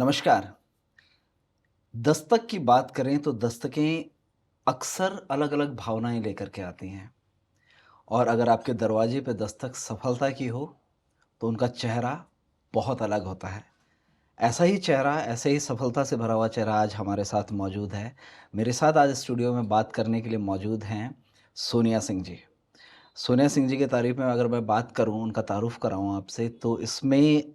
नमस्कार। दस्तक की बात करें तो दस्तकें अक्सर अलग-अलग भावनाएँ लेकर के आती हैं और अगर आपके दरवाजे पे दस्तक सफलता की हो, तो उनका चेहरा बहुत अलग होता है। ऐसा ही चेहरा, ऐसे ही सफलता से भरा हुआ चेहरा आज हमारे साथ मौजूद है। मेरे साथ आज स्टूडियो में बात करने के लिए मौजूद हैं सोनिया सिंह जी। सोनिया सिंह जी की तारीफ़ में अगर मैं बात करूँ, उनका तारुफ़ कराऊँ आपसे, तो इसमें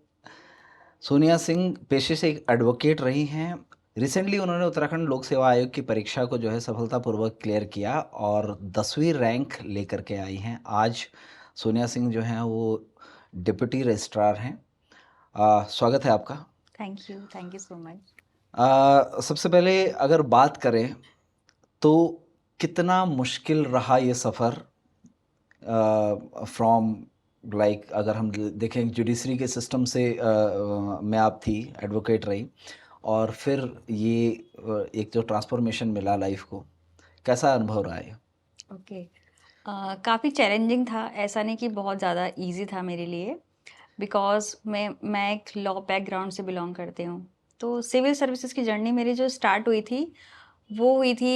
सोनिया सिंह पेशे से एक एडवोकेट रही हैं। रिसेंटली उन्होंने उत्तराखंड लोक सेवा आयोग की परीक्षा को जो है सफलतापूर्वक क्लियर किया और 10वीं रैंक लेकर के आई हैं। आज सोनिया सिंह जो हैं वो डिप्टी रजिस्ट्रार हैं। स्वागत है आपका। Thank you so much. सबसे पहले अगर बात करें तो कितना मुश्किल रहा ये सफ़र फ्रॉम लाइक अगर हम देखें जुडिशरी के सिस्टम से में आप थी, एडवोकेट रही और फिर ये एक जो ट्रांसफॉर्मेशन मिला लाइफ को, कैसा अनुभव रहा ये? ओके। काफ़ी चैलेंजिंग था, ऐसा नहीं कि बहुत ज़्यादा इजी था मेरे लिए, बिकॉज़ मैं एक लॉ बैकग्राउंड से बिलॉन्ग करती हूँ। तो सिविल सर्विसेज की जर्नी मेरी जो स्टार्ट हुई थी, वो हुई थी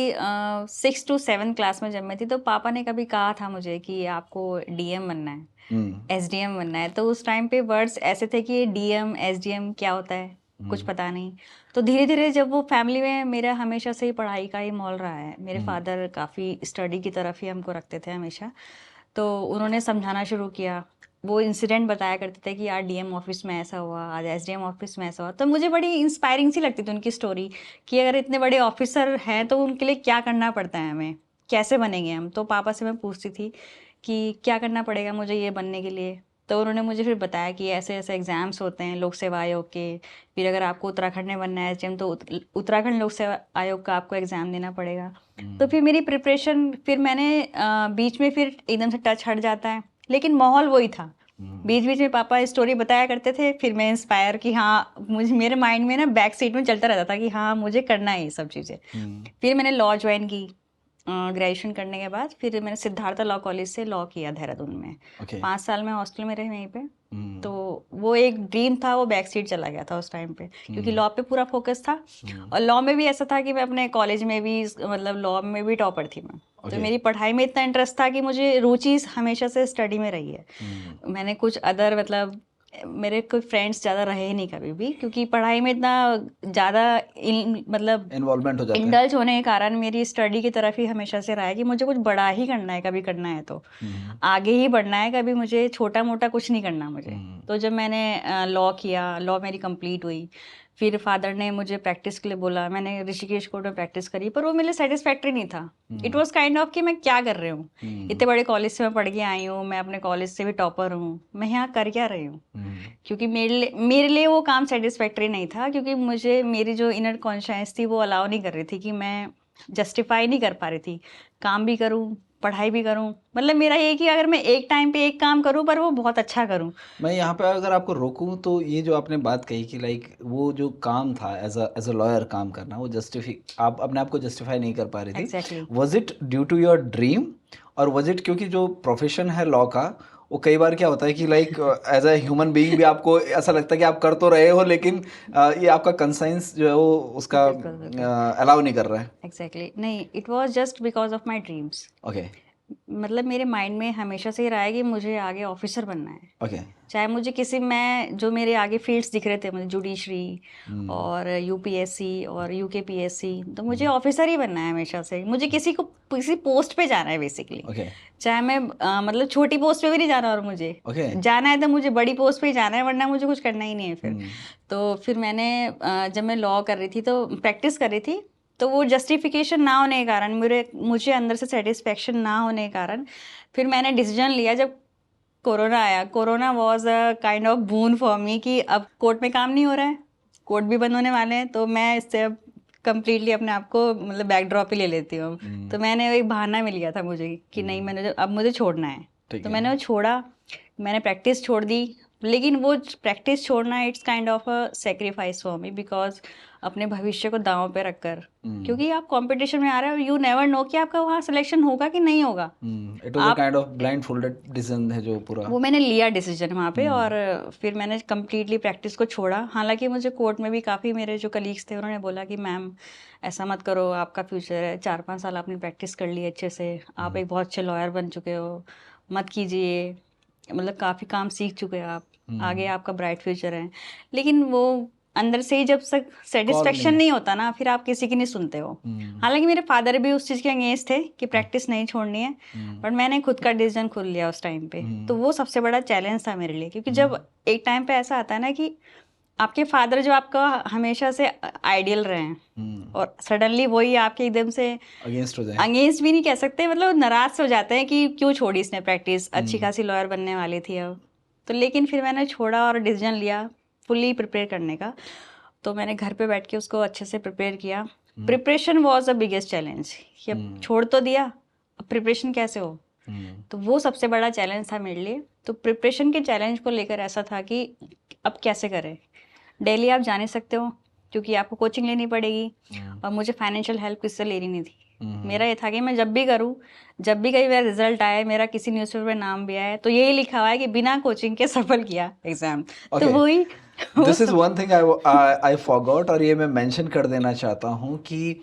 6 टू 7 क्लास में जब मैं थी। तो पापा ने कभी कहा था मुझे कि आपको डीएम बनना है, हुँ, एसडीएम बनना है। तो उस टाइम पे वर्ड्स ऐसे थे कि डीएम, एसडीएम क्या होता है? कुछ हुँ, पता नहीं। तो धीरे-धीरे जब वो फैमिली में मेरा हमेशा से ही पढ़ाई का ही माहौल रहा है। मेरे हुँ, फादर काफ़ी स्टडी की तरफ ही हमको रखते थे हमेशा। तो उन्होंने समझाना शुरू किया। वो इंसिडेंट बताया करते थे कि आज डीएम ऑफ़िस में ऐसा हुआ, आज एसडीएम ऑफ़िस में ऐसा हुआ। तो मुझे बड़ी इंस्पायरिंग सी लगती थी उनकी स्टोरी कि अगर इतने बड़े ऑफ़िसर हैं तो उनके लिए क्या करना पड़ता है हमें? कैसे बनेंगे हम? तो पापा से मैं पूछती थी कि क्या करना पड़ेगा मुझे ये बनने के लिए? तो उन्होंने मुझे फिर बताया कि ऐसे-ऐसे एग्ज़ाम्स होते हैं लोक सेवा आयोग के। फिर अगर आपको उत्तराखंड में बनना है एसडीएम तो उत्तराखंड लोक सेवा आयोग का आपको एग्ज़ाम देना पड़ेगा। तो हुँ, फिर मेरी प्रिपरेशन फिर मैंने बीच में फिर एकदम से टच हट जाता है, लेकिन माहौल वही था। हुँ, बीच-बीच में पापा स्टोरी बताया करते थे, फिर मैं इंस्पायर कि हाँ, मुझे मेरे माइंड में ना बैक सीट में चलता रहता था कि हाँ, मुझे करना है ये सब चीज़ें। हुँ, फिर मैंने लॉ जॉइन की। ग्रेजुएशन करने के बाद फिर मैंने सिद्धार्थ लॉ कॉलेज से लॉ किया देहरादून में। ओके, 5 साल मैं हॉस्टल में रही वहीं पे। हुँ, तो वो एक ड्रीम था, वो बैक सीट चला गया था उस टाइम पे, क्योंकि हुँ, लॉ पे पूरा फ़ोकस था। हुँ, और लॉ में भी ऐसा था कि मैं अपने कॉलेज में भी मतलब लॉ में भी टॉपर थी मैं। तो ओके, मेरी पढ़ाई में इतना इंटरेस्ट था कि मुझे रुचि हमेशा से स्टडी में रही है। हुँ, मैंने कुछ अदर मतलब मेरे कोई फ्रेंड्स ज़्यादा रहे ही नहीं कभी भी, क्योंकि पढ़ाई में इतना ज़्यादा इन मतलब इन्वॉल्वमेंट हो जाता है। इंडल्ज होने के कारण मेरी स्टडी की तरफ ही हमेशा से रहा है कि मुझे कुछ बड़ा ही करना है, कभी करना है तो। हुँ, आगे ही बढ़ना है, कभी मुझे छोटा-मोटा कुछ नहीं करना मुझे। हुँ, तो जब मैंने लॉ किया, लॉ मेरी कंप्लीट हुई, फिर फादर ने मुझे प्रैक्टिस के लिए बोला, मैंने ऋषिकेश कोर्ट में प्रैक्टिस करी, पर वो मेरे लिए सैटिस्फैक्टरी नहीं था। It hmm, was kind of कि मैं क्या कर रही हूँ? हुँ, इतने बड़े कॉलेज से मैं पढ़ के आई हूँ, मैं अपने कॉलेज से भी टॉपर हूँ, मैं यहाँ कर क्या रही हूँ? हुँ, क्योंकि मेरे लिए वो काम सैटिस्फैक्टरी नहीं था, क्योंकि मुझे मेरी जो इनर कॉन्शियस थी वो अलाउ नहीं कर रही थी कि मैं जस्टिफाई नहीं कर पा रही थी। काम भी करूँ, पढ़ाई भी करूँ। मतलब मेरा ये है कि अगर मैं एक टाइम पे एक काम करूँ पर वो बहुत अच्छा करूँ। मैं यहाँ पे अगर आपको रोकूँ तो ये जो आपने बात कही कि लाइक वो जो काम था एज़ अ लॉयर काम करना वो जस्टिफी आप अपने आप को जस्टिफाई नहीं कर पा रही थी। Exactly. Was it due to your dream और वाज़ इट क्योंकि जो प्रोफ़ेशन है लॉ का वो कई बार क्या होता है कि like as a human being भी आपको ऐसा लगता है कि आप कर तो रहे हो लेकिन ये आपका कंसाइंस जो है वो उसका बिल्कुल, बिल्कुल। अलाउ नहीं कर रहा है। एग्ज़ैक्टली। नहीं, it was just because of my dreams. Okay, मतलब मेरे माइंड में हमेशा से ही रहा है कि मुझे आगे ऑफ़िसर बनना है। ओके। चाहे मुझे किसी मैं जो मेरे आगे फ़ील्ड्स दिख रहे थे मुझे जुडिशरी हुँ, और यूपीएससी और यूकेपीएससी, तो मुझे हुँ, ऑफ़िसर ही बनना है हमेशा से। मुझे किसी पोस्ट पे जाना है बेसिकली। ओके, चाहे मैं मतलब छोटी पोस्ट पे भी नहीं जाना और मुझे। ओके। जाना है तो मुझे बड़ी पोस्ट पे ही जाना है, वरना मुझे कुछ करना ही नहीं है फिर। हुँ, तो फिर मैंने जब मैं लॉ कर रही थी तो प्रैक्टिस कर रही थी, तो वो जस्टिफ़िकेशन ना होने के कारण मुझे अंदर से सैटिस्फैक्शन ना होने के कारण फिर मैंने डिसीज़न लिया जब कोरोना आया। Corona was a kind of boon for me कि अब कोर्ट में काम नहीं हो रहा है, कोर्ट भी बंद होने वाले हैं, तो मैं इससे अब कंप्लीटली अपने आप को मतलब बैकड्रॉप ही ले लेती हूँ। हुँ, तो मैंने एक बहाना मिल गया था मुझे कि नहीं, हुँ, अब मुझे छोड़ना है। ठीक तो है। मैंने वो छोड़ा, मैंने प्रैक्टिस छोड़ दी, लेकिन वो प्रैक्टिस छोड़ना it's kind of a sacrifice for me, because अपने भविष्य को दांव पे रखकर, क्योंकि आप कंपटीशन में आ रहे हो, यू नेवर नो कि आपका वहाँ सिलेक्शन होगा कि नहीं होगा। इट वाज अ आप kind of blind folded decision है जो पूरा। वो मैंने लिया डिसीजन वहाँ पे, और फिर मैंने कम्प्लीटली प्रैक्टिस को छोड़ा। हालांकि मुझे कोर्ट में भी काफ़ी मेरे जो कलीग्स थे उन्होंने बोला कि मैम ऐसा मत करो, आपका फ्यूचर है, 4-5 साल आपने प्रैक्टिस कर ली अच्छे से, आप एक बहुत अच्छे लॉयर बन चुके हो, मत कीजिए, मतलब काफ़ी काम सीख चुके हो आप, आगे आपका ब्राइट फ्यूचर है। लेकिन वो अंदर से ही जब तक कॉल सेटिस्फेक्शन नहीं। नहीं होता ना, फिर आप किसी की नहीं सुनते हो। हालांकि मेरे फादर भी उस चीज़ के अगेंस्ट थे कि प्रैक्टिस नहीं छोड़नी है, बट मैंने खुद का डिसीजन खुद लिया उस टाइम पे। तो वो सबसे बड़ा चैलेंज था मेरे लिए, क्योंकि जब एक टाइम पे ऐसा आता है ना कि आपके फादर जो आपका हमेशा से आइडियल रहे हैं, और सडनली वही आपके एकदम से अगेंस्ट हो जाए। अगेंस्ट भी नहीं कह सकते, मतलब नाराज से हो जाते हैं कि क्यों छोड़ी इसने प्रैक्टिस, अच्छी खासी लॉयर बनने वाली थी अब तो। लेकिन फिर मैंने छोड़ा और डिसीजन लिया फुल्ली प्रिपेयर करने का। तो मैंने घर पे बैठ के उसको अच्छे से प्रिपेयर किया। Preparation was the biggest challenge कि अब छोड़ तो दिया, अब प्रिपरेशन कैसे हो। तो वो सबसे बड़ा चैलेंज था मेरे लिए। तो प्रिपरेशन के चैलेंज को लेकर ऐसा था कि अब कैसे करें। डेली आप जा नहीं सकते हो क्योंकि आपको कोचिंग लेनी पड़ेगी, और मुझे फाइनेंशियल हेल्प किससे लेनी नहीं थी। मेरा ये था कि मैं जब भी करूँ, जब भी कई बार रिजल्ट आए, मेरा किसी न्यूज़पेपर में नाम भी आए, तो यही लिखा हुआ है कि बिना कोचिंग के सफल किया एग्जाम। तो Okay. वही वो दिस इज सब वन थिंग आई फॉरगॉट, और ये मैं मेंशन कर देना चाहता हूँ कि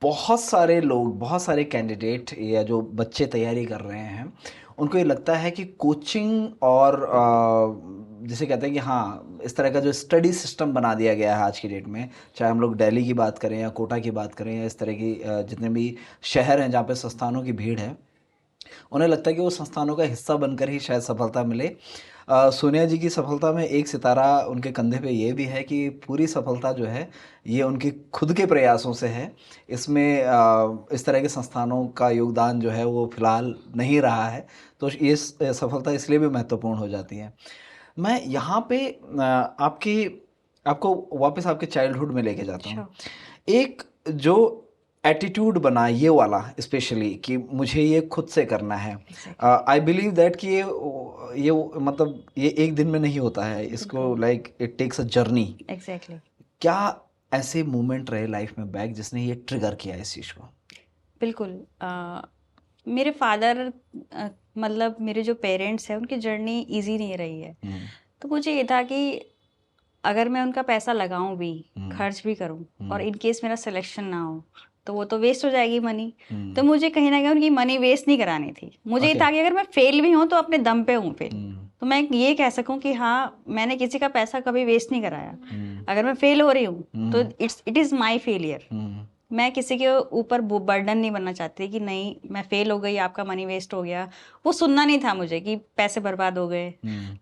बहुत सारे लोग, बहुत सारे कैंडिडेट या जो बच्चे तैयारी कर रहे हैं, उनको ये लगता है कि कोचिंग और जिसे कहते हैं कि हाँ, इस तरह का जो स्टडी सिस्टम बना दिया गया है आज की डेट में, चाहे हम लोग दिल्ली की बात करें या कोटा की बात करें या इस तरह की जितने भी शहर हैं जहाँ पे संस्थानों की भीड़ है, उन्हें लगता है कि वो संस्थानों का हिस्सा बनकर ही शायद सफलता मिले। सोनिया जी की सफलता में एक सितारा उनके कंधे पे ये भी है कि पूरी सफलता जो है ये उनके खुद के प्रयासों से है। इसमें इस तरह के संस्थानों का योगदान जो है वो फिलहाल नहीं रहा है, तो ये सफलता इसलिए भी महत्वपूर्ण हो जाती है। मैं यहाँ पे आपको वापस आपके चाइल्डहुड में लेके जाता हूँ। अच्छा। एक जो एटीट्यूड बना ये वाला स्पेशली कि मुझे ये खुद से करना है, आई बिलीव दैट कि ये मतलब ये एक दिन में नहीं होता है, इसको like it takes a journey. Exactly. क्या ऐसे मोमेंट रहे लाइफ में बैक जिसने ये ट्रिगर किया इस चीज़ को? बिल्कुल। मेरे फादर, मतलब मेरे जो पेरेंट्स हैं उनकी जर्नी इजी नहीं रही है। तो मुझे ये था कि अगर मैं उनका पैसा लगाऊं भी, खर्च भी करूं, और इन केस मेरा सिलेक्शन ना हो तो वो तो वेस्ट हो जाएगी मनी। तो मुझे कहीं ना कहीं उनकी मनी वेस्ट नहीं करानी थी। मुझे ये था कि अगर मैं फेल भी हूं तो अपने दम पे हूं फेल, तो मैं ये कह सकूं कि हाँ, मैंने किसी का पैसा कभी वेस्ट नहीं कराया। अगर मैं फेल हो रही हूँ तो इट इज़ माई फेलियर। मैं किसी के ऊपर बर्डन नहीं बनना चाहती कि नहीं मैं फेल हो गई, आपका मनी वेस्ट हो गया। वो सुनना नहीं था मुझे कि पैसे बर्बाद हो गए।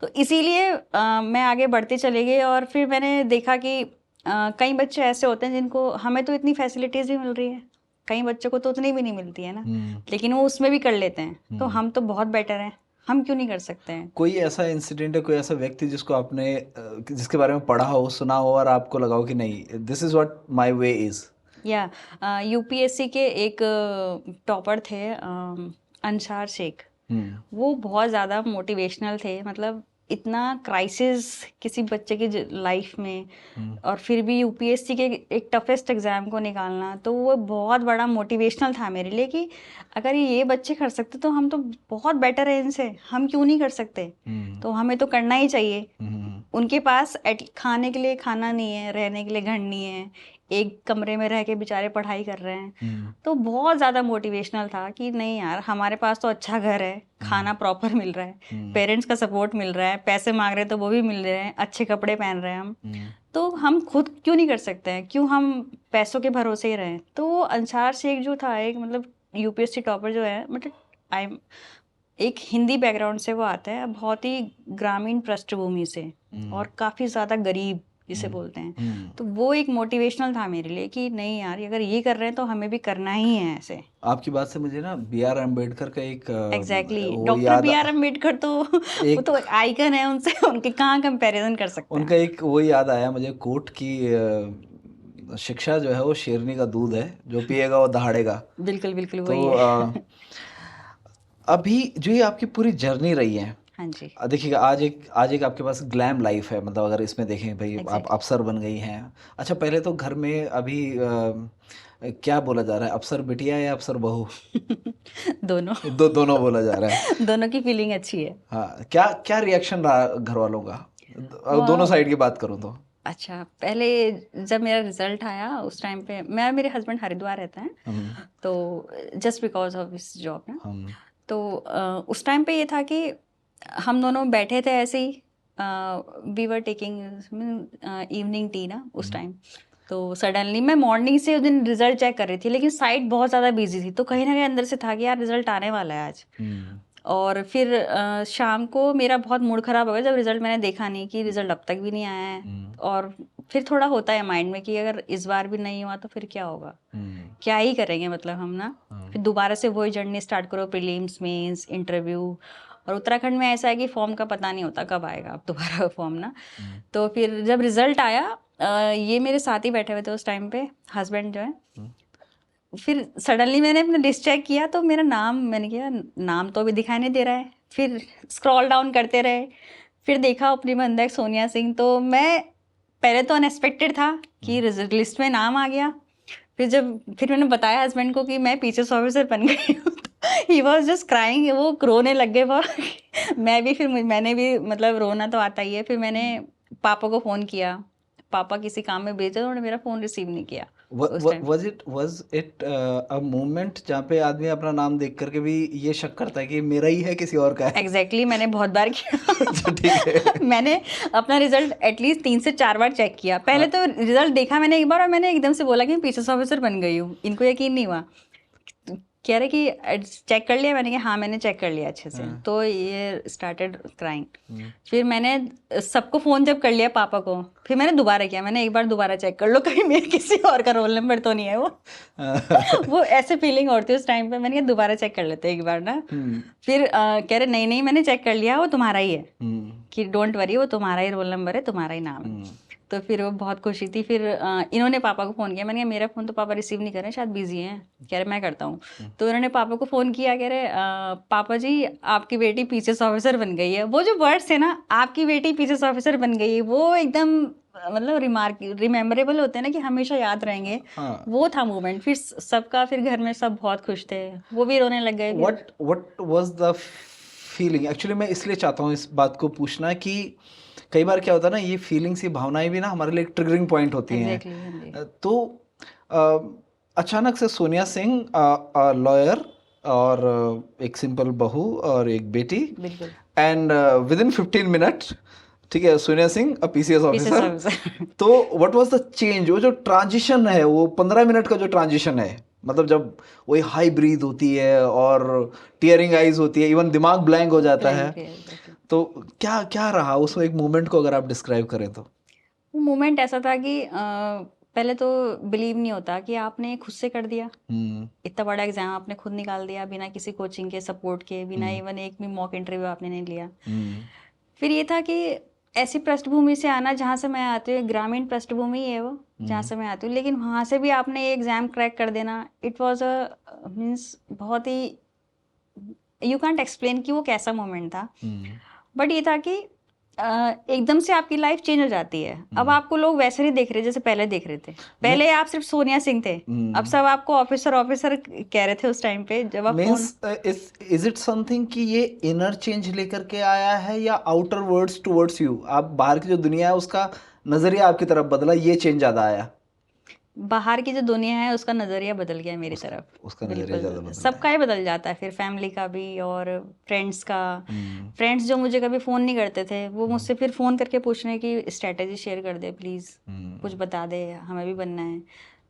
तो इसीलिए मैं आगे बढ़ती चली गई, और फिर मैंने देखा कि कई बच्चे ऐसे होते हैं जिनको, हमें तो इतनी फैसिलिटीज़ भी मिल रही है, कई बच्चों को तो उतनी भी नहीं मिलती है ना, लेकिन वो उसमें भी कर लेते हैं। तो हम तो बहुत बेटर हैं, हम क्यों नहीं कर सकते हैं। कोई ऐसा इंसिडेंट है, कोई ऐसा व्यक्ति जिसको आपने जिसके बारे में पढ़ा हो, सुना हो, और आपको लगा हो कि नहीं this is what my way is? या यूपीएससी के एक टॉपर थे, अंसार शेख। वो बहुत ज़्यादा मोटिवेशनल थे, मतलब इतना क्राइसिस किसी बच्चे की लाइफ में, और फिर भी यूपीएससी के एक टफेस्ट एग्ज़ाम को निकालना, तो वो बहुत बड़ा मोटिवेशनल था मेरे लिए कि अगर ये बच्चे कर सकते तो हम तो बहुत बेटर है इनसे, हम क्यों नहीं कर सकते। तो हमें तो करना ही चाहिए। उनके पास खाने के लिए खाना नहीं है, रहने के लिए घर नहीं है, एक कमरे में रह के बेचारे पढ़ाई कर रहे हैं। तो बहुत ज़्यादा मोटिवेशनल था कि नहीं यार, हमारे पास तो अच्छा घर है, खाना प्रॉपर मिल रहा है, पेरेंट्स का सपोर्ट मिल रहा है, पैसे मांग रहे हैं तो वो भी मिल रहे हैं, अच्छे कपड़े पहन रहे हैं हम, तो हम खुद क्यों नहीं कर सकते हैं, क्यों हम पैसों के भरोसे ही रहें। तो वो अंसार शेख जो था, एक मतलब यूपीएससी टॉपर जो है, मतलब आई एक हिंदी बैकग्राउंड से वो आता है, बहुत ही ग्रामीण पृष्ठभूमि से, और काफ़ी ज़्यादा गरीब जिसे बोलते हैं। तो वो एक मोटिवेशनल था मेरे लिए कि नहीं यार, अगर ये कर रहे हैं तो हमें भी करना ही है ऐसे। आपकी बात से मुझे ना बी आर अम्बेडकर का एक एग्जैक्टली, वो डॉक्टर याद बी आर अम्बेडकर तो वो तो एक आइकन है, उनसे उनके कहाँ कंपैरिजन कर सकते उनका हैं। एक वो याद आया मुझे कोट की, शिक्षा जो है वो शेरनी का दूध है, जो पिएगा वो दहाड़ेगा। बिल्कुल बिल्कुल तो वही है। अभी जो ये आपकी पूरी जर्नी रही है, हाँ जी। देखिएगा आज एक आपके पास ग्लैम लाइफ है, मतलब अगर इसमें देखें भाई आप एग्ज़ैक्टली। अफ़सर बन गई हैं। अच्छा, पहले तो घर में अभी क्या बोला जा रहा है, अफ़सर बिटिया या अफ़सर बहू? दोनों। दोनों बोला जा रहा है। दोनों की फीलिंग अच्छी है। हाँ, क्या क्या रिएक्शन रहा घर वालों का? दोनों वो साइड की बात करूँ तो? अच्छा, पहले जब मेरा रिज़ल्ट आया उस टाइम पे मैं मेरे हस्बैंड हरिद्वार रहते हैं, हम तो just because of his job ना, हम तो उस टाइम पे ये था कि हम दोनों बैठे थे ऐसे ही, we were taking evening tea ना उस हम टाइम। तो सडनली मैं मॉर्निंग से उस दिन रिजल्ट चेक कर रही थी, लेकिन साइट बहुत ज़्यादा बिजी थी, तो कहीं ना कहीं अंदर से था कि यार रिजल्ट आने वाला है आज। हम और फिर शाम को मेरा बहुत मूड ख़राब हो गया जब रिज़ल्ट मैंने देखा नहीं कि रिज़ल्ट अब तक भी नहीं आया है। हम और फिर थोड़ा होता है माइंड में कि अगर इस बार भी नहीं हुआ तो फिर क्या होगा? हम क्या ही करेंगे मतलब हम ना? हम फिर दोबारा से वही जर्नी स्टार्ट करो, प्रीलिम्स, मेंस, इंटरव्यू। और उत्तराखंड में ऐसा है कि फॉर्म का पता नहीं होता कब आएगा अब दोबारा फॉर्म ना। हम तो फिर जब रिज़ल्ट आया, ये मेरे साथ ही बैठे हुए थे उस टाइम पे, हस्बैंड जो है। हम फिर सडनली मैंने अपना लिस्ट चेक किया तो मेरा नाम, मैंने किया नाम तो अभी दिखाई नहीं दे रहा है। फिर स्क्रॉल डाउन करते रहे, फिर देखा अपनी बंदा सोनिया सिंह, तो मैं पहले तो अनएक्सपेक्टेड था कि हम रिजल्ट लिस्ट में नाम आ गया। फिर मैंने बताया हस्बैंड को कि मैं पीसीएस ऑफिसर बन गई हूँ, तो ही वॉज जस्ट क्राइंग, वो रोने लग गए बहुत। मैंने भी मतलब रोना तो आता ही है। फिर मैंने पापा को फ़ोन किया, पापा किसी काम में बिजी थे, उन्होंने मेरा फ़ोन रिसीव नहीं किया उस time. was it a moment जहाँ पे आदमी अपना नाम देख करके भी ये शक करता है कि मेरा ही है किसी और का है? एग्जैक्टली मैंने बहुत बार अच्छा, किया। ठीक है। मैंने अपना रिजल्ट एटलीस्ट 3 से 4 बार चेक किया। पहले हाँ, तो रिजल्ट देखा मैंने एक बार और मैंने एकदम से बोला कि मैं पीसीएस ऑफिसर बन गई हूँ, इनको यकीन नहीं हुआ। तो कह रहे कि चेक कर लिया, मैंने कहा हाँ मैंने चेक कर लिया अच्छे से। हाँ, तो ये स्टार्टेड क्राइंग। हम्म, फिर मैंने सबको फ़ोन जब कर लिया, पापा को, फिर मैंने दोबारा किया, मैंने एक बार दोबारा चेक कर लो कहीं मेरे किसी और का रोल नंबर तो नहीं है वो। वो ऐसे फीलिंग और थी उस टाइम पे, मैंने कहा दोबारा चेक कर लेते हैं एक बार ना। हम्म, फिर कह रहे नहीं नहीं मैंने चेक कर लिया, वो तुम्हारा ही है, हम्म, कि डोंट वरी वो तुम्हारा ही रोल नंबर है, तुम्हारा ही नाम है। हम्म, तो फिर वो बहुत खुशी थी। फिर इन्होंने पापा को फ़ोन किया, मैंने कहा मेरा फ़ोन तो पापा रिसीव नहीं कर रहे हैं, शायद बिजी हैं। कह रहे मैं करता हूँ। तो उन्होंने पापा को फ़ोन किया, कह रहे पापा जी आपकी बेटी पीसीएस ऑफिसर बन गई है। वो जो वर्ड्स थे ना, आपकी बेटी पीसीएस ऑफिसर बन गई है, वो एकदम मतलब रिमेम्बरेबल होते हैं ना, कि हमेशा याद रहेंगे। हाँ। वो था मोमेंट। फिर सबका, फिर घर में सब बहुत खुश थे, वो भी रोने लग गए फिर। What was the feeling? Actually मैं इसलिए चाहता हूँ इस बात को पूछना कि कई बार क्या होता है ना, ये फीलिंग्स, ये भावनाएं भी ना हमारे लिए एक ट्रिगरिंग पॉइंट होती हैं। एग्जैक्टली हाँ जी। तो अचानक से सोनिया सिंह, लॉयर, और एक सिंपल बहू और एक बेटी, बिल्कुल। एंड विद इन 15 मिनट, ठीक है, Sonia Singh PCS PCS officer. Officer. तो व्हाट वाज द चेंज? वो जो ट्रांजिशन है, वो 15 मिनट का जो ट्रांजिशन है, मतलब जब वही हाई ब्रीथ होती है और टीयरिंग आईज होती है, इवन दिमाग ब्लैंक हो जाता है, ब्लैंक है। तो क्या क्या रहा उस एक मोमेंट को अगर आप डिस्क्राइब करें तो? वो मोमेंट ऐसा था कि पहले तो बिलीव नहीं होता कि आपने खुद से कर दिया। हम्म, इतना बड़ा एग्जाम आपने खुद निकाल दिया, बिना किसी कोचिंग के सपोर्ट के, बिना हम्म, इवन एक भी मॉक इंटरव्यू आपने नहीं लिया। हम्म, फिर ये था कि ऐसी पृष्ठभूमि से आना जहाँ से मैं आती हूँ, ग्रामीण पृष्ठभूमि है वो जहाँ हम्म, से मैं आती हूँ, लेकिन वहाँ से भी आपने ये एग्ज़ाम क्रैक कर देना, इट वाज अ मीन्स बहुत ही, यू कांट एक्सप्लेन कि वो कैसा मोमेंट था। हम्म, बट ये था कि एकदम से आपकी लाइफ चेंज हो जाती है। अब हम्म, आपको लोग वैसे नहीं देख रहे जैसे पहले देख रहे थे। पहले आप सिर्फ सोनिया सिंह थे, अब सब आपको ऑफिसर ऑफिसर कह रहे थे उस टाइम पे जब आप means phone. Is it something कि ये इनर चेंज लेकर के आया है, या आउटर वर्ड्स टुवर्ड्स यू, आप बाहर की जो दुनिया है उसका नजरिया आपकी तरफ बदला, ये चेंज ज्यादा आया? बाहर की जो दुनिया है उसका नज़रिया बदल गया मेरी उसका तरफ। उसका नजरिया ज्यादा बिल्कुल बदल रहा सबका है। ही बदल जाता है, फिर फैमिली का भी और फ्रेंड्स का। हम्म, फ्रेंड्स जो मुझे कभी फ़ोन नहीं करते थे, वो हम्म, मुझसे फिर फ़ोन करके पूछ रहे हैं कि स्ट्रैटेजी शेयर कर दे प्लीज़, कुछ हम्म, बता दे, हमें भी बनना है।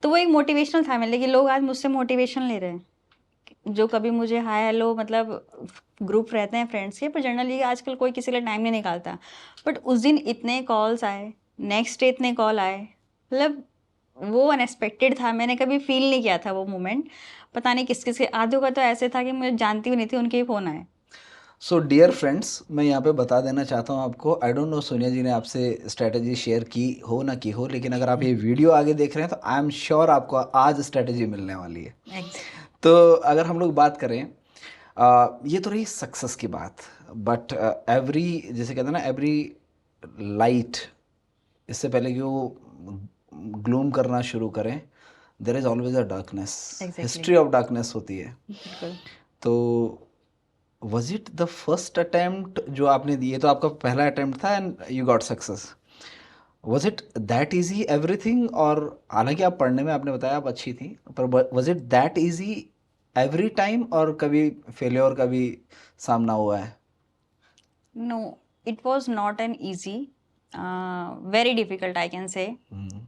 तो वो एक मोटिवेशनल था मेरे लिए कि लोग आज मुझसे मोटिवेशन ले रहे हैं। जो कभी मुझे हाय हेलो मतलब ग्रुप रहते हैं फ्रेंड्स के, पर जनरली आजकल कोई किसी के लिए टाइम नहीं निकालता। बट उस दिन इतने कॉल्स आए, नेक्स्ट डे इतने कॉल आए, मतलब वो अनएक्सपेक्टेड था, मैंने कभी फील नहीं किया था वो मोमेंट। पता नहीं किस किस के, आधों का तो ऐसे था कि मुझे जानती भी नहीं थी, उनके ही फ़ोन आए। सो डियर फ्रेंड्स, मैं यहाँ पे बता देना चाहता हूँ आपको, आई डोंट नो सोनिया जी ने आपसे स्ट्रैटेजी शेयर की हो ना की हो, लेकिन अगर आप ये वीडियो आगे देख रहे हैं तो आई एम श्योर आपको आज स्ट्रैटेजी मिलने वाली है। एग्जैक्ट। तो अगर हम लोग बात करें, ये तो रही सक्सेस की बात, बट एवरी, जैसे कहते हैं ना, एवरी लाइट, इससे पहले कि वो ग्लूम करना शुरू करें, there is always a darkness, exactly. History of darkness होती है। बिल्कुल। तो was it the first attempt जो आपने दिए, तो आपका पहला अटेम्प्ट था and you got success, was it that easy everything? और हालांकि आप पढ़ने में आपने बताया आप अच्छी थी, पर was it that easy every time, और कभी फेलियर का भी सामना हुआ है? No, it was not an easy, very difficult, I can say,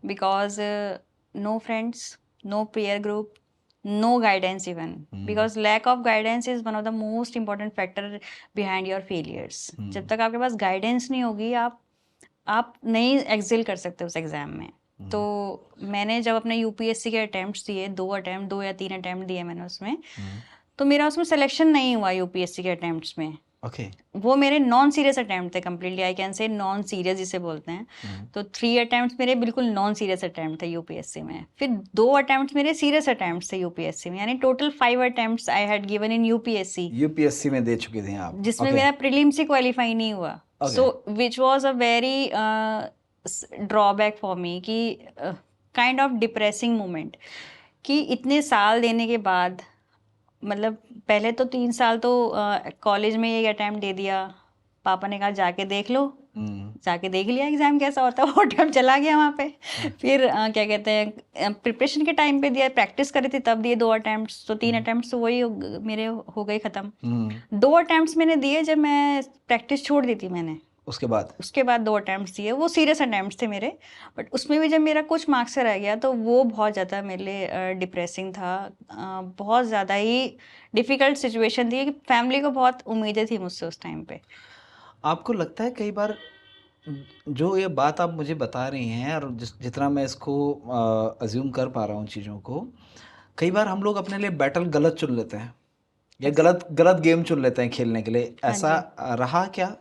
because no friends, no peer group, no guidance even. Because lack of guidance is one of the most important factor behind your failures. जब तक आपके पास guidance नहीं होगी, आप नहीं Excel कर सकते उस एग्जाम में। तो मैंने जब अपने यूपीएससी के अटेम्प्ट्स दिए, 2 या 3 अटेम्प्ट दिए मैंने उसमें, तो मेरा उसमें सिलेक्शन नहीं हुआ यूपीएससी के अटेम्प्ट्स में। ओके। वो मेरे नॉन सीरियस अटेम्प्ट थे, कम्प्लीटली आई कैन से नॉन सीरियस जिसे बोलते हैं। तो 3 अटेम्प्ट्स मेरे बिल्कुल नॉन सीरियस अटेम्प्ट थे यूपीएससी में, फिर 2 अटेम्प्ट्स मेरे सीरियस अटेम्प्ट्स थे यूपीएससी में, यानी total 5 attempts I had given in UPSC, UPSC में दे चुके थे आप? जिसमें Okay. मेरा प्रीलिम्स ही क्वालिफाई नहीं हुआ। Okay. So which was a very drawback for me, कि काइंड ऑफ डिप्रेसिंग मोमेंट, कि इतने साल देने के बाद, मतलब पहले तो 3 साल तो कॉलेज में एक अटेम्प्ट दे दिया, पापा ने कहा जाके देख लो, जाके देख लिया एग्जाम कैसा होता है, वो अटेम्प्ट चला गया वहाँ पे। फिर क्या कहते हैं, प्रिपरेशन के टाइम पे दिया, प्रैक्टिस करी थी तब दिए 2 अटेम्प्ट्स, तो 3 अटेम्प्ट्स तो वही मेरे हो गए ख़त्म। 2 अटेम्प्ट्स मैंने दिए जब मैं प्रैक्टिस छोड़ दी थी मैंने, उसके बाद 2 अटेम्प्ट्स दिए, वो सीरियस अटेम्प्ट्स थे मेरे, बट उसमें भी जब मेरा कुछ मार्क्स से रह गया तो वो बहुत ज़्यादा मेरे लिए डिप्रेसिंग था। बहुत ज़्यादा ही डिफ़िकल्ट सिचुएशन थी, कि फैमिली को बहुत उम्मीदें थी मुझसे उस टाइम पे। आपको लगता है कई बार जो ये बात आप मुझे बता रही हैं, और जितना मैं इसको अज्यूम कर पा रहा हूँ चीज़ों को, कई बार हम लोग अपने लिए बैटल गलत चुन लेते हैं, या गलत गेम चुन लेते हैं खेलने के लिए, हाँ ऐसा जी। रहा क्या?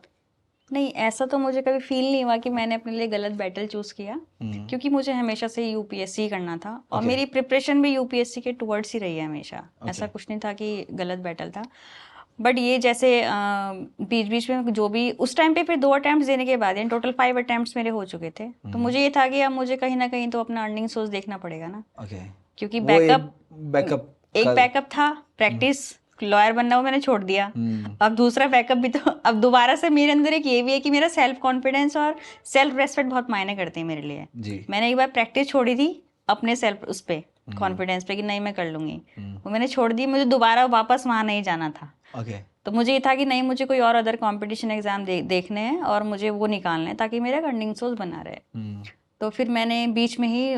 नहीं, ऐसा तो मुझे कभी फील नहीं हुआ कि मैंने अपने लिए गलत बैटल चूज़ किया, क्योंकि मुझे हमेशा से यूपीएससी करना था, और Okay. मेरी प्रिपरेशन भी यूपीएससी के टुवर्ड्स ही रही है हमेशा। ऐसा Okay. कुछ नहीं था कि गलत बैटल था। बट ये जैसे बीच बीच में जो भी उस टाइम पे, फिर 2 अटेम्प्ट्स देने के बाद, यानी टोटल 5 अटेम्प्ट्स मेरे हो चुके थे, तो मुझे ये था कि अब मुझे कहीं ना कहीं तो अपना अर्निंग सोर्स देखना पड़ेगा ना। Okay. क्योंकि वो बैकअप एक का- बैकअप था, प्रैक्टिस लॉयर बनना, वो मैंने छोड़ दिया। अब दूसरा बैकअप भी, तो अब दोबारा से मेरे अंदर एक ये भी है कि मेरा सेल्फ कॉन्फिडेंस और सेल्फ रेस्पेक्ट बहुत मायने करते हैं मेरे लिए। जी। मैंने एक बार प्रैक्टिस छोड़ी थी अपने सेल्फ उस पे कॉन्फिडेंस पे, कि नहीं मैं कर लूंगी, वो मैंने छोड़ दी, मुझे दोबारा वापस वहाँ नहीं जाना था। Okay. तो मुझे ये था कि नहीं, मुझे कोई और अदर कंपटीशन एग्जाम देखने हैं और मुझे वो निकालने हैं, ताकि मेरा अर्निंग सोर्स बना रहे। तो फिर मैंने बीच में ही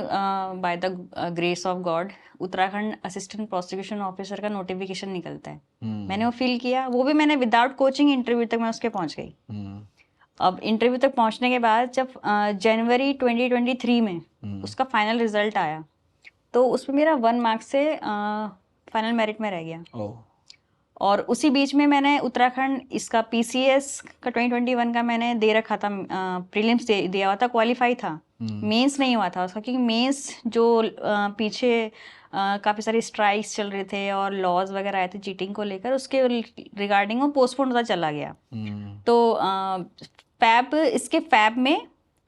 by the grace of God, Uttarakhand assistant prosecution officer का नोटिफिकेशन निकलता है, मैंने वो फिल किया, वो भी मैंने विदाउट कोचिंग इंटरव्यू तक मैं उसके पहुंच गई। अब इंटरव्यू तक पहुंचने के बाद जब जनवरी 2023 में उसका फाइनल रिजल्ट आया, तो उसमें मेरा 1 मार्क से फाइनल मेरिट में रह गया। और उसी बीच में मैंने उत्तराखंड इसका पीसीएस का 2021 का मैंने दे रखा था, प्रीलिम्स दिया हुआ था, क्वालिफाई था, मेंस नहीं हुआ था उसका, क्योंकि मेंस जो पीछे काफ़ी सारे स्ट्राइक्स चल रहे थे और लॉज वगैरह आए थे चीटिंग को लेकर, उसके रिगार्डिंग वो पोस्टपोन होता चला गया। तो फैब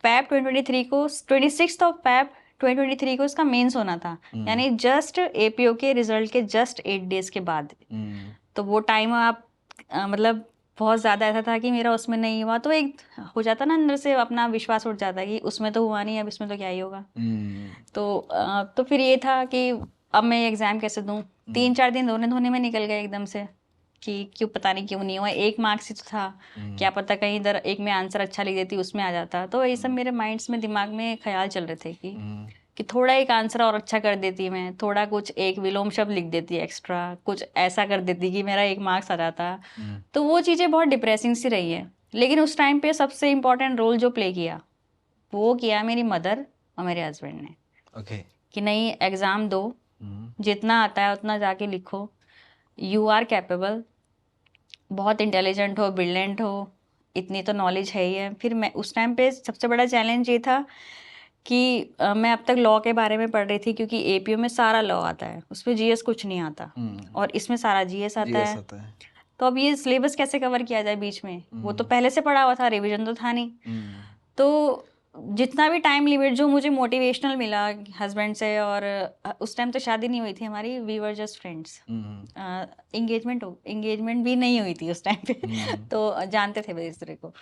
2023 को 26 ऑफ फैब 2023 को इसका मेंस होना था, यानी जस्ट एपीओ के रिजल्ट के जस्ट 8 डेज के बाद। तो वो टाइम आप मतलब बहुत ज़्यादा ऐसा था कि मेरा उसमें नहीं हुआ, तो एक हो जाता ना अंदर से अपना विश्वास उठ जाता है कि उसमें तो हुआ नहीं, अब इसमें तो क्या ही होगा। तो फिर ये था कि अब मैं एग्ज़ाम कैसे दूँ। 3-4 दिन रोने धोने में निकल गए एकदम से, कि क्यों, पता नहीं क्यों नहीं हुआ, 1 मार्क्स ही तो था, क्या पता कहीं इधर एक में आंसर अच्छा लिख देती उसमें आ जाता। तो ये सब मेरे माइंड्स में, दिमाग में ख्याल चल रहे थे कि थोड़ा एक आंसर और अच्छा कर देती मैं, थोड़ा कुछ एक विलोम शब्द लिख देती एक्स्ट्रा, कुछ ऐसा कर देती कि मेरा 1 मार्क्स आ जाता। तो वो चीज़ें बहुत डिप्रेसिंग सी रही है। लेकिन उस टाइम पे सबसे इम्पोर्टेंट रोल जो प्ले किया, वो किया मेरी मदर और मेरे हस्बैंड ने। Okay. कि नहीं, एग्ज़ाम दो, जितना आता है उतना जाके लिखो, यू आर कैपेबल, बहुत इंटेलिजेंट हो, ब्रिलियंट हो, इतनी तो नॉलेज है ही है। फिर मैं उस टाइम पे सबसे बड़ा चैलेंज ये था कि मैं अब तक लॉ के बारे में पढ़ रही थी, क्योंकि एपीओ में सारा लॉ आता है, उसमें जीएस कुछ नहीं आता, और इसमें सारा जीएस आता है। तो अब ये सिलेबस कैसे कवर किया जाए बीच में, वो तो पहले से पढ़ा हुआ था, रिवीजन तो था नहीं। तो जितना भी टाइम लिमिट जो मुझे मोटिवेशनल मिला हस्बैंड से, और उस टाइम तो शादी नहीं हुई थी हमारी, we were just friends, engagement भी नहीं हुई थी उस टाइम पे तो जानते थे एक दूसरे को।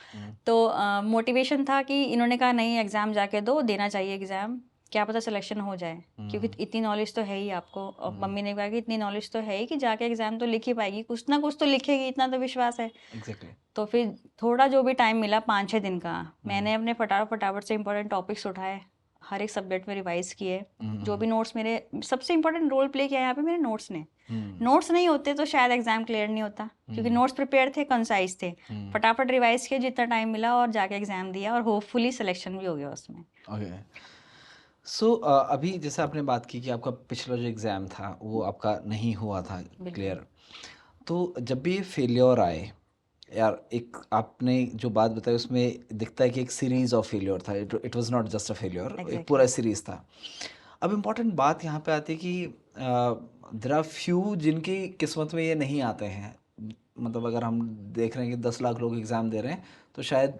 तो मोटिवेशन था कि इन्होंने कहा नहीं, एग्ज़ाम जाके दो, देना चाहिए एग्ज़ाम, क्या पता सिलेक्शन हो जाए, क्योंकि इतनी नॉलेज तो है ही आपको। और मम्मी ने कहा कि इतनी नॉलेज तो है ही कि जाके एग्ज़ाम तो लिख ही पाएगी, कुछ ना कुछ तो लिखेगी, इतना तो विश्वास है। एग्जैक्टली। तो फिर थोड़ा जो भी टाइम मिला 5-6 दिन का, मैंने अपने फटाफट से इंपॉर्टेंट टॉपिक्स उठाए, हर एक सब्जेक्ट में रिवाइज किए, जो भी नोट्स मेरे, सबसे इंपॉर्टेंट रोल प्ले किया यहाँ पे मेरे नोट्स ने। नोट्स नहीं होते तो शायद एग्जाम क्लियर नहीं होता, क्योंकि नोट्स प्रिपेयर थे, कंसाइज थे, फटाफट रिवाइज किया जितना टाइम मिला और जाके एग्जाम दिया, और होपफुली सिलेक्शन भी हो गया उसमें। ओके। सो अभी जैसे आपने बात की कि आपका पिछला जो एग्ज़ाम था वो आपका नहीं हुआ था बिल्कुल। क्लियर, तो जब भी ये फेलियर आए यार, एक आपने जो बात बताई उसमें दिखता है कि एक सीरीज ऑफ फेलियर था, it was not just a failure, एक Exactly. पूरा सीरीज था। अब इम्पॉर्टेंट बात यहाँ पे आती है कि देयर आर फ्यू जिनकी किस्मत में ये नहीं आते हैं। मतलब अगर हम देख रहे हैं कि 10 लाख लोग एग्ज़ाम दे रहे हैं तो शायद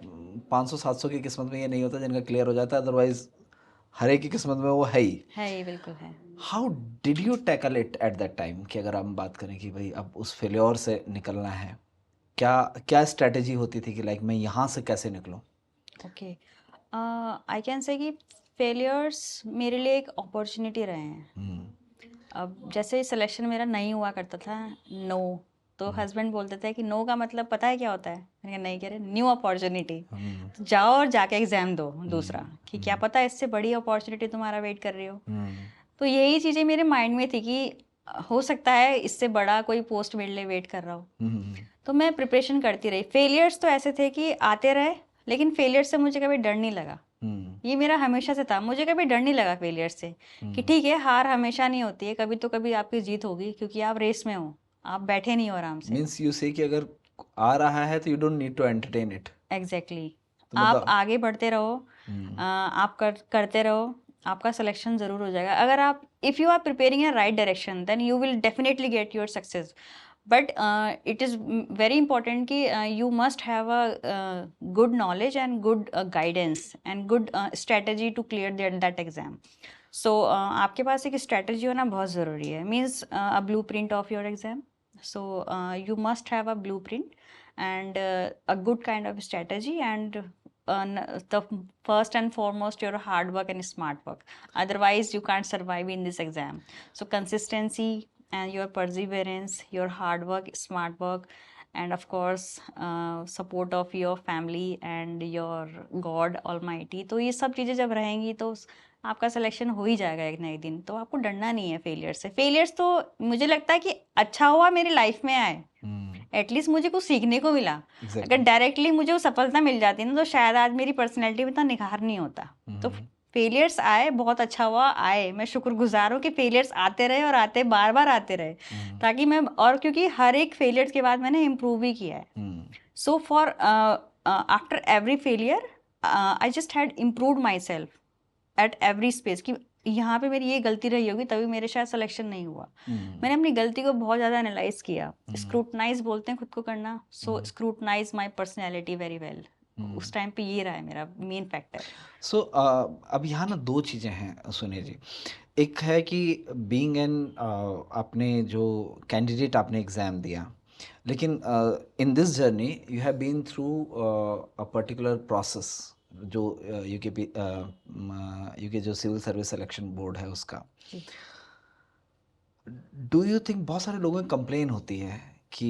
500-700 की किस्मत में ये नहीं होता जिनका क्लियर हो जाता है, अदरवाइज हर एक की किस्मत में वो है ही। है, ये बिल्कुल है। How did you tackle it at that time, कि अगर हम बात करें कि भाई अब उस फेलियर से निकलना है, क्या क्या स्ट्रैटेजी होती थी कि लाइक मैं यहाँ से कैसे निकलूँ? ओके, आई कैन से कि फेलियर्स मेरे लिए एक अपॉर्चुनिटी रहे हैं। अब जैसे सिलेक्शन मेरा नहीं हुआ करता था, नो, तो हस्बैंड बोलते थे कि नो का मतलब पता है क्या होता है? मैंने कहा नहीं, कह रहे न्यू अपॉर्चुनिटी, जाओ और जाके एग्जाम दो दूसरा, कि क्या पता इससे बड़ी अपॉर्चुनिटी तुम्हारा वेट कर रही हो। तो यही चीज़ें मेरे माइंड में थी कि हो सकता है इससे बड़ा कोई पोस्ट मेरे लिए वेट कर रहा हो। तो मैं प्रिपरेशन करती रही। फेलियर्स तो ऐसे थे कि आते रहे, लेकिन फेलियर से मुझे कभी डर नहीं लगा। ये मेरा हमेशा से था, मुझे कभी डर नहीं लगा फेलियर से, कि ठीक है, हार हमेशा नहीं होती है, कभी तो कभी आपकी जीत होगी, क्योंकि आप रेस में हो, आप बैठे नहीं हो आराम से। मीन्स यू से कि अगर आ रहा है तो you don't need to entertain it. Exactly, तो आप मतलब आगे बढ़ते रहो, आप करते रहो, आपका सिलेक्शन ज़रूर हो जाएगा। अगर आप, if you are preparing in right direction, then you will definitely get your success. But it is very important कि you must have a good knowledge and good guidance and good strategy to clear that exam. So आपके पास एक strategy होना बहुत ज़रूरी है, means a blue print of your exam. So you must have a blueprint and a good kind of strategy, and the first and foremost your hard work and smart work. Otherwise you can't survive in this exam. So consistency and your perseverance, your hard work, smart work, and of course support of your family and your God Almighty. तो ये सब चीज़ें जब रहेंगी तो आपका selection हो ही जाएगा एक ना एक दिन। तो आपको डरना नहीं है फेलियर से। फेलियर्स तो मुझे लगता है कि अच्छा हुआ मेरी लाइफ में आए, एटलीस्ट मुझे कुछ सीखने को मिला। अगर डायरेक्टली मुझे वो सफलता मिल जाती ना, तो शायद आज मेरी पर्सनैलिटी में इतना निखार नहीं होता। तो फेलियर्स आए, बहुत अच्छा हुआ आए, मैं शुक्रगुजार हूँ कि फेलियर्स आते रहे और आते बार बार आते रहे, ताकि मैं, और क्योंकि हर एक फेलियर्स के बाद मैंने इम्प्रूव भी किया है। So for after every failure I just had improved my self at every space, कि यहाँ पे मेरी ये गलती रही होगी तभी मेरे शायद सिलेक्शन नहीं हुआ। मैंने अपनी गलती को बहुत ज़्यादा एनालाइज किया, स्क्रूटनाइज बोलते हैं खुद को करना, so scrutinise my personality very well. उस टाइम पे ये रहा है मेरा मेन फैक्टर। सो अब यहाँ ना दो चीज़ें हैं सुनिए जी। एक है कि बीइंग एन आपने जो कैंडिडेट आपने एग्ज़ाम दिया, लेकिन in this journey you have been through a particular process, जो यूके जो सिविल सर्विस सिलेक्शन बोर्ड है उसका। डू यू थिंक बहुत सारे लोगों की कंप्लेन होती है कि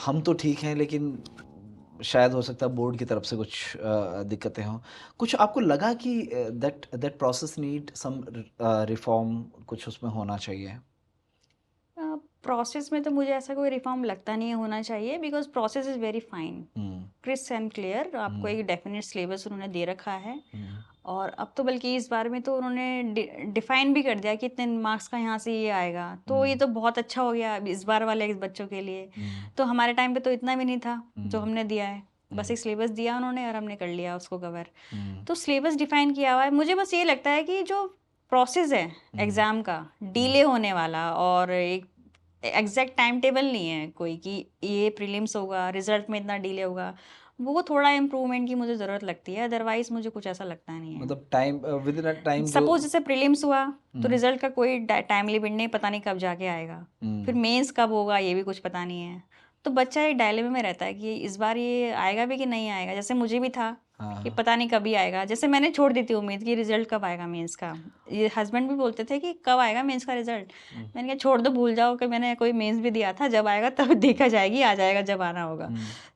हम तो ठीक हैं लेकिन शायद हो सकता है बोर्ड की तरफ से कुछ दिक्कतें हों, कुछ आपको लगा कि that that process need some reform, कुछ उसमें होना चाहिए? प्रोसेस में तो मुझे ऐसा कोई रिफॉर्म लगता नहीं है होना चाहिए, because process is very fine, crisp and clear. आपको एक डेफिनेट सिलेबस उन्होंने दे रखा है, और अब तो बल्कि इस बारे में तो उन्होंने डिफाइन भी कर दिया कि इतने मार्क्स का यहाँ से ये आएगा, तो ये तो बहुत अच्छा हो गया इस बार वाले बच्चों के लिए। तो हमारे टाइम पे तो इतना भी नहीं था जो हमने दिया है, बस एक सिलेबस दिया उन्होंने और हमने कर लिया उसको कवर। तो सिलेबस डिफाइन किया हुआ है। मुझे बस ये लगता है कि जो प्रोसेस है एग्ज़ाम का डिले होने वाला, और एक एग्जैक्ट टाइम टेबल नहीं है कोई कि ये प्रीलिम्स होगा, रिजल्ट में इतना डिले होगा। वो थोड़ा इम्प्रूवमेंट की मुझे ज़रूरत लगती है, अदरवाइज मुझे कुछ ऐसा लगता नहीं है। मतलब टाइम विद इन टाइम जो। सपोज जैसे प्रीलिम्स हुआ तो हम्म, रिजल्ट का कोई टाइम लिमिट नहीं, पता नहीं कब जाके आएगा। फिर मेंस कब होगा ये भी कुछ पता नहीं है। तो बच्चा एक डायलेमे में रहता है कि इस बार ये आएगा भी कि नहीं आएगा। जैसे मुझे भी था हाँ कि हाँ। पता नहीं कभी आएगा। जैसे मैंने छोड़ दी थी उम्मीद कि रिजल्ट कब आएगा मेंस का। ये हस्बैंड भी बोलते थे कि कब आएगा मेंस का रिजल्ट। मैंने कहा छोड़ दो, भूल जाओ कि मैंने कोई मेंस भी दिया था। जब आएगा तब देखा जाएगी, आ जाएगा जब आना होगा।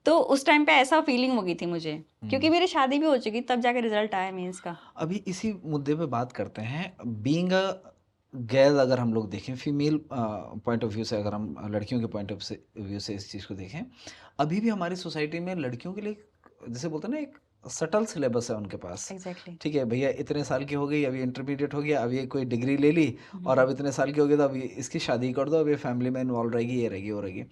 तो उस टाइम पे ऐसा फीलिंग हो गई थी मुझे, क्योंकि मेरी शादी भी हो चुकी तब जाके रिजल्ट आया मेंस का। अभी इसी मुद्दे पे बात करते हैं। बीइंग अ गर्ल, अगर हम लोग देखें फीमेल पॉइंट ऑफ व्यू से, अगर हम लड़कियों के पॉइंट ऑफ व्यू से इस चीज़ को देखें, अभी भी हमारी सोसाइटी में लड़कियों के लिए जैसे बोलते हैं ना, एक सटल सिलेबस है उनके पास। एग्जैक्टली। ठीक है भैया, इतने साल की हो गई, अभी इंटरमीडिएट हो गया, अब ये कोई डिग्री ले ली, और अब इतने साल की हो गई तो अब इसकी शादी कर दो, अब ये फैमिली में इन्वॉल्व रहेगी, ये रहेगी वो रहेगी।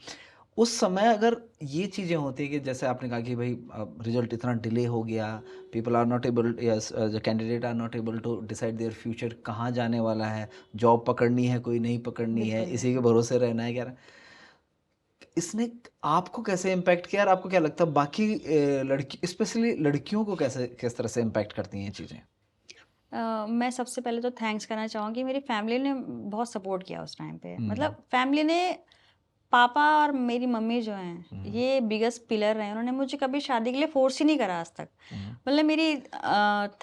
उस समय अगर ये चीज़ें होती कि जैसे आपने कहा कि भाई रिजल्ट इतना डिले हो गया, people are not able, yes the candidate are not able to decide their future, कहाँ जाने वाला है, जॉब पकड़नी है कोई नहीं पकड़नी है, बिल्कुल इसी के बिल्कुल। भरोसे रहना है क्या। इसने आपको कैसे इम्पैक्ट किया, और आपको क्या लगता है बाकी लड़की स्पेशली लड़कियों को कैसे किस तरह से इम्पैक्ट करती हैं ये चीज़ें। मैं सबसे पहले तो थैंक्स करना चाहूँगी, मेरी फैमिली ने बहुत सपोर्ट किया उस टाइम पे। हम्म, मतलब फैमिली ने, पापा और मेरी मम्मी जो हैं, हम्म, ये बिगेस्ट पिलर रहे हैं। उन्होंने मुझे कभी शादी के लिए फोर्स ही नहीं करा आज तक। हम्म, मतलब मेरी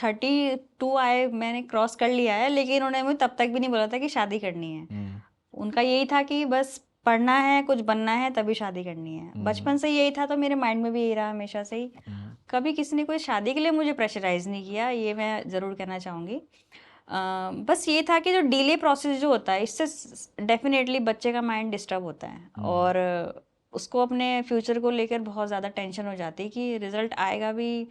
32 आए, मैंने क्रॉस कर लिया है, लेकिन उन्होंने मुझे तब तक भी नहीं बोला था कि शादी करनी है। हम्म, उनका यही था कि बस पढ़ना है, कुछ बनना है, तभी शादी करनी है। हम्म, बचपन से यही था, तो मेरे माइंड में भी यही रहा हमेशा से ही। हम्म, कभी किसी ने कोई शादी के लिए मुझे प्रेशराइज नहीं किया, ये मैं ज़रूर कहना चाहूँगी। बस ये था कि जो डिले प्रोसेस जो होता है, इससे डेफिनेटली बच्चे का माइंड डिस्टर्ब होता है, हम्म, और उसको अपने फ्यूचर को लेकर बहुत ज़्यादा टेंशन हो जाती है कि रिजल्ट आएगा भी,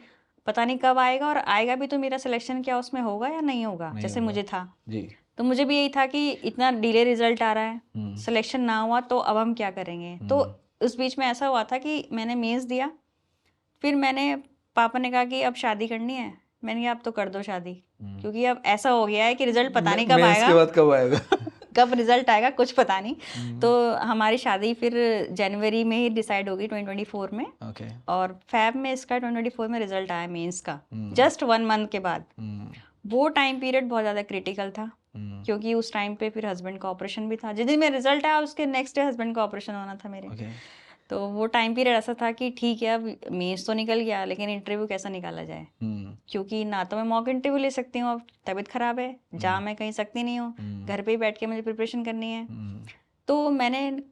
पता नहीं कब आएगा, और आएगा भी तो मेरा सिलेक्शन क्या उसमें होगा या नहीं होगा, नहीं जैसे होगा। मुझे था। जी। तो मुझे भी यही था कि इतना डिले रिजल्ट आ रहा है, हम्म, सिलेक्शन ना हुआ तो अब हम क्या करेंगे। तो हम्म, उस बीच में ऐसा हुआ था कि मैंने मेंस दिया, फिर मैंने, पापा ने कहा कि अब शादी करनी है। मैंने कहा अब तो कर दो शादी, हम्म। क्योंकि अब ऐसा हो गया है कि रिजल्ट पता नहीं कब मेंस के आएगा। बाद कब आएगा। कब रिजल्ट आएगा कुछ पता नहीं। तो हम्म, हमारी शादी फिर जनवरी में ही डिसाइड होगी 2024 में, ओके। और फैब में इसका 2024 में रिजल्ट आया मेंस का, हम्म, जस्ट 1 मंथ के बाद। हम्म, वो टाइम पीरियड बहुत ज़्यादा क्रिटिकल था, हम्म, क्योंकि उस टाइम पे फिर हस्बैंड का ऑपरेशन भी था। जिस दिन मेरा रिजल्ट आया उसके नेक्स्ट डे हस्बैंड का ऑपरेशन होना था मेरे। ओके। तो वो टाइम पीरियड ऐसा था कि ठीक है, अब मेंस तो निकल गया, लेकिन इंटरव्यू कैसा निकाला जाए, हम्म, क्योंकि ना तो मैं मॉक इंटरव्यू ले सकती हूँ, अब तबीयत ख़राब है, जा हम्म, मैं कहीं सकती नहीं हूँ, हम्म, घर पे ही बैठ के मुझे प्रिपरेशन करनी है। हम्म, तो मैंने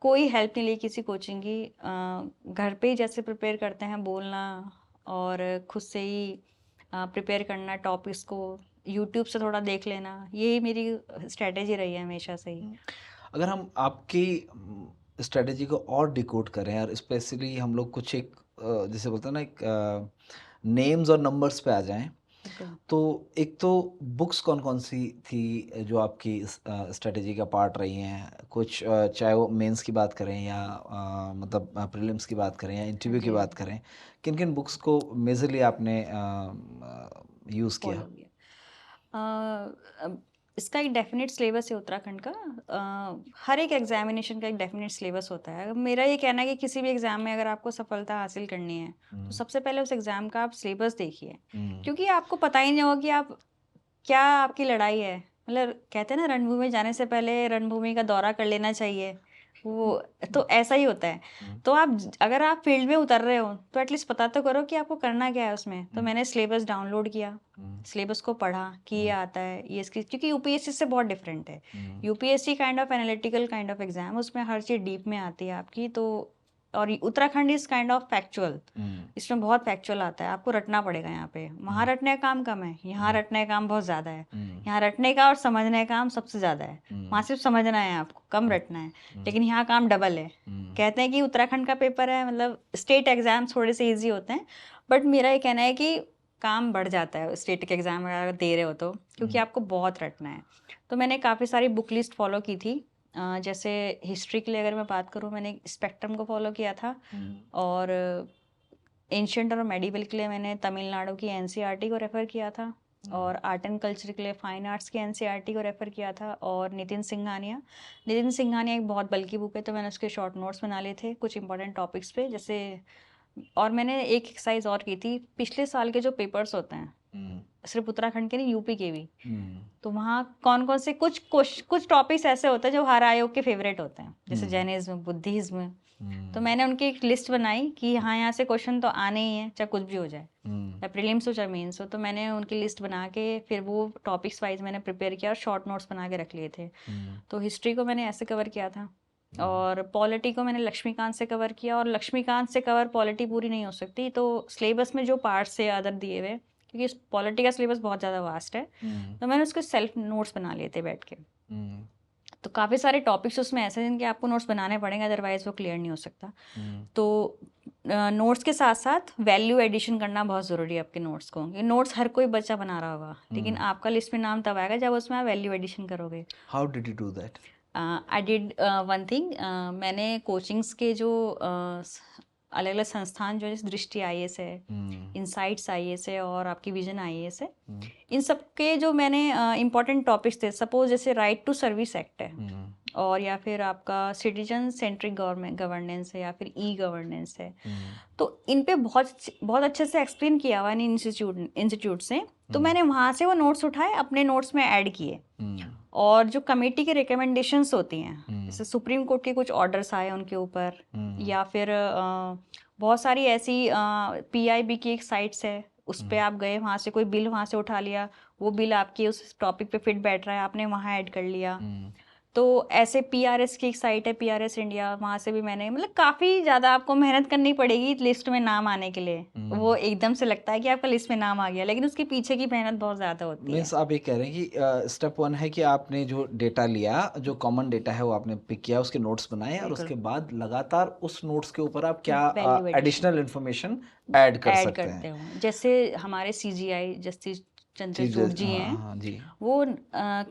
कोई हेल्प नहीं ली किसी कोचिंग की। घर पे ही जैसे प्रिपेयर करते हैं, बोलना और खुद से ही प्रिपेयर करना टॉपिक्स को, यूट्यूब से थोड़ा देख लेना, यही मेरी स्ट्रेटेजी रही है हमेशा से ही। हम्म। अगर हम आपकी स्ट्रेटेजी को और डिकोड करें, और स्पेशली हम लोग कुछ एक जैसे बोलते हैं ना, एक नेम्स और नंबर्स पे आ जाएं, बिल्कुल। तो एक तो बुक्स कौन कौन सी थी जो आपकी स्ट्रेटेजी का पार्ट रही हैं, कुछ चाहे वो मेंस की बात करें या मतलब प्रीलिम्स की बात करें या हाँ इंटरव्यू की जी, हाँ बात जी। करें, किन किन बुक्स को मेजरली आपने यूज़ किया। फॉलो किया। इसका एक डेफिनेट सिलेबस है उत्तराखंड का। हर एक एग्जामिनेशन का एक डेफिनेट सिलेबस होता है। मेरा ये कहना है कि किसी भी एग्जाम में अगर आपको सफलता हासिल करनी है, तो हम्म, सबसे पहले उस एग्जाम का आप सिलेबस देखिए, हम्म, क्योंकि आपको पता ही नहीं होगा कि आप, क्या आपकी लड़ाई है। मतलब कहते हैं ना, रणभूमि जाने से पहले रणभूमि का दौरा कर लेना चाहिए। वो तो ऐसा ही होता है। हम्म, तो आप अगर आप फील्ड में उतर रहे हो तो एटलीस्ट पता तो करो कि आपको करना क्या है उसमें। तो हम्म, मैंने सिलेबस डाउनलोड किया, हम्म, सिलेबस को पढ़ा कि ये हम्म, आता है, ये इसकी, क्योंकि यूपीएससी से बहुत डिफरेंट है। Hmm, UPSC kind of analytical kind of exam, उसमें हर चीज़ डीप में आती है आपकी। तो और Uttarakhand is kind of factual, hmm, इसमें बहुत फैक्चुअल आता है, आपको रटना पड़ेगा यहाँ पे। वहाँ हम्म, रटने का काम कम है, यहाँ हम्म, रटने का काम बहुत ज़्यादा है। हम्म, यहाँ रटने का और समझने का काम सबसे ज़्यादा है। वहाँ हम्म, सिर्फ समझना है आपको, कम रटना है। हम्म, लेकिन यहाँ काम डबल है। हम्म, कहते हैं कि उत्तराखंड का पेपर है, मतलब स्टेट एग्जाम थोड़े से ईजी होते हैं, बट मेरा ये कहना है कि काम बढ़ जाता है स्टेट के एग्जाम अगर दे रहे हो तो, क्योंकि हम्म, आपको बहुत रटना है। तो मैंने काफ़ी सारी बुक लिस्ट फॉलो की थी। जैसे हिस्ट्री के लिए अगर मैं बात करूँ, मैंने स्पेक्ट्रम को फॉलो किया था, हम्म, और एंशिएंट और मेडिवल के लिए मैंने तमिलनाडु की एनसीईआरटी को रेफ़र किया था। और आर्ट एंड कल्चर के लिए फाइन आर्ट्स की एनसीईआरटी को रेफ़र किया था, और नितिन सिंघानिया एक बहुत बल्कि बुक है, तो मैंने उसके शॉर्ट नोट्स बना लिए थे कुछ इंपॉर्टेंट टॉपिक्स पे, जैसे। और मैंने एक एक्सरसाइज और की थी, पिछले साल के जो पेपर्स होते हैं, सिर्फ उत्तराखंड के नहीं, यूपी के भी, तो वहाँ कौन कौन से कुछ टॉपिक्स ऐसे होते हैं जो हर आयोग के फेवरेट होते हैं, जैसे जैनिज्म, बुद्धिज्म। तो मैंने उनकी एक लिस्ट बनाई कि हाँ, यहाँ से क्वेश्चन तो आने ही है, चाहे कुछ भी हो जाए, चाहे प्रीलिम्स हो चाहे मेंस हो। तो मैंने उनकी लिस्ट बना के फिर वो टॉपिक्स वाइज मैंने प्रिपेयर किया और शॉर्ट नोट्स बना के रख लिए थे। तो हिस्ट्री को मैंने ऐसे कवर किया था, और पॉलिटी को मैंने लक्ष्मीकांत से कवर किया, और लक्ष्मीकांत से कवर पॉलिटी पूरी नहीं हो सकती, तो सिलेबस में जो पार्ट्स है अदर दिए हुए, क्योंकि पॉलिटी का सिलेबस बहुत ज़्यादा वास्ट है, तो मैंने उसके सेल्फ नोट्स बना लिए थे बैठ के। तो काफ़ी सारे टॉपिक्स उसमें ऐसे हैं जिनके आपको नोट्स बनाने पड़ेंगे, अदरवाइज वो क्लियर नहीं हो सकता। तो नोट्स के साथ साथ वैल्यू एडिशन करना बहुत ज़रूरी है आपके नोट्स को। ये नोट्स हर कोई बच्चा बना रहा होगा, लेकिन आपका लिस्ट में नाम तब आएगा जब उसमें आप वैल्यू एडिशन करोगे। How did you do that? I did one thing, मैंने कोचिंग्स के जो अलग अलग संस्थान जो है, जैसे दृष्टि आईएएस है, इनसाइट्स आईएएस है, और आपकी विजन आईएएस है, इन सब के जो मैंने इंपॉर्टेंट टॉपिक्स थे, सपोज जैसे राइट टू सर्विस एक्ट है, और या फिर आपका सिटीजन सेंट्रिक गवर्नमेंट गवर्नेंस है, या फिर ई गवर्नेंस है, तो इन पे बहुत बहुत अच्छे से एक्सप्लेन किया हुआ इन इंस्टीट्यूट से। तो मैंने वहाँ से वो नोट्स उठाए, अपने नोट्स में ऐड किए, और जो कमेटी के रिकमेंडेशंस होती हैं, जैसे सुप्रीम कोर्ट के कुछ ऑर्डर्स आए उनके ऊपर, या फिर बहुत सारी ऐसी पीआईबी की एक साइट्स है, उस पे आप गए, वहाँ से कोई बिल वहाँ से उठा लिया, वो बिल आपके उस टॉपिक पे फिट बैठ रहा है, आपने वहाँ ऐड कर लिया। तो ऐसे पीआरएस की एक साइट है, पीआरएस इंडिया, वहाँ से भी मैंने, मतलब काफ़ी ज़्यादा आपको मेहनत करनी पड़ेगी लिस्ट में नाम आने के लिए। वो एकदम से लगता है कि आपका लिस्ट में नाम आ गया, लेकिन उसके पीछे की मेहनत बहुत ज़्यादा होती है। मीन्स आप ये कह रहे हैं कि स्टेप वन है कि आपने जो डेटा लिया, जो कॉमन डेटा है वो आपने पिक किया, उसके नोट्स बनाए, और बिल्कुल। उसके बाद लगातार उस नोट्स के ऊपर आप क्या value addition additional information add कर ऐड सकते करते हैं। हो, जैसे हमारे सीजीआई जस्टिस चंद्रचूड़ जी हाँ हैं, हाँ जी। वो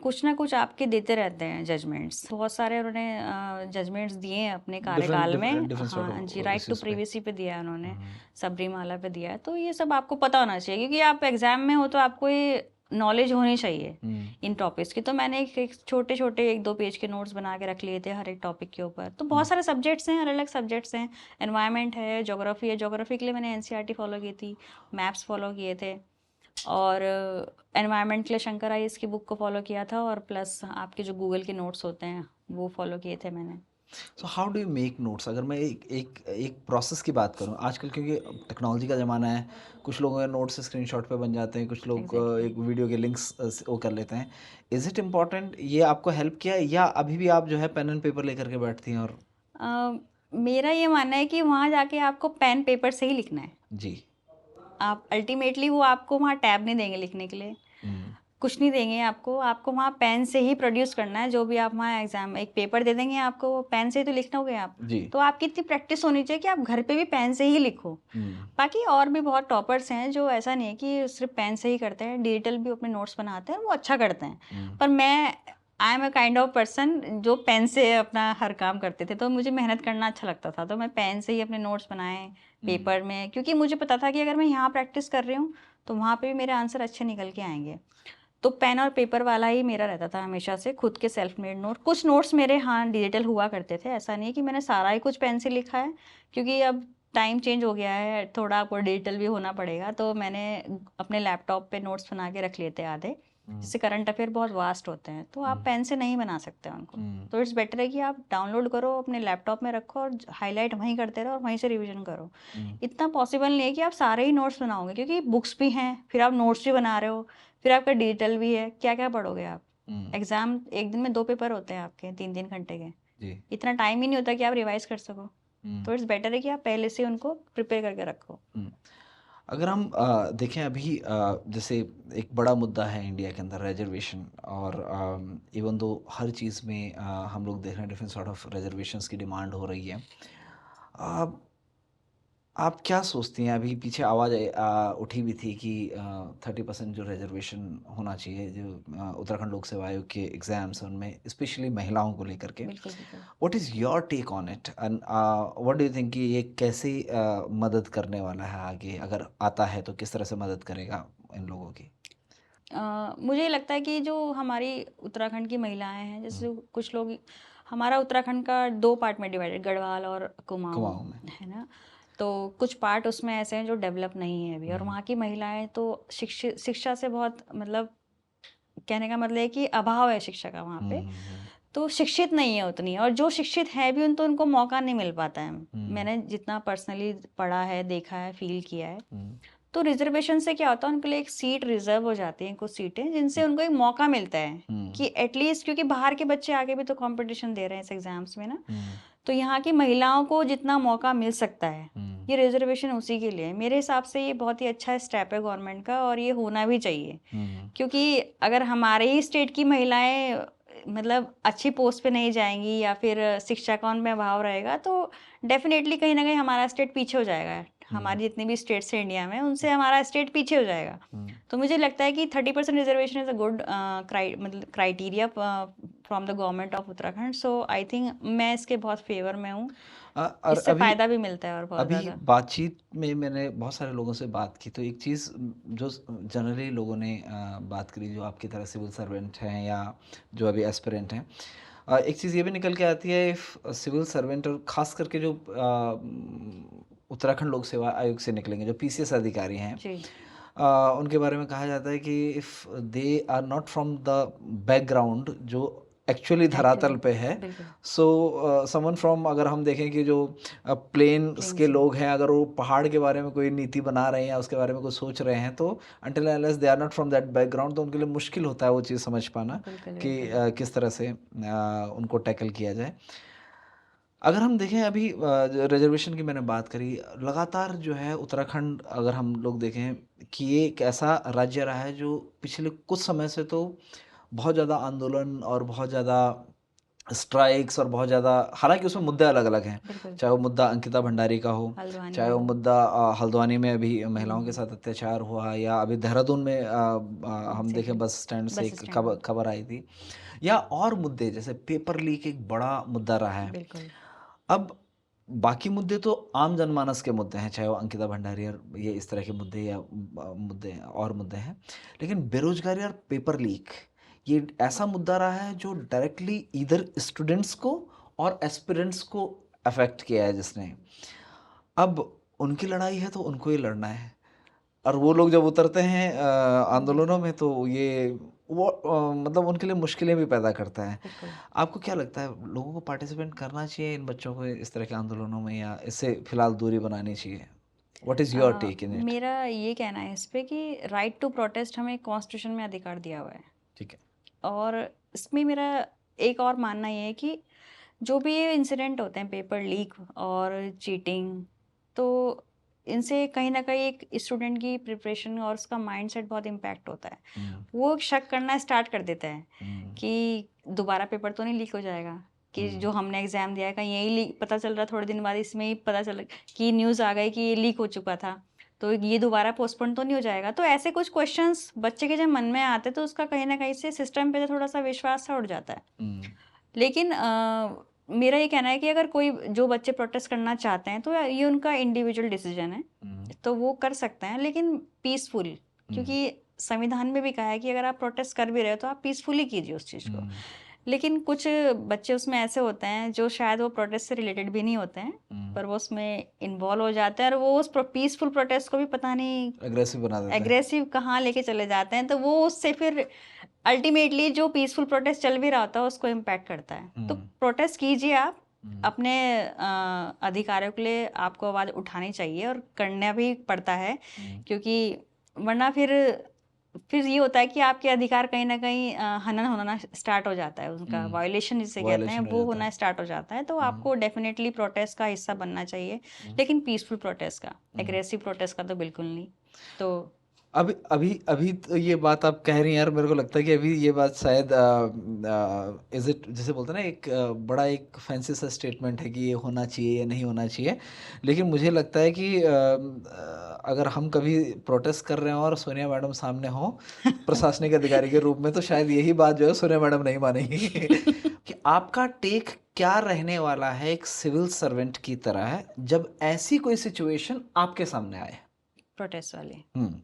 कुछ ना कुछ आपके देते रहते हैं जजमेंट्स, बहुत सारे उन्होंने जजमेंट्स दिए हैं अपने कार्यकाल में। डिफरेंट सॉर्ट हाँ जी, ऑफ राइट टू इश्यूज पे। प्रिवेसी पे दिया है उन्होंने, सबरीमाला पे दिया है, तो ये सब आपको पता होना चाहिए, क्योंकि आप एग्जाम में हो तो आपको ये नॉलेज होनी चाहिए इन टॉपिक्स की। तो मैंने एक छोटे छोटे 1-2 पेज के नोट्स बना के रख लिए थे हर एक टॉपिक के ऊपर। तो बहुत सारे सब्जेक्ट्स हैं, अलग अलग सब्जेक्ट्स हैं, एनवायरनमेंट है, ज्योग्राफी है, ज्योग्राफी के लिए मैंने एनसीईआरटी फॉलो की थी, मैप्स फॉलो किए थे, और एनवायरनमेंट के लिए शंकर आईएएस की बुक को फॉलो किया था, और प्लस आपके जो गूगल के नोट्स होते हैं वो फॉलो किए थे मैंने। So how do you make notes? अगर मैं एक प्रोसेस की बात करूं, आजकल क्योंकि टेक्नोलॉजी का ज़माना है, कुछ लोगों के नोट्स स्क्रीनशॉट पे बन जाते हैं, कुछ लोग एग्जैक्टली। एक वीडियो के लिंक्स वो कर लेते हैं। Is it important? ये आपको हेल्प किया, या अभी भी आप जो है पेन एंड पेपर लेकर के बैठती हैं? और मेरा ये मानना है कि वहाँ जाके आपको पेन पेपर से ही लिखना है। जी। आप अल्टीमेटली वो आपको वहाँ टैब नहीं देंगे लिखने के लिए, कुछ नहीं देंगे आपको वहाँ पेन से ही प्रोड्यूस करना है। जो भी आप वहाँ एग्जाम एक पेपर दे देंगे आपको, वो पेन से ही तो लिखोगे आप। जी। तो आपकी इतनी प्रैक्टिस होनी चाहिए कि आप घर पे भी पेन से ही लिखो। बाकी और भी बहुत टॉपर्स हैं जो ऐसा नहीं है कि सिर्फ पेन से ही करते हैं, डिजिटल भी अपने नोट्स बनाते हैं, वो अच्छा करते हैं। पर मैं I am a kind of person जो पेन से अपना हर काम करते थे, तो मुझे मेहनत करना अच्छा लगता था, तो मैं पेन से ही अपने नोट्स बनाए पेपर में, क्योंकि मुझे पता था कि अगर मैं यहाँ प्रैक्टिस कर रही हूँ तो वहाँ पे भी मेरे आंसर अच्छे निकल के आएंगे। तो पेन और पेपर वाला ही मेरा रहता था हमेशा से, खुद के सेल्फ मेड नोट। कुछ नोट्स मेरे हाँ डिजिटल हुआ करते थे, ऐसा नहीं है कि मैंने सारा ही कुछ पेन से लिखा है, क्योंकि अब टाइम चेंज हो गया है, थोड़ा आपको डिजिटल भी होना पड़ेगा। तो मैंने अपने लैपटॉप पे नोट्स बना के रख लिए थे आधे, जिससे करंट अफेयर बहुत वास्ट होते हैं, तो आप पेन से नहीं बना सकते उनको। तो इट्स बेटर है कि आप डाउनलोड करो, अपने लैपटॉप में रखो, और हाईलाइट वहीं करते रहो और वहीं से रिवीजन करो। इतना पॉसिबल नहीं है कि आप सारे ही नोट्स बनाओगे, क्योंकि बुक्स भी हैं, फिर आप नोट्स भी बना रहे हो, फिर आपका डिजिटल भी है, क्या क्या पढ़ोगे आप। एग्जाम एक दिन में 2 पेपर होते हैं आपके 3-3 घंटे के, जी। इतना टाइम ही नहीं होता कि आप रिवाइज कर सको। तो इट्स बेटर है कि आप पहले से उनको प्रिपेयर करके रखो। अगर हम देखें अभी, जैसे एक बड़ा मुद्दा है इंडिया के अंदर रिजर्वेशन, और इवन दो हर चीज़ में हम लोग देख रहे हैं डिफरेंट सॉर्ट ऑफ रिजर्वेशंस की डिमांड हो रही है। आप क्या सोचती हैं? अभी पीछे आवाज़ उठी भी थी कि 30% जो रिजर्वेशन होना चाहिए, जो उत्तराखंड लोक सेवा आयोग के एग्ज़ाम्स हैं उनमें, स्पेशली महिलाओं को लेकर के। बिल्कुल बिल्कुल। What is your take on it, and what do you think कि ये कैसे मदद करने वाला है आगे? अगर आता है तो किस तरह से मदद करेगा इन लोगों की? मुझे लगता है कि जो हमारी उत्तराखंड की महिलाएं हैं, हम्म, जैसे कुछ लोग, हमारा उत्तराखंड का 2 पार्ट में डिवाइडेड, गढ़वाल और कुमाऊं कुमाऊं में। है ना। तो कुछ पार्ट उसमें ऐसे हैं जो डेवलप नहीं है अभी, और हम्म, वहाँ की महिलाएं तो शिक्षा से बहुत, मतलब कहने का मतलब है कि अभाव है शिक्षा का वहाँ पे। हम्म, तो शिक्षित नहीं है उतनी, और जो शिक्षित है भी उन तो उनको मौका नहीं मिल पाता है। हम्म, मैंने जितना पर्सनली पढ़ा है, देखा है, फील किया है, हम्म, तो रिजर्वेशन से क्या होता है, उनके लिए एक सीट रिजर्व हो जाती है, कुछ सीटें जिनसे उनको एक मौका मिलता है हम्म, कि एटलीस्ट, क्योंकि बाहर के बच्चे आगे भी तो कंपटीशन दे रहे हैं इस एग्जाम्स में ना। हम्म, तो यहाँ की महिलाओं को जितना मौका मिल सकता है, हम्म, ये रिजर्वेशन उसी के लिए है। मेरे हिसाब से ये बहुत ही अच्छा स्टेप है गवर्नमेंट का, और ये होना भी चाहिए। हम्म, क्योंकि अगर हमारे ही स्टेट की महिलाएं मतलब अच्छी पोस्ट पे नहीं जाएंगी, या फिर शिक्षा का उनमें अभाव रहेगा, तो डेफिनेटली कहीं ना कहीं हमारा स्टेट पीछे हो जाएगा। हम्म, हमारी जितनी भी स्टेट्स हैं इंडिया में, उनसे हमारा स्टेट पीछे हो जाएगा। हम्म। तो मुझे लगता है कि 30% रिजर्वेशन इज़ अ गुड मतलब criteria from the government of Uttarakhand. So I think मैं इसके बहुत फेवर में हूँ। और इससे अभी फ़ायदा भी मिलता है और बहुत अभी ज़्यादा। बातचीत में मैंने बहुत सारे लोगों से बात की, तो एक चीज़ जो जनरली लोगों ने बात करी, जो आपकी तरह सिविल सर्वेंट हैं या जो अभी एस्पिरेंट हैं, एक चीज़ ये भी निकल के आती है, इफ सिविल सर्वेंट और ख़ास करके जो उत्तराखंड लोक सेवा आयोग से निकलेंगे, जो पीसीएस अधिकारी हैं, जी, उनके बारे में कहा जाता है कि if they are not from the background जो एक्चुअली धरातल एक्चुअली, पे है, बिल्कुल, सो समवन फ्रॉम, अगर हम देखें कि जो प्लेन्स प्लेन के से। लोग हैं, अगर वो पहाड़ के बारे में कोई नीति बना रहे हैं या उसके बारे में कुछ सोच रहे हैं, तो until unless they are not from that background, तो उनके लिए मुश्किल होता है वो चीज़ समझ पाना बिल्कुल, कि बिल्कुल। किस तरह से उनको टैकल किया जाए। अगर हम देखें अभी रिजर्वेशन की मैंने बात करी, लगातार जो है उत्तराखंड, अगर हम लोग देखें कि ये एक ऐसा राज्य रहा है जो पिछले कुछ समय से तो बहुत ज़्यादा आंदोलन और बहुत ज़्यादा स्ट्राइक्स और बहुत ज़्यादा, हालांकि उसमें मुद्दे अलग अलग हैं, बिल्कुल, चाहे वो मुद्दा अंकिता भंडारी का हो, हल्द्वानी चाहे का वो हो। मुद्दा हल्द्वानी में अभी महिलाओं के हुँ, साथ अत्याचार हुआ, या अभी देहरादून में हम देखें एग्ज़ैक्टली, बस स्टैंड से बस एक स्टैंड खबर में, खबर आई थी, या और मुद्दे जैसे पेपर लीक एक बड़ा मुद्दा रहा है। बिल्कुल। अब बाकी मुद्दे तो आम जनमानस के मुद्दे हैं, चाहे वो अंकिता भंडारी और ये इस तरह के मुद्दे या मुद्दे और मुद्दे हैं, लेकिन बेरोजगारी और पेपर लीक ये ऐसा मुद्दा रहा है जो डायरेक्टली इधर स्टूडेंट्स को और एस्पिरेंट्स को अफेक्ट किया है, जिसने, अब उनकी लड़ाई है तो उनको ही लड़ना है, और वो लोग जब उतरते हैं जी, आंदोलनों में, तो ये वो मतलब उनके लिए मुश्किलें भी पैदा करता है। बिल्कुल। आपको क्या लगता है, लोगों को पार्टिसिपेट करना चाहिए इन बच्चों को इस तरह के आंदोलनों में, या इससे फिलहाल दूरी बनानी चाहिए? What is your take in it? मेरा ये कहना है इस पे कि राइट टू प्रोटेस्ट हमें कॉन्स्टिट्यूशन में अधिकार दिया हुआ है। ठीक है। और इसमें मेरा एक और मानना ये है कि जो भी ये इंसिडेंट होते हैं, पेपर लीक और चीटिंग, तो इनसे कहीं न कहीं एक स्टूडेंट की प्रिपरेशन और उसका माइंडसेट बहुत इम्पैक्ट होता है। हम्म, वो शक करना स्टार्ट कर देता है हम्म, कि दोबारा पेपर तो नहीं लीक हो जाएगा, कि हम्म, जो हमने एग्ज़ाम दिया है कहीं यही लीक, पता चल रहा थोड़े दिन बाद इसमें ही पता चला कि न्यूज़ आ गई कि ये लीक हो चुका था, तो ये दोबारा पोस्टपोन तो नहीं हो जाएगा। तो ऐसे कुछ क्वेश्चंस बच्चे के जब मन में आते हैं, तो उसका कहीं न कहीं से सिस्टम पे थोड़ा-सा विश्वास सा उठ जाता है। हम्म, लेकिन मेरा ये कहना है कि अगर कोई, जो बच्चे प्रोटेस्ट करना चाहते हैं, तो ये उनका इंडिविजुअल डिसीजन है, हम्म, तो वो कर सकते हैं, लेकिन पीसफुल। हम्म, क्योंकि संविधान में भी कहा है कि अगर आप प्रोटेस्ट कर भी रहे हो तो आप पीसफुली कीजिए उस चीज़ को। हम्म, लेकिन कुछ बच्चे उसमें ऐसे होते हैं जो शायद वो प्रोटेस्ट से रिलेटेड भी नहीं होते हैं, हम्म, पर वो उसमें इन्वॉल्व हो जाते हैं, और वो उस पीसफुल प्रोटेस्ट को भी पता नहीं एग्रेसिव बना देता है। एग्रेसिव कहाँ लेके चले जाते हैं, तो वो उससे फिर अल्टीमेटली जो पीसफुल प्रोटेस्ट चल भी रहा होता है उसको इम्पैक्ट करता है। तो हम्म, प्रोटेस्ट कीजिए आप, हम्म, अपने अधिकारों के लिए आपको आवाज़ उठानी चाहिए, और करना भी पड़ता है, हम्म, क्योंकि वरना फिर ये होता है कि आपके अधिकार कहीं न कहीं हनन होना स्टार्ट हो जाता है, उनका हम्म, वायलेशन जिसे कहते हैं वायलेशन हो वो जाता होना है। स्टार्ट हो जाता है। तो हम्म, आपको डेफ़िनेटली प्रोटेस्ट का हिस्सा बनना चाहिए, हम्म, लेकिन पीसफुल प्रोटेस्ट का, हम्म। एग्रेसिव प्रोटेस्ट का तो बिल्कुल नहीं। तो अभी अभी अभी तो ये बात आप कह रही हैं यार, मेरे को लगता है कि अभी ये बात शायद इज इट, जैसे बोलते हैं ना, एक बड़ा एक फैंसी सा स्टेटमेंट है कि ये होना चाहिए या नहीं होना चाहिए, लेकिन मुझे लगता है कि अगर हम कभी प्रोटेस्ट कर रहे हो और सोनिया मैडम सामने हो प्रशासनिक अधिकारी के रूप में, तो शायद यही बात जो है सोनिया मैडम नहीं मानेंगी कि आपका टेक क्या रहने वाला है एक सिविल सर्वेंट की तरह जब ऐसी कोई सिचुएशन आपके सामने आए? प्रोटेस्ट वाले। हम्म,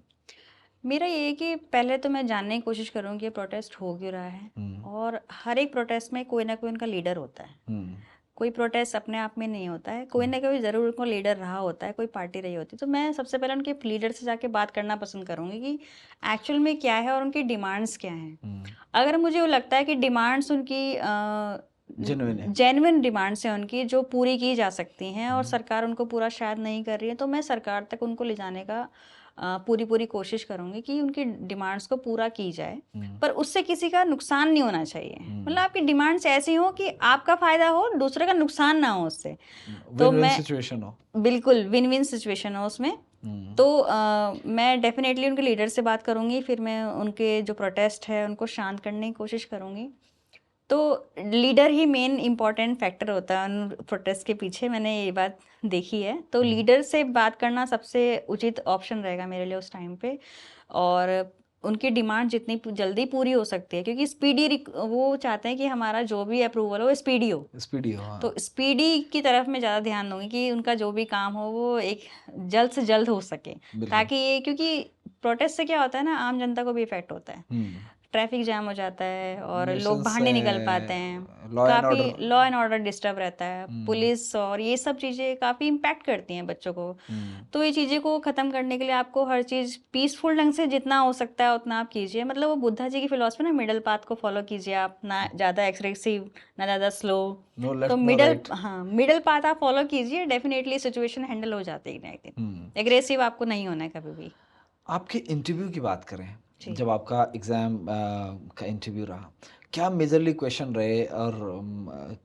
मेरा ये है कि पहले तो मैं जानने की कोशिश करूँगी कि प्रोटेस्ट हो क्यों रहा है, और हर एक प्रोटेस्ट में कोई ना कोई उनका लीडर होता है। कोई प्रोटेस्ट अपने आप में नहीं होता है, कोई ना कोई ज़रूर उनको लीडर रहा होता है, कोई पार्टी रही होती है। तो मैं सबसे पहले उनके लीडर से जाके बात करना पसंद करूँगी कि एक्चुअल में क्या है और उनकी डिमांड्स क्या हैं। अगर मुझे वो लगता है कि डिमांड्स उनकी जेन्युइन है। जेन्युइन डिमांड्स हैं उनकी, जो पूरी की जा सकती हैं और सरकार उनको पूरा शायद नहीं कर रही है, तो मैं सरकार तक उनको ले जाने का पूरी कोशिश करूँगी कि उनकी डिमांड्स को पूरा की जाए, पर उससे किसी का नुकसान नहीं होना चाहिए। मतलब आपकी डिमांड्स ऐसी हो कि आपका फ़ायदा हो, दूसरे का नुकसान ना हो उससे। तो विन-विन मैं सिचुएशन हो। बिल्कुल विन-विन सिचुएशन हो उसमें। तो मैं डेफ़िनेटली उनके लीडर से बात करूँगी, फिर मैं उनके जो प्रोटेस्ट है उनको शांत करने की कोशिश करूँगी। तो लीडर ही मेन इम्पॉर्टेंट फैक्टर होता है उन प्रोटेस्ट के पीछे, मैंने ये बात देखी है। तो लीडर से बात करना सबसे उचित ऑप्शन रहेगा मेरे लिए उस टाइम पे, और उनकी डिमांड जितनी जल्दी पूरी हो सकती है, क्योंकि वो चाहते हैं कि हमारा जो भी अप्रूवल हो स्पीडी हो। स्पीडी हो, हाँ। तो स्पीडी की तरफ मैं ज़्यादा ध्यान दूंगी कि उनका जो भी काम हो वो एक जल्द से जल्द हो सके, ताकि ये, क्योंकि प्रोटेस्ट से क्या होता है ना, आम जनता को भी इफेक्ट होता है। ट्रैफिक जाम हो जाता है और लोग बाहर नहीं निकल पाते हैं, लॉ एंड काफ़ी order. Law and order disturb रहता है, पुलिस और ये सब चीज़ें काफ़ी इम्पैक्ट करती हैं बच्चों को। तो ये चीज़ें को ख़त्म करने के लिए आपको हर चीज़ पीसफुल ढंग से जितना हो सकता है उतना आप कीजिए। मतलब वो बुद्धा जी की फिलॉसफी ना, मिडल पाथ को फॉलो कीजिए आप, ना ज़्यादा एग्रेसिव ना ज़्यादा स्लो। नो तो लेफ्ट नो राइट। हाँ, मिडल पाथ आप फॉलो कीजिए, डेफिनेटली सिचुएशन हैंडल हो जाती है ना एक दिन। एग्रेसिव आपको नहीं होना है कभी भी। आपके इंटरव्यू की बात करें, जी। जब आपका एग्ज़ाम का इंटरव्यू रहा, क्या मेजरली क्वेश्चन रहे और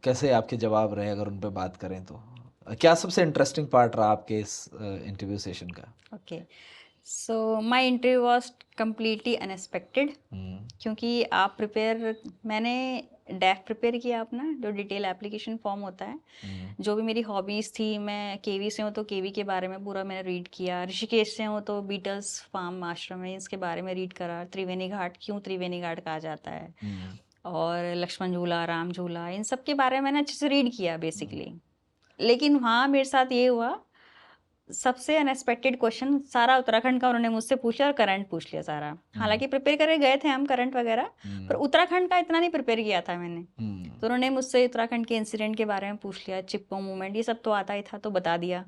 कैसे आपके जवाब रहे, अगर उन पे बात करें तो? क्या सबसे इंटरेस्टिंग पार्ट रहा आपके इस इंटरव्यू सेशन का? Okay, so my interview was completely unexpected, क्योंकि मैंने डैफ प्रिपेयर किया अपना, जो डिटेल एप्लीकेशन फॉर्म होता है। जो भी मेरी हॉबीज़ थी, मैं केवी से हूँ तो केवी के बारे में पूरा मैंने रीड किया, ऋषिकेश से हूँ तो बीटल्स फार्म आश्रम है इसके बारे में रीड करा, त्रिवेणी घाट क्यों त्रिवेणी घाट कहा जाता है, और लक्ष्मण झूला, राम झूला, इन सब के बारे में मैंने अच्छे से रीड किया बेसिकली। लेकिन वहाँ मेरे साथ ये हुआ, सबसे अनएक्सपेक्टेड क्वेश्चन सारा उत्तराखंड का उन्होंने मुझसे पूछा और करंट पूछ लिया सारा। हालांकि प्रिपेयर करके गए थे हम करंट वगैरह, पर उत्तराखंड का इतना नहीं प्रिपेयर किया था मैंने। तो उन्होंने मुझसे उत्तराखंड के इंसिडेंट के बारे में पूछ लिया, चिपको मूवमेंट, ये सब तो आता ही था तो बता दिया।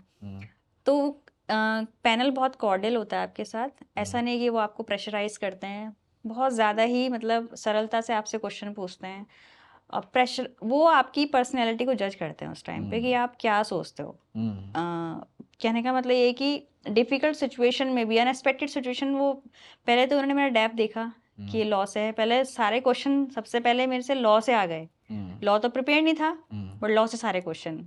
तो पैनल बहुत कॉर्डियल होता है आपके साथ, ऐसा नहीं कि वो आपको प्रेशराइज करते हैं, बहुत ज़्यादा ही मतलब सरलता से आपसे क्वेश्चन पूछते हैं। और प्रेशर, वो आपकी पर्सनैलिटी को जज करते हैं उस टाइम पे कि आप क्या सोचते हो। कहने का मतलब ये कि डिफ़िकल्ट सिचुएशन में भी, अनएक्सपेक्टेड सिचुएशन, वो पहले तो उन्होंने मेरा डैप देखा कि ये लॉ से है, पहले सारे क्वेश्चन सबसे पहले मेरे से लॉ से आ गए। लॉ तो प्रिपेयर नहीं था, बट लॉ से सारे क्वेश्चन।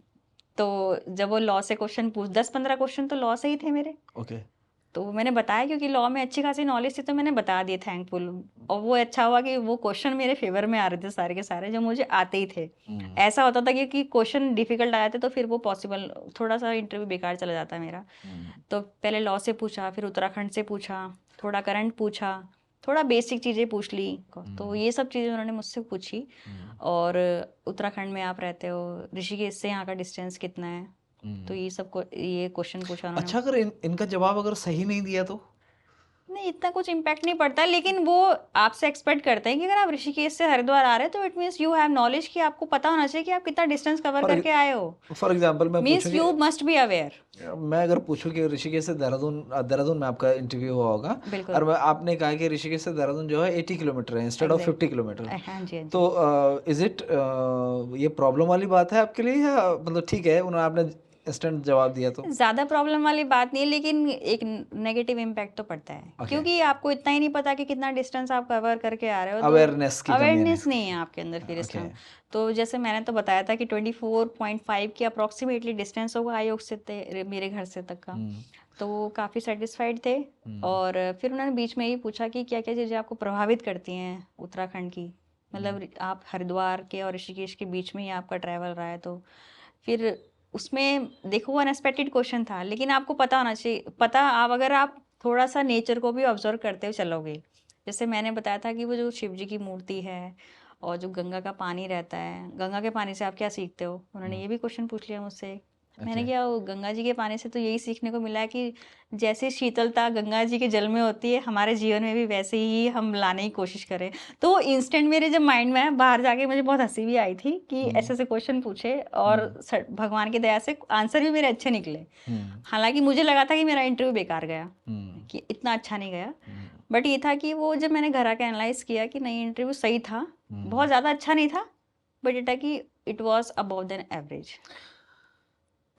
तो जब वो लॉ से क्वेश्चन 10-15 क्वेश्चन तो लॉ से ही थे मेरे। ओके। तो मैंने बताया, क्योंकि लॉ में अच्छी खासी नॉलेज थी तो मैंने बता दिए, थैंकफुल। और वो अच्छा हुआ कि वो क्वेश्चन मेरे फेवर में आ रहे थे सारे के सारे, जो मुझे आते ही थे। ऐसा होता था कि क्वेश्चन डिफिकल्ट आए थे तो फिर वो पॉसिबल, थोड़ा सा इंटरव्यू बेकार चला जाता मेरा। तो पहले लॉ से पूछा, फिर उत्तराखंड से पूछा, थोड़ा करंट पूछा, थोड़ा बेसिक चीज़ें पूछ ली। तो ये सब चीज़ें उन्होंने मुझसे पूछी। और उत्तराखंड में आप रहते हो, ऋषिकेश से यहाँ का डिस्टेंस कितना है, तो ये क्वेश्चन पूछा उन्होंने। अच्छा, अगर इनका जवाब अगर सही नहीं दिया तो? नहीं, इतना कुछ इम्पैक्ट नहीं पड़ता, लेकिन वो आपसे एक्सपेक्ट करते हैं कि अगर आप ऋषिकेश से हरिद्वार आ रहे हैं तो it means you have knowledge, कि आपको पता होना चाहिए कि आप कितना डिस्टेंस कवर करके आए हो। फॉर एग्जाम्पल मैं मीन्स पूछूँ यू मस्ट बी अवेयर। मैं अगर पूछूं कि ऋषिकेश से देहरादून, देहरादून में आपका इंटरव्यू हुआ होगा, बिल्कुल। और आपने कहा कि ऋषिकेश से देहरादून जो है 80 किलोमीटर है इंस्टेड ऑफ 50 किलोमीटर, हाँ जी, हाँ जी। तो इज इट ये प्रॉब्लम वाली बात है आपके लिए, या मतलब ठीक है उन्होंने आपने इंस्टेंट जवाब दिया तो? ज़्यादा प्रॉब्लम वाली बात नहीं है, लेकिन एक नेगेटिव इम्पैक्ट तो पड़ता है। Okay. क्योंकि आपको इतना ही नहीं पता कि कितना डिस्टेंस आप कवर करके आ रहे हो, तो अवेयरनेस की कमी है। अवेयरनेस नहीं है आपके अंदर फिर इस Okay. टाइम। तो जैसे मैंने तो बताया था कि 24.5 की अप्रॉक्सीमेटली डिस्टेंस होगा आयोग से मेरे घर से तक का। तो वो काफ़ी सेटिस्फाइड थे। और फिर उन्होंने बीच में ही पूछा कि क्या क्या चीज़ें आपको प्रभावित करती हैं उत्तराखंड की, मतलब आप हरिद्वार के और ऋषिकेश के बीच में ही आपका ट्रैवल रहा है। तो फिर उसमें देखो, वो अनएक्सपेक्टेड क्वेश्चन था, लेकिन आपको पता होना चाहिए, आप अगर आप थोड़ा सा नेचर को भी ऑब्जर्व करते हुए चलोगे, जैसे मैंने बताया था कि वो जो शिव जी की मूर्ति है और जो गंगा का पानी रहता है, गंगा के पानी से आप क्या सीखते हो, उन्होंने ये भी क्वेश्चन पूछ लिया मुझसे। मैंने ओके। क्या वो गंगा जी के पानी से तो यही सीखने को मिला है कि जैसे शीतलता गंगा जी के जल में होती है, हमारे जीवन में भी वैसे ही हम लाने की कोशिश करें। तो इंस्टेंट मेरे जब माइंड में आया, बाहर जाके मुझे बहुत हँसी भी आई थी कि हुँ, ऐसे-ऐसे क्वेश्चन पूछे और हुँ, भगवान की दया से आंसर भी मेरे अच्छे निकले। हुँ, हालाँकि मुझे लगा था कि मेरा इंटरव्यू बेकार गया, हुँ, कि इतना अच्छा नहीं गया। हुँ, बट ये था कि वो जब मैंने घर आके एनालाइज़ किया कि नहीं इंटरव्यू सही था, बहुत हुँ। ज़्यादा अच्छा नहीं था, बट ये था कि it was above than average.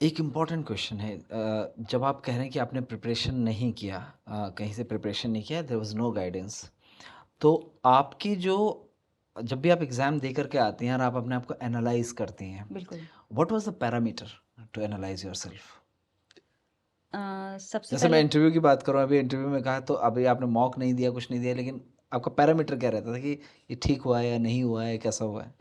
एक इम्पॉर्टेंट क्वेश्चन है, जब आप कह रहे हैं कि आपने प्रिपरेशन नहीं किया, कहीं से प्रिपरेशन नहीं किया, देयर वाज़ नो गाइडेंस, तो आपकी जो जब भी आप एग्ज़ाम दे कर के आती हैं और आप अपने आप को एनालाइज़ करती हैं, बिल्कुल। What was the parameter to analyse yourself? सबसे जैसे मैं पहले इंटरव्यू की बात करूँ, अभी इंटरव्यू में कहा तो अभी आपने मॉक नहीं दिया, कुछ नहीं दिया, लेकिन आपका पैरामीटर क्या रहता था कि ये ठीक हुआ है या नहीं हुआ है, कैसा हुआ है?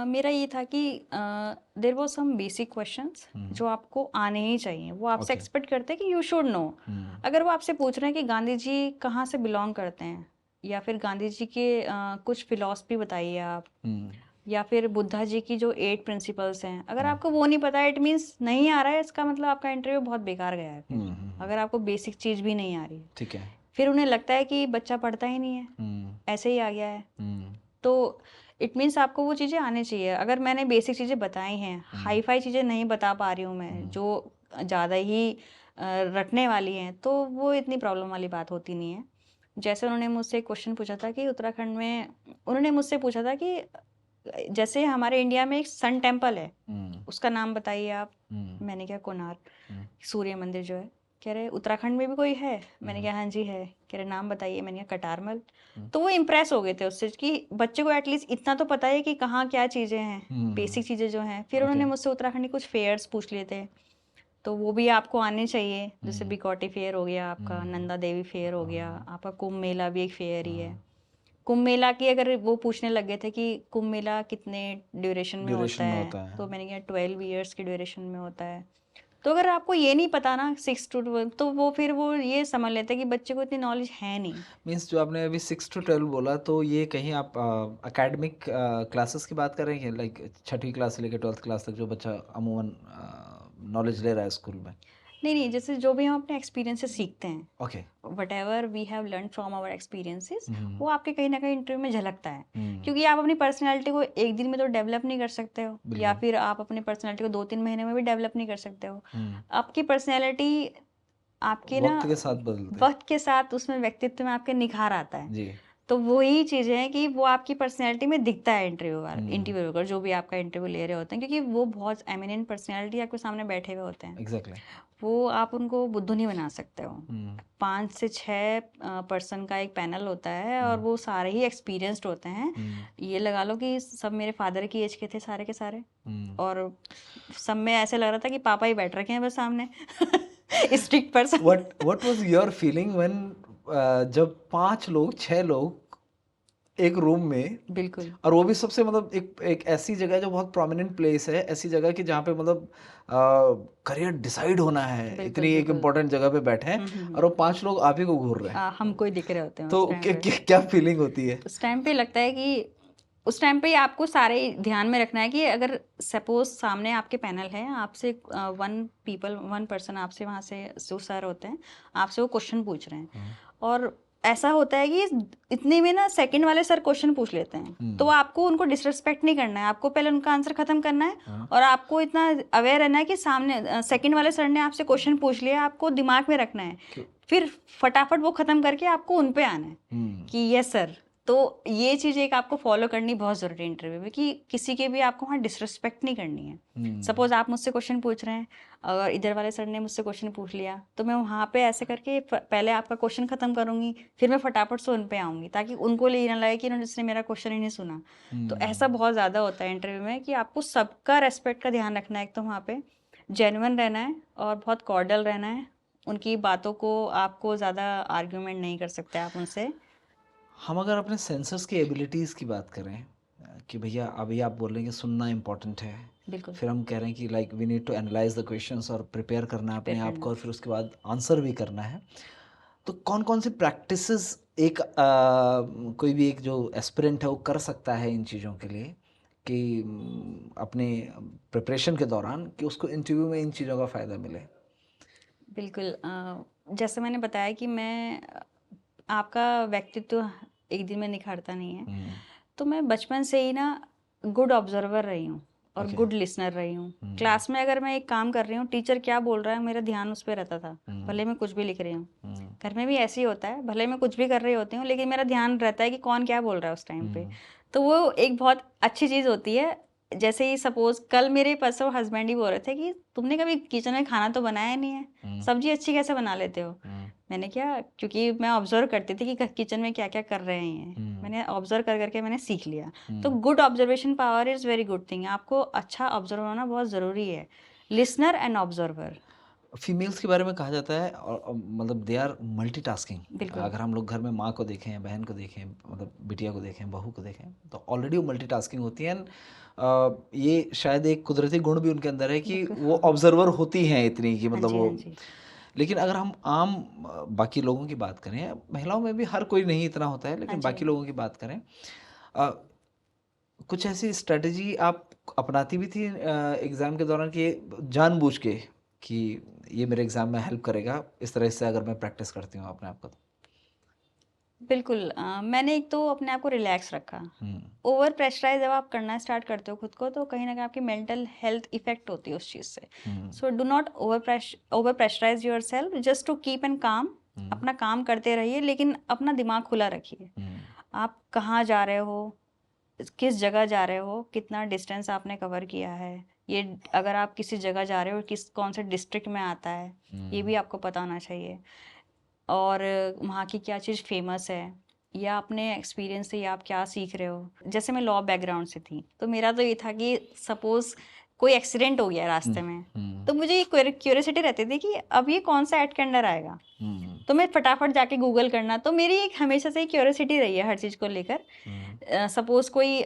मेरा ये था कि there was some basic questions hmm, जो आपको आने ही चाहिए, वो आपसे ओके। एक्सपेक्ट करते हैं कि यू शुड नो। हुँ, अगर वो आपसे पूछ रहे हैं कि गांधी जी कहाँ से बिलोंग करते हैं, या फिर गांधी जी के कुछ फिलॉसफी बताइए आप, हुँ, या फिर बुद्धा जी की जो 8 प्रिंसिपल्स हैं, अगर हुँ, आपको वो नहीं पता है, इट मीन्स नहीं आ रहा है, इसका मतलब आपका इंटरव्यू बहुत बेकार गया है फिर। हुँ, हुँ, हुँ, अगर आपको बेसिक चीज़ भी नहीं आ रही है, ठीक है। फिर उन्हें लगता है कि बच्चा पढ़ता ही नहीं है, हुँ, ऐसे ही आ गया है। हुँ, तो इट मीन्स आपको वो चीज़ें आनी चाहिए। अगर मैंने बेसिक चीज़ें बताई हैं, हुँ, हाई-फाई चीज़ें नहीं बता पा रही हूँ मैं, हुँ, जो ज़्यादा ही रटने वाली हैं, तो वो इतनी प्रॉब्लम वाली बात होती नहीं है। जैसे उन्होंने मुझसे एक क्वेश्चन पूछा था कि उत्तराखंड में उन्होंने मुझसे पूछा था कि जैसे हमारे इंडिया में एक सन टेम्पल है, हुँ, उसका नाम बताइए आप। हुँ, मैंने कहा कोणार्क, हुँ, सूर्य मंदिर जो है। कह रहे उत्तराखंड में भी कोई है? मैंने हुँ, कहा हाँ जी है। कह रहे नाम बताइए। मैंने कहा कटारमल। हुँ, तो वो इम्प्रेस हो गए थे उससे कि बच्चे को एटलीस्ट इतना तो पता है कि कहाँ क्या चीज़ें हैं, हुँ, बेसिक चीज़ें जो हैं। फिर ओके। उन्होंने मुझसे उत्तराखंड के कुछ फेयर्स पूछ लिए थे, तो वो भी आपको आने चाहिए। जैसे हुँ, बीकाटी फेयर हो गया आपका, हुँ, नंदा देवी फेयर हो गया, हाँ, आपका कुंभ मेला भी एक फेयर ही है। हाँ, कुंभ मेला की अगर वो पूछने लग गए थे कि कुंभ मेला कितने ड्यूरेशन में होता ड्यूरेशन में है, होता है। तो मैंने कहा 12 ईयर्स की ड्यूरेशन में होता है। तो अगर आपको ये नहीं पता ना 6 टू 12, तो वो फिर वो ये समझ लेते हैं कि बच्चे को इतनी नॉलेज है नहीं। मीन्स जो आपने अभी 6 टू 12 बोला, तो ये कहीं आप एकेडमिक क्लासेस की बात कर रहे हैं, लाइक छठी क्लास से लेकर 12th क्लास तक जो बच्चा अमूमन नॉलेज ले रहा है स्कूल में? नहीं, नहीं, जैसे जो भी हम अपने एक्सपीरियंस से सीखते हैं, okay. Whatever we have learned from our experiences, hmm, वो आपके कहीं न कहीं इंटरव्यू में झलकता है। हुँ, क्योंकि आप अपनी पर्सनैलिटी को 1 दिन में तो डेवलप नहीं कर सकते हो, या बिल्कुल। फिर आप अपनी पर्सनैलिटी को 2-3 महीने में भी डेवलप नहीं कर सकते हो। हुँ, आपकी पर्सनैलिटी आपके ना वक़्त के साथ बदलते हैं। वक़्त के साथ उसमें व्यक्तित्व में आपके निखार आता है। जी। तो वही चीज़ें हैं कि वो आपकी पर्सनैलिटी में दिखता है हुँ, इंटरव्यू का, जो भी आपका इंटरव्यू ले रहे होते हैं, क्योंकि वो बहुत एमिनेंट पर्सनैलिटी आपके सामने बैठे हुए होते हैं। एग्ज़ैक्टली। वो आप उनको बुद्धू नहीं बना सकते हो। हुँ, 5 से 6 पर्सन का एक पैनल होता है और हुँ, वो सारे ही एक्सपीरियंस्ड होते हैं। हुँ, ये लगा लो कि सब मेरे फादर की एज के थे सारे के सारे, हुँ। और सब में ऐसे लग रहा था कि पापा ही बैठ रखे हैं बस सामने। Strict person. What was your feeling when जब 5 लोग, 6 लोग एक रूम में, बिल्कुल, और वो भी सबसे मतलब एक एक ऐसी जगह जो बहुत प्रोमिनेंट प्लेस है, ऐसी जगह कि जहाँ पे मतलब करियर डिसाइड होना है, बिल्कुल, इतनी एक बिल्कुल। इम्पोर्टेंट जगह पे बैठे हैं, हुँ, हुँ, हुँ। और वो 5 लोग आप ही को घूर रहे हैं। हमको ही दिख रहे होते हैं तो उस टाइम पे। क्या फीलिंग होती है? उस टाइम पे लगता है कि उस टाइम पे आपको सारे ध्यान में रखना है कि अगर सपोज़ सामने आपके पैनल है, आपसे वन पर्सन आपसे वहाँ से जो सर होते हैं, आपसे वो क्वेश्चन पूछ रहे हैं, हाँ, और ऐसा होता है कि इतने में ना सेकंड वाले सर क्वेश्चन पूछ लेते हैं, तो हुँ, आपको उनको डिसरिस्पेक्ट नहीं करना है, आपको पहले उनका आंसर खत्म करना है, हाँ, और आपको इतना अवेयर रहना है कि सामने सेकंड वाले सर ने आपसे क्वेश्चन पूछ लिया, आपको दिमाग में रखना है। क्यों? फिर फटाफट वो खत्म करके आपको उन पे आना है हुँ, कि यस सर। तो ये चीज़ एक आपको फॉलो करनी बहुत ज़रूरी है इंटरव्यू में, कि किसी के भी आपको वहाँ डिसरिस्पेक्ट नहीं करनी है। हुँ, सपोज़ आप मुझसे क्वेश्चन पूछ रहे हैं, अगर इधर वाले सर ने मुझसे क्वेश्चन पूछ लिया, तो मैं वहाँ पे ऐसे करके पहले आपका क्वेश्चन ख़त्म करूँगी, फिर मैं फटाफट से उन पे आऊँगी, ताकि उनको ये ना लगे कि इन्होंने इसने मेरा क्वेश्चन ही नहीं सुना। तो ऐसा हुँ। बहुत ज़्यादा होता है इंटरव्यू में कि आपको सबका रेस्पेक्ट का ध्यान रखना है, एक तो वहाँ पे जेन्युइन रहना है और बहुत कॉर्डियल रहना है। उनकी बातों को आपको ज़्यादा आर्ग्यूमेंट नहीं कर सकते आप उनसे। हम अगर अपने सेंसर्स की एबिलिटीज़ की बात करें, कि भैया अभी आप बोल रहे हैं कि सुनना इम्पोर्टेंट है, बिल्कुल, फिर हम कह रहे हैं कि like we need to analyse the questions और प्रिपेयर करना है अपने प्रिपेयर आप को, करना। और फिर उसके बाद आंसर भी करना है। तो कौन कौन सी प्रैक्टिसेस एक कोई भी एक जो एस्पिरेंट है वो कर सकता है इन चीज़ों के लिए, कि अपने प्रिपरेशन के दौरान कि उसको इंटरव्यू में इन चीज़ों का फ़ायदा मिले? बिल्कुल जैसे मैंने बताया कि आपका व्यक्तित्व एक दिन में निखरता नहीं है। हुँ, तो मैं बचपन से ही ना गुड ऑब्जर्वर रही हूँ और ओके। गुड लिसनर रही हूँ। हुँ, क्लास में अगर मैं एक काम कर रही हूँ, टीचर क्या बोल रहा है, मेरा ध्यान उस पे रहता था, हुँ, भले मैं कुछ भी लिख रही हूँ। हुँ, घर में भी ऐसे ही होता है, भले मैं कुछ भी कर रही होती हूँ, लेकिन मेरा ध्यान रहता है कि कौन क्या बोल रहा है उस टाइम पे। हुँ, तो वो एक बहुत अच्छी चीज़ होती है। जैसे ही सपोज़ कल मेरे परसों हस्बैंड ही बोल रहे थे कि तुमने कभी किचन में खाना तो बनाया नहीं है, हुँ, सब्ज़ी अच्छी कैसे बना लेते हो? हुँ, मैंने क्या, क्योंकि मैं ऑब्ज़र्व करती थी कि किचन में क्या-क्या कर रहे हैं ये। हुँ, मैंने ऑब्ज़र्व कर के मैंने सीख लिया। तो hmm. Good observation power is very good thing. आपको अच्छा ऑब्ज़र्व होना बहुत ज़रूरी है। Listener and observer. फीमेल्स के बारे में कहा जाता है और मतलब दे आर मल्टीटास्किंग। बिल्कुल। अगर हम लोग घर में माँ को देखें या बहन को देखें, मतलब बिटिया को देखें, बहू को देखें, तो ऑलरेडी वो मल्टीटास्किंग होती हैं। ये शायद एक कुदरती गुण भी उनके अंदर है कि बिल्कुल। वो ऑब्जर्वर होती हैं इतनी कि हाँ मतलब जी, वो। हाँ जी। लेकिन अगर हम आम बाकी लोगों की बात करें, महिलाओं में भी हर कोई नहीं इतना होता है, हाँ लेकिन जी, बाकी हाँ जी। लोगों की बात करें, अ, कुछ ऐसी स्ट्रेटजी आप अपनाती भी थी एग्ज़ाम के दौरान कि जानबूझ के कि ये मेरे एग्ज़ाम में हेल्प करेगा, इस तरह से अगर मैं प्रैक्टिस करती हूँ अपने आप को तो? बिल्कुल मैंने एक तो अपने आप को रिलैक्स रखा। हुँ, ओवर प्रेशराइज़ जब आप करना स्टार्ट करते हो खुद को, तो कहीं न कहीं आपकी मेंटल हेल्थ इफ़ेक्ट होती है उस चीज़ से। Hmm, so do not over pressurise yourself, just to keep and calm. Hmm, अपना काम करते रहिए, लेकिन अपना दिमाग खुला रखिए। हुँ, आप कहाँ जा रहे हो? किस जगह जा रहे हो? कितना डिस्टेंस आपने कवर किया है? ये अगर आप किसी जगह जा रहे हो, कौन से डिस्ट्रिक्ट में आता है, ये हुँ, भी आपको पता होना चाहिए। और वहाँ की क्या चीज़ फ़ेमस है, या अपने एक्सपीरियंस से या आप क्या सीख रहे हो। जैसे मैं लॉ बैकग्राउंड से थी, तो मेरा तो ये था कि सपोज़ कोई एक्सीडेंट हो गया हुँ, रास्ते में, हुँ, तो मुझे ये क्यूरियोसिटी रहती थी कि अब ये कौन सा एक्ट के अंडर आएगा? हुँ, तो मैं फटाफट जाके गूगल करना, तो मेरी एक हमेशा से क्यूरियोसिटी रही है हर चीज़ को लेकर। हुँ, सपोज़ कोई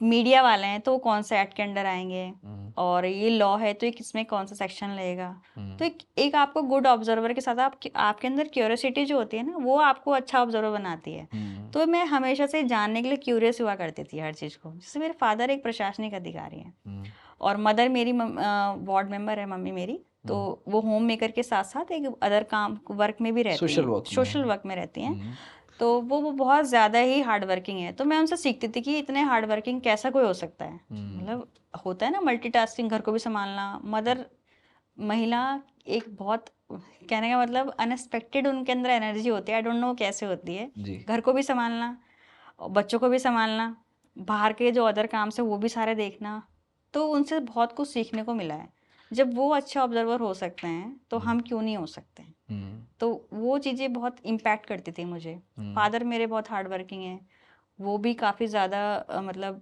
मीडिया वाले हैं, तो वो कौन से एक्ट के अंडर आएँगे, हुँ, और ये लॉ है तो ये किसमें कौन सा सेक्शन लगेगा। हुँ, तो एक एक आपको गुड ऑब्जर्वर के साथ आपके अंदर क्यूरियोसिटी जो होती है ना, वो आपको अच्छा ऑब्जर्वर बनाती है। हुँ, तो मैं हमेशा से जानने के लिए क्यूरियस हुआ करती थी हर चीज़ को। जैसे मेरे फादर एक प्रशासनिक अधिकारी हैं, हुँ, और मदर मेरी वार्ड मेंबर है मम्मी मेरी, हुँ। तो वो होम मेकर के साथ-साथ एक अदर काम वर्क में भी रहती सोशल हैं, वर्क में। सोशल वर्क में रहती हैं। हुँ, तो वो बहुत ज़्यादा ही हार्ड वर्किंग है। तो मैं उनसे सीखती थी कि इतने हार्ड वर्किंग कैसा कोई हो सकता है? हुँ, मतलब होता है ना मल्टीटास्किंग, घर को भी सँभालना, महिला एक बहुत, कहने का मतलब अनएक्सपेक्टेड उनके अंदर एनर्जी होती है, आई डोंट नो कैसे होती है। जी। घर को भी सँभालना और बच्चों को भी सँभालना, बाहर के जो अदर काम्स हैं वो भी सारे देखना, तो उनसे बहुत कुछ सीखने को मिला है। जब वो अच्छे ऑब्ज़र्वर हो सकते हैं, तो हुँ, हम क्यों नहीं हो सकते? हुँ, तो वो चीज़ें बहुत इम्पैक्ट करती थी मुझे। हुँ, फादर मेरे बहुत हार्ड वर्किंग हैं, वो भी काफ़ी ज़्यादा मतलब,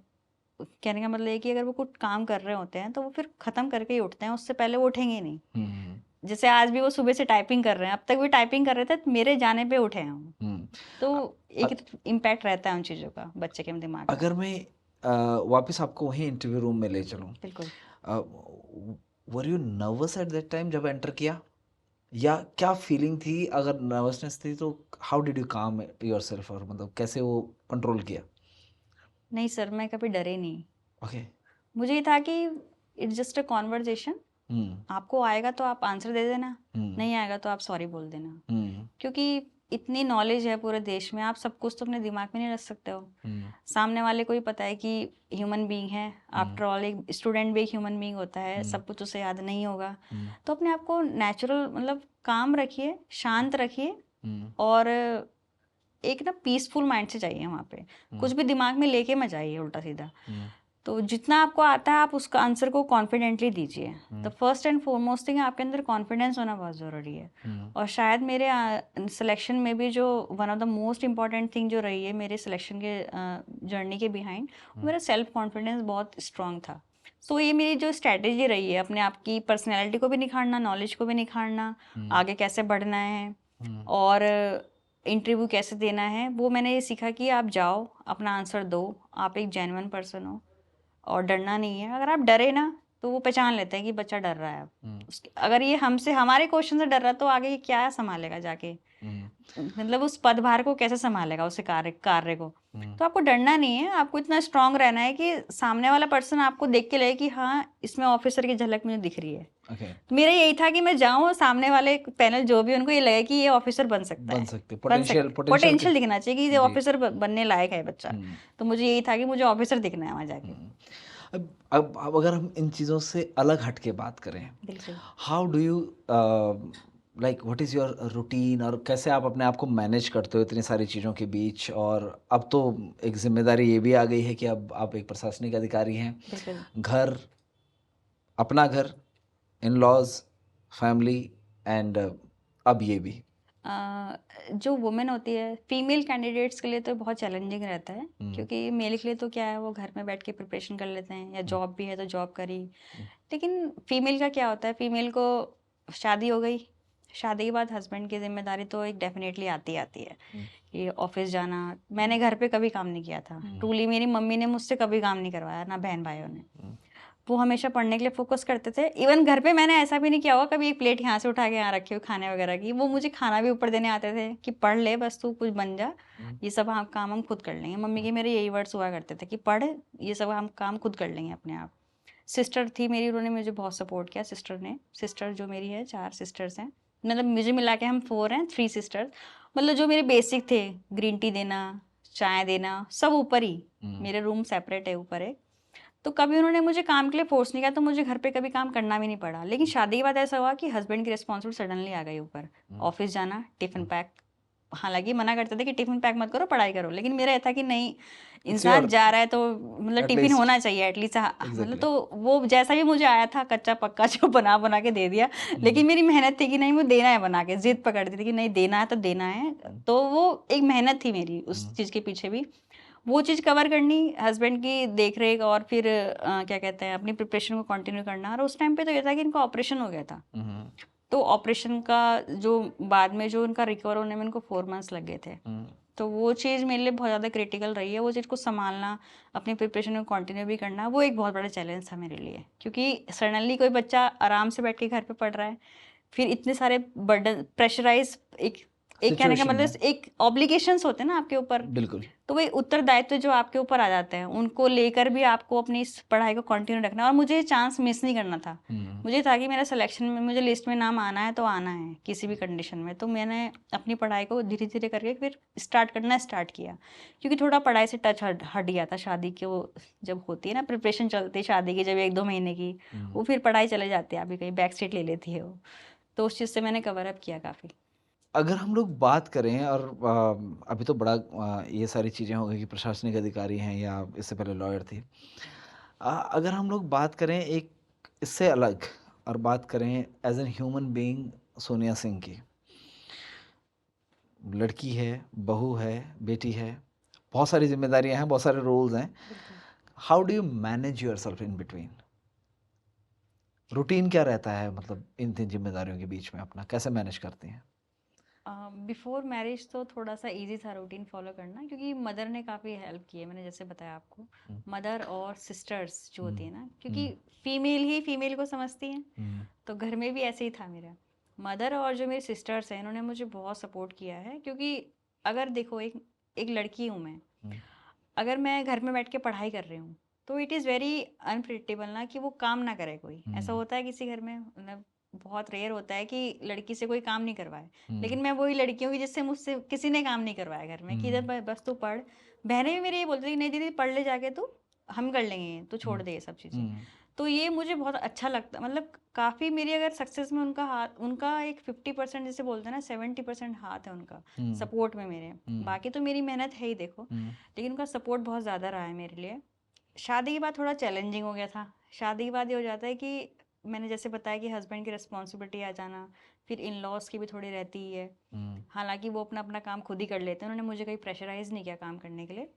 कहने का मतलब ये है कि अगर वो कुछ काम कर रहे होते हैं, तो वो फिर ख़त्म करके ही उठते हैं, उससे पहले वो उठेंगे ही नहीं। हुँ, जैसे आज भी वो सुबह से टाइपिंग कर रहे हैं, अब तक भी टाइपिंग कर रहे थे, मेरे जाने पे उठे हैं वो। हुँ। तो अ एक इम्पैक्ट रहता है उन चीज़ों का बच्चे के दिमाग में। अगर मैं अ, वापस आपको वहीं इंटरव्यू रूम में ले चलूँ, बिल्कुल। Uh, were you nervous at that time जब एंटर किया? या क्या फीलिंग थी? अगर नर्वसनेस थी तो how did you calm yourself, और मतलब कैसे वो कंट्रोल किया? नहीं सर, मैं कभी डरी नहीं। ओके। मुझे ये था कि इट्स जस्ट अ कन्वर्सेशन, हुँ, आपको आएगा तो आप आंसर दे देना, हुँ, नहीं आएगा तो आप सॉरी बोल देना। हुँ, क्योंकि इतनी नॉलेज है पूरे देश में, आप सब कुछ तो अपने दिमाग में नहीं रख सकते हो। हुँ, सामने वाले को ही पता है कि ह्यूमन बीइंग है, हुँ, आफ्टर ऑल एक स्टूडेंट भी एक ह्यूमन बीइंग होता है, हुँ, सब कुछ उसे याद नहीं होगा। हुँ, तो अपने आप को नेचुरल मतलब काम रखिए, शांत रखिए, हुँ, और एक ना पीसफुल माइंड से जाइए वहाँ पे। हुँ, कुछ भी दिमाग में लेके मत जाइए उल्टा-सीधा। हुँ, तो जितना आपको आता है आप उसका आंसर को कॉन्फिडेंटली दीजिए। The hmm, first and foremost thing, आपके अंदर कॉन्फिडेंस होना बहुत ज़रूरी है। हुँ, और शायद मेरे सिलेक्शन में भी जो one of the most important thing जो रही है मेरे सिलेक्शन के जर्नी के बिहाइंड, हुँ, मेरा सेल्फ कॉन्फिडेंस बहुत स्ट्रॉन्ग था। सो ये मेरी जो स्ट्रैटेजी रही है, अपने आप की पर्सनैलिटी को भी निखारना, नॉलेज को भी निखारना, हुँ, आगे कैसे बढ़ना है, हुँ, और इंटरव्यू कैसे देना है, वो मैंने ये सीखा कि आप जाओ, अपना आंसर दो, आप एक जेन्युइन पर्सन हो, और डरना नहीं है। अगर आप डरे ना, तो वो पहचान लेते हैं कि बच्चा डर रहा है अब। हुँ, उसके अगर ये हमसे हमारे क्वेश्चन से डर रहा है, तो आगे ये क्या सँभालेगा जाके? हुँ, मतलब उस पदभार को कैसे सँभालेगा, उसे कार्य कार्य को? तो आपको डरना नहीं है, आपको इतना स्ट्रांग रहना है कि सामने वाला पर्सन आपको देख के लगे कि हाँ, इसमें ऑफिसर की झलक मुझे दिख रही है। ओके। तो मेरा यही था कि मैं जाऊँ, सामने वाले पैनल जो भी उनको ये लगे कि ये ऑफिसर बन सकता बन है, सकते बन पोटेंशियल, सकता है, पोटेंशियल दिखना चाहिए कि ये जी। ऑफिसर बनने लायक है बच्चा। हम्म, तो मुझे यही था कि मुझे ऑफिसर दिखना है वहाँ जाके। हम्म। अब अगर हम इन चीज़ों से अलग हट के बात करें, बिल्कुल। How do you like what is your routine, और कैसे आप अपने आप को मैनेज करते हो इतनी सारी चीज़ों के बीच? और अब तो एक जिम्मेदारी ये भी आ गई है कि अब आप एक प्रशासनिक अधिकारी हैं, बिल्कुल। घर, अपना घर, इन लॉज, फैमिली, एंड अब ये भी। जो वुमेन होती है, फीमेल कैंडिडेट्स के लिए तो बहुत चैलेंजिंग रहता है, क्योंकि मेल के लिए तो क्या है, वो घर में बैठ के प्रिपरेशन कर लेते हैं, या जॉब भी है तो जॉब करी। लेकिन फीमेल का क्या होता है, फीमेल को शादी हो गई, शादी के बाद हस्बैंड की जिम्मेदारी तो एक डेफिनेटली आती आती है कि ऑफिस जाना। मैंने घर पे कभी काम नहीं किया था, ट्रूली मेरी मम्मी ने मुझसे कभी काम नहीं करवाया, ना बहन भाइयों ने। वो हमेशा पढ़ने के लिए फोकस करते थे। इवन घर पे मैंने ऐसा भी नहीं किया होगा कभी एक प्लेट यहाँ से उठा के यहाँ रखी हो खाने वगैरह की, वो मुझे खाना भी ऊपर देने आते थे कि पढ़ ले, बस तू कुछ बन जा, ये सब हम काम हम खुद कर लेंगे। मम्मी के मेरे यही वर्ड्स हुआ करते थे कि पढ़, ये सब हम काम खुद कर लेंगे अपने आप। सिस्टर थी मेरी, उन्होंने मुझे बहुत सपोर्ट किया, सिस्टर ने। सिस्टर जो मेरी है, 4 सिस्टर्स हैं, मतलब मुझे मिला के हम 4 हैं, 3 सिस्टर्स। मतलब जो मेरे बेसिक थे, ग्रीन टी देना, चाय देना, सब ऊपर ही। मेरे रूम सेपरेट है ऊपर है। तो कभी उन्होंने मुझे काम के लिए फोर्स नहीं किया, तो मुझे घर पे कभी काम करना भी नहीं पड़ा। लेकिन शादी के बाद ऐसा हुआ कि हस्बैंड की रिस्पॉन्सिबिलिटी सडनली आ गई ऊपर। ऑफिस जाना, टिफिन पैक, हालांकि मना करते थे कि टिफिन पैक मत करो, पढ़ाई करो, लेकिन मेरा ये था कि नहीं, इट्स इंसान योर जा रहा है तो मतलब टिफिन एटलीस्ट। होना चाहिए एटलीस्ट। मतलब एग्जैक्टली। तो वो जैसा भी मुझे आया था कच्चा पक्का जो बना बना के दे दिया। लेकिन मेरी मेहनत थी कि नहीं, मुझे देना है बना के, जिद पकड़ती थी कि नहीं, देना है तो देना है। तो वो एक मेहनत थी मेरी उस चीज़ के पीछे भी, वो चीज़ कवर करनी, हस्बैंड की देख रेख, और फिर क्या कहते हैं, अपनी प्रिपरेशन को कंटिन्यू करना। और उस टाइम पे तो ये था कि इनका ऑपरेशन हो गया था। तो ऑपरेशन का जो बाद में जो उनका रिकवर होने में उनको 4 मंथ्स लग गए थे। तो वो चीज़ मेरे लिए बहुत ज़्यादा क्रिटिकल रही है। वो चीज़ को संभालना, अपनी प्रिपरेशन को कंटिन्यू भी करना, वो एक बहुत बड़ा चैलेंज था मेरे लिए, क्योंकि सडनली कोई बच्चा आराम से बैठ के घर पे पढ़ रहा है, फिर इतने सारे बर्डन, प्रेशराइज, एक एक कहने का सिचुएशन मतलब में। एक ऑब्लिगेशंस होते हैं ना आपके ऊपर। बिल्कुल। तो वही उत्तरदायित्व जो आपके ऊपर आ जाते हैं, उनको लेकर भी आपको अपनी इस पढ़ाई को कंटिन्यू रखना। और मुझे चांस मिस नहीं करना था। मुझे था कि मेरा सिलेक्शन में, मुझे लिस्ट में नाम आना है तो आना है किसी भी कंडीशन में। तो मैंने अपनी पढ़ाई को धीरे धीरे करके फिर स्टार्ट किया, क्योंकि थोड़ा पढ़ाई से टच हट गया था। शादी की वो जब होती है ना, प्रिपरेशन चलती है शादी की, जब 1-2 महीने की, वो फिर पढ़ाई चले जाती है, अभी कहीं बैक सीट ले लेती है वो। तो उस चीज़ से मैंने कवर अप किया काफ़ी। अगर हम लोग बात करें, और अभी तो बड़ा ये सारी चीज़ें हो गई कि प्रशासनिक अधिकारी हैं या इससे पहले लॉयर थे। अगर हम लोग बात करें एक इससे अलग, और बात करें as an human being, Sonia Singh की, लड़की है, बहू है, बेटी है, बहुत सारी जिम्मेदारियां हैं, बहुत सारे रोल्स हैं। बिल्कुल। How do you manage your self in between? Routine क्या रहता है, मतलब इन तीन जिम्मेदारियों के बीच में अपना कैसे मैनेज करती हैं? बिफोर मैरिज तो थोड़ा सा इजी था रूटीन फॉलो करना, क्योंकि मदर ने काफ़ी हेल्प की है, मैंने जैसे बताया आपको। मदर और सिस्टर्स जो होती है ना, क्योंकि फीमेल ही फीमेल को समझती हैं, तो घर में भी ऐसे ही था मेरा। मदर और जो मेरी सिस्टर्स हैं, इन्होंने मुझे बहुत सपोर्ट किया है, क्योंकि अगर देखो, एक एक लड़की हूँ मैं, अगर मैं घर में बैठ के पढ़ाई कर रही हूँ, तो इट इज़ वेरी अनप्रिडिक्टेबल ना कि वो काम ना करे कोई। ऐसा होता है किसी घर में, मतलब बहुत रेयर होता है कि लड़की से कोई काम नहीं करवाए। लेकिन मैं वही लड़की हूँ कि जिससे मुझसे किसी ने काम नहीं करवाया घर में, कि इधर बस तू पढ़। बहनें भी मेरी ये बोलती थी, नहीं दीदी पढ़ ले जाके तू, हम कर लेंगे, तू छोड़ दे ये सब चीज़ें। तो ये मुझे बहुत अच्छा लगता, मतलब काफ़ी मेरी अगर सक्सेस में उनका हाथ, उनका एक 50% जैसे बोलते हैं ना, 70% हाथ है उनका सपोर्ट में मेरे। बाकी तो मेरी मेहनत है ही देखो, लेकिन उनका सपोर्ट बहुत ज़्यादा रहा है मेरे लिए। शादी के बाद थोड़ा चैलेंजिंग हो गया था। शादी के बाद ये हो जाता है कि मैंने जैसे बताया कि हस्बैंड की रिस्पॉन्सिबिलिटी आ जाना, फिर इन लॉज की भी थोड़ी रहती ही है। हालांकि वो अपना अपना काम खुद ही कर लेते हैं, उन्होंने मुझे कहीं प्रेशराइज नहीं किया काम करने के लिए।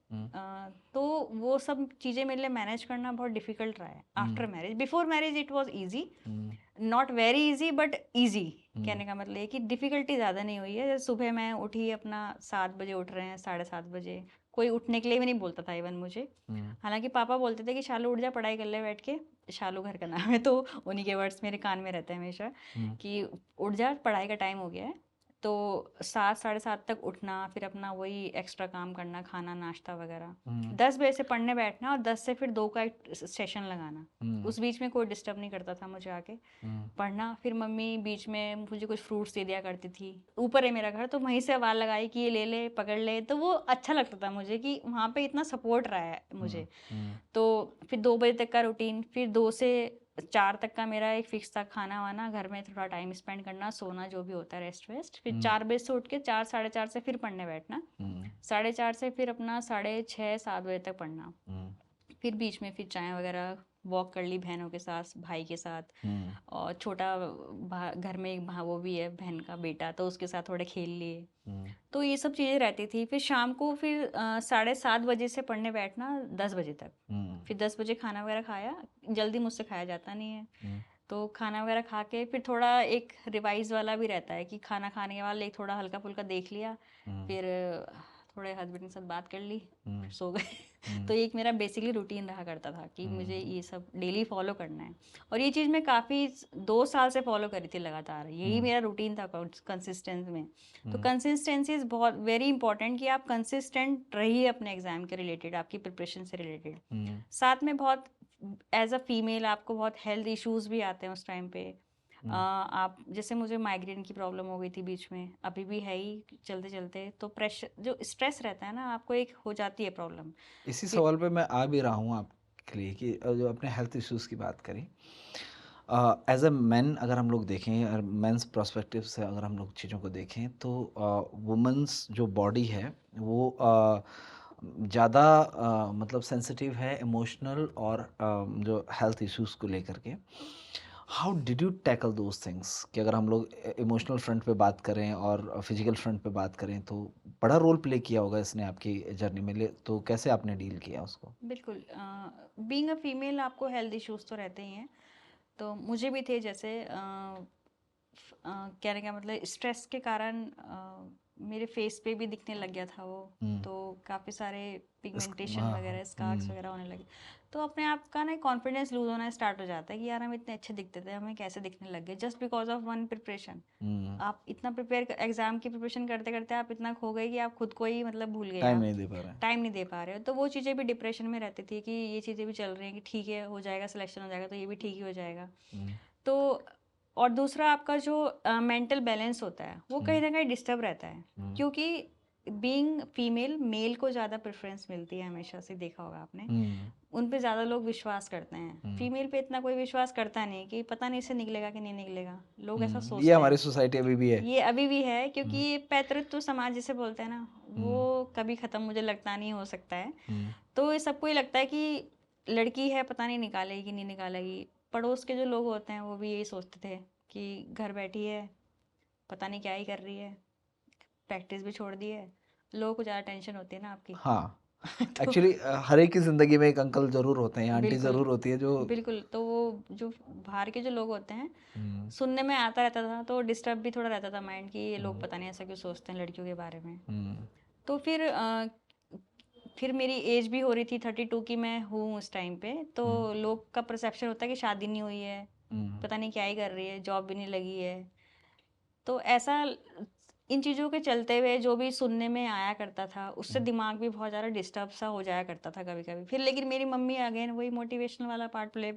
तो वो सब चीज़ें मेरे लिए मैनेज करना बहुत डिफिकल्ट रहा है after marriage. Before marriage it was easy, not very easy but easy. कहने का मतलब है कि डिफ़िकल्टी ज़्यादा नहीं हुई है। जैसे सुबह मैं उठी, अपना 7 बजे उठ रहे हैं, 7:30 बजे, कोई उठने के लिए भी नहीं बोलता था इवन मुझे। हालांकि पापा बोलते थे कि शालू उठ जा, पढ़ाई कर ले बैठ के। शालू घर का नाम है, तो उन्हीं के वर्ड्स मेरे कान में रहते हैं हमेशा कि उठ जा, पढ़ाई का टाइम हो गया है। तो 7 साढ़े 7 तक उठना, फिर अपना वही एक्स्ट्रा काम करना, खाना नाश्ता वगैरह। 10 बजे से पढ़ने बैठना और 10 से फिर 2 का एक सेशन लगाना। उस बीच में कोई डिस्टर्ब नहीं करता था मुझे आके पढ़ना। फिर मम्मी बीच में मुझे कुछ फ्रूट्स दे दिया करती थी। ऊपर है मेरा घर, तो वहीं से आवाज़ लगाई कि ये ले ले, पकड़ ले, तो वो अच्छा लगता था मुझे कि वहाँ पे इतना सपोर्ट रहा है मुझे। तो फिर 2 बजे तक का रूटीन, फिर 2 से 4 तक का मेरा एक फिक्स था, खाना वाना, घर में थोड़ा टाइम स्पेंड करना, सोना, जो भी होता है रेस्ट वेस्ट। फिर 4 बजे से उठ के 4 साढ़े 4 से फिर पढ़ने बैठना, 4:30 से फिर अपना 6:30 7 बजे तक पढ़ना। फिर बीच में फिर चाय वगैरह, वॉक कर ली बहनों के साथ, भाई के साथ, और छोटा घर में एक वो भी है बहन का बेटा, तो उसके साथ थोड़े खेल लिए। तो ये सब चीज़ें रहती थी। फिर शाम को फिर 7:30 बजे से पढ़ने बैठना 10 बजे तक। फिर 10 बजे खाना वगैरह खाया, जल्दी मुझसे खाया जाता नहीं है, तो खाना वगैरह खा के फिर थोड़ा एक रिवाइज वाला भी रहता है कि खाना खाने के बाद एक थोड़ा हल्का फुल्का देख लिया, फिर थोड़े हस्बैंड के साथ बात कर ली, फिर सो गए। तो एक मेरा बेसिकली रूटीन रहा करता था कि मुझे ये सब डेली फॉलो करना है। और ये चीज़ मैं काफ़ी 2 साल से फॉलो करी थी लगातार, यही मेरा रूटीन था कंसिस्टेंस में। तो कंसिस्टेंसी इज़ बहुत वेरी इंपॉर्टेंट कि आप कंसिस्टेंट रहिए अपने एग्जाम के रिलेटेड, आपकी प्रिपरेशन से रिलेटेड। साथ में बहुत एज अ फीमेल आपको बहुत हेल्थ इश्यूज भी आते हैं उस टाइम पे। आप जैसे मुझे माइग्रेन की प्रॉब्लम हो गई थी बीच में, अभी भी है ही चलते चलते, तो प्रेशर जो स्ट्रेस रहता है ना, आपको एक हो जाती है प्रॉब्लम। इसी फिर सवाल पे मैं आ भी रहा हूँ आपके लिए कि जो आपने हेल्थ इश्यूज़ की बात करी, एज अ मैन अगर हम लोग देखें और मेंस पर्सपेक्टिव से अगर हम लोग चीज़ों को देखें तो वुमेंस जो बॉडी है वो ज़्यादा मतलब सेंसिटिव है इमोशनल और जो हेल्थ इश्यूज़ को लेकर के। How did you tackle those things कि अगर हम लोग इमोशनल फ्रंट पे बात करें और फिजिकल फ्रंट पे बात करें तो बड़ा रोल प्ले किया होगा इसने आपकी जर्नी में, तो कैसे आपने डील किया उसको? बिल्कुल, बीइंग अ फीमेल आपको हेल्थ इश्यूज तो रहते ही हैं, तो मुझे भी थे। जैसे कहने का मतलब स्ट्रेस के कारण मेरे फेस पे भी दिखने लग गया था वो, तो काफ़ी सारे पिगमेंटेशन हाँ हाँ। वगैरह, स्कार्स वगैरह होने लगे। तो अपने आप का ना कॉन्फिडेंस लूज होना स्टार्ट हो जाता है कि यार हम इतने अच्छे दिखते थे, हमें कैसे दिखने लग गए just because of one preparation. आप इतना प्रिपेयर, एग्जाम की प्रिपरेशन करते करते आप इतना खो गए कि आप खुद को ही मतलब भूल गए, टाइम आप नहीं दे पा रहे टाइम नहीं दे पा रहे हो। तो वो चीज़ें भी डिप्रेशन में रहती थी कि ये चीज़ें भी चल रही हैं कि ठीक है हो जाएगा, सिलेक्शन हो जाएगा तो ये भी ठीक ही हो जाएगा। तो और दूसरा आपका जो मेंटल बैलेंस होता है वो कहीं ना कहीं डिस्टर्ब रहता है, क्योंकि बीइंग फीमेल, मेल को ज़्यादा प्रेफरेंस मिलती है, हमेशा से देखा होगा आपने। उन पे ज़्यादा लोग विश्वास करते हैं, फीमेल पे इतना कोई विश्वास करता नहीं कि पता नहीं इससे निकलेगा कि नहीं निकलेगा, लोग ऐसा ये सोचते हमारी हैं। सोसाइटी अभी भी है। ये अभी भी है, क्योंकि ये पैतृत्व समाज जिसे बोलते हैं ना, वो कभी ख़त्म मुझे लगता नहीं हो सकता है। तो ये सबको ही लगता है कि लड़की है, पता नहीं निकालेगी कि नहीं निकालेगी। पड़ोस के जो लोग होते हैं वो भी यही सोचते थे कि घर बैठी है, पता नहीं क्या ही कर रही है, प्रैक्टिस भी छोड़ दी है। लोगों को ज़्यादा टेंशन होती है ना आपकी। हाँ, तो एक्चुअली हर एक की ज़िंदगी में एक अंकल ज़रूर होते हैं, आंटी बिल्कुल, ज़रूर होती है जो बिल्कुल। तो वो जो बाहर के जो लोग होते हैं, सुनने में आता रहता था, तो डिस्टर्ब भी थोड़ा रहता था माइंड कि ये लोग पता नहीं ऐसा क्यों सोचते हैं लड़कियों के बारे में। तो फिर मेरी एज भी हो रही थी 32 की मैं हूँ उस टाइम पे, तो लोग का परसेप्शन होता है कि शादी नहीं हुई है, पता नहीं क्या ही कर रही है, जॉब भी नहीं लगी है। तो ऐसा इन चीज़ों के चलते हुए जो भी सुनने में आया करता था, उससे दिमाग भी बहुत ज़्यादा डिस्टर्ब सा हो जाया करता था कभी कभी। फिर लेकिन मेरी मम्मी अगेन वही मोटिवेशनल वाला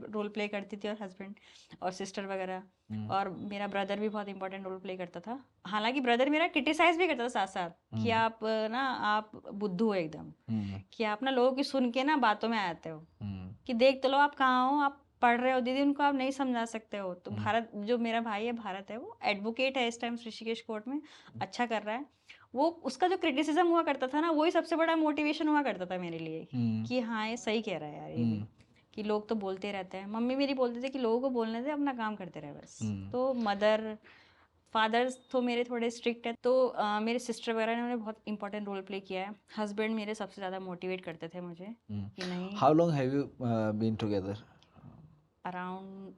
रोल प्ले करती थी, और हस्बैंड और सिस्टर वगैरह, और मेरा ब्रदर भी बहुत इंपॉर्टेंट रोल प्ले करता था। हालांकि ब्रदर मेरा क्रिटिसाइज भी करता था साथ साथ कि आप बुद्धू हो एकदम, कि आप ना लोगों की सुन के ना बातों में आते हो, कि देख तो लो आप कहाँ हो, आप पढ़ रहे हो दीदी, उनको आप नहीं समझा सकते हो। तो भारत, जो मेरा भाई है भारत है, वो एडवोकेट है इस टाइम ऋषिकेश कोर्ट में, अच्छा कर रहा है वो। उसका जो क्रिटिसिज्म हुआ करता था ना, वही सबसे बड़ा मोटिवेशन हुआ करता था मेरे लिए, कि हाँ ये सही कह रहा है यार ये भी, कि लोग तो बोलते रहते हैं। मम्मी मेरी बोलते थे कि लोगों को बोलने दे, अपना काम करते रहे बस। तो मदर फादर्स तो मेरे थोड़े स्ट्रिक्ट है, तो मेरे सिस्टर वगैरह ने बहुत इंपॉर्टेंट रोल प्ले किया है। हस्बैंड मेरे सबसे ज़्यादा मोटिवेट करते थे मुझे कि नहीं। How long have you been together? Around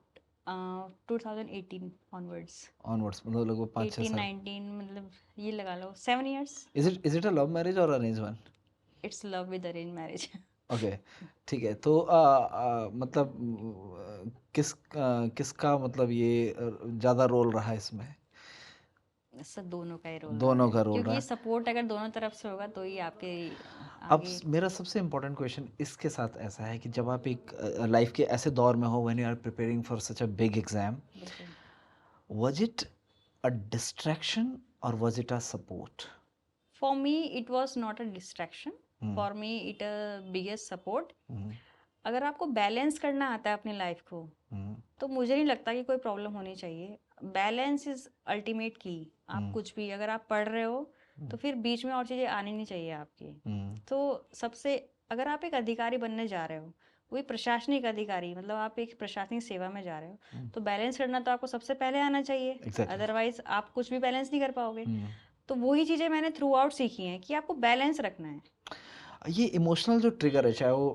2018 onwards, onwards मतलब लगभग 5-6 18 साल। 19, मतलब ये लगा लो 7 years। Is it a love marriage और arrange one? It's love with arrange marriage. Okay, ठीक है। तो मतलब किसका मतलब ये ज़्यादा रोल रहा इसमें? सब दोनों का ही रोल रहा दोनों है, का रोल रहा क्योंकि है। सपोर्ट अगर दोनों तरफ से होगा तो ही आपके अब आगे। मेरा सबसे इम्पोर्टेंट क्वेश्चन इसके साथ ऐसा है कि जब आप एक लाइफ के ऐसे दौर में हो when you are preparing for such a big exam, बिल्कुल। वाज इट अ डिस्ट्रैक्शन और was it a support? For me it was not a distraction, for me it a biggest support. अगर आपको balance करना आता है अपनी life को, तो मुझे नहीं लगता कि कोई प्रॉब्लम होनी चाहिए। बैलेंस इज अल्टीमेट की। आप कुछ भी अगर आप पढ़ रहे हो तो फिर बीच में और चीज़ें आनी नहीं चाहिए आपकी। तो सबसे, अगर आप एक अधिकारी बनने जा रहे हो, वही प्रशासनिक अधिकारी, मतलब आप एक प्रशासनिक सेवा में जा रहे हो, तो बैलेंस करना तो आपको सबसे पहले आना चाहिए। एग्जैक्टली। अदरवाइज आप कुछ भी बैलेंस नहीं कर पाओगे। तो वही चीज़ें मैंने थ्रू आउट सीखी हैं कि आपको बैलेंस रखना है। ये इमोशनल जो ट्रिगर है, चाहे वो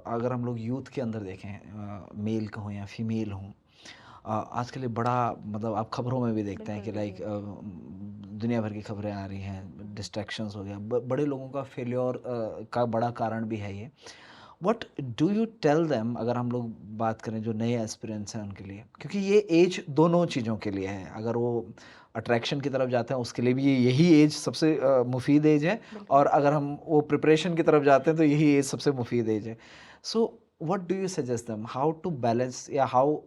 अगर हम लोग यूथ के अंदर देखें, मेल का हो या फीमेल हो, आजकल ये बड़ा, मतलब आप खबरों में भी देखते हैं बिल्कुल कि लाइक बिल्कुल। दुनिया भर की खबरें आ रही हैं, डिस्ट्रैक्शंस हो गया, बड़े लोगों का फेल्योर का बड़ा कारण भी है ये। What do you tell them, अगर हम लोग बात करें जो नए एस्पिरेंट्स हैं उनके लिए, क्योंकि ये एज दोनों चीज़ों के लिए है। अगर वो अट्रैक्शन की तरफ जाते हैं उसके लिए भी यही एज सबसे मुफीद एज है, बिल्कुल। और अगर हम वो प्रिपरेशन की तरफ जाते हैं तो यही एज सबसे मुफीद एज है। So what do you suggest them, how to balance, या हाउ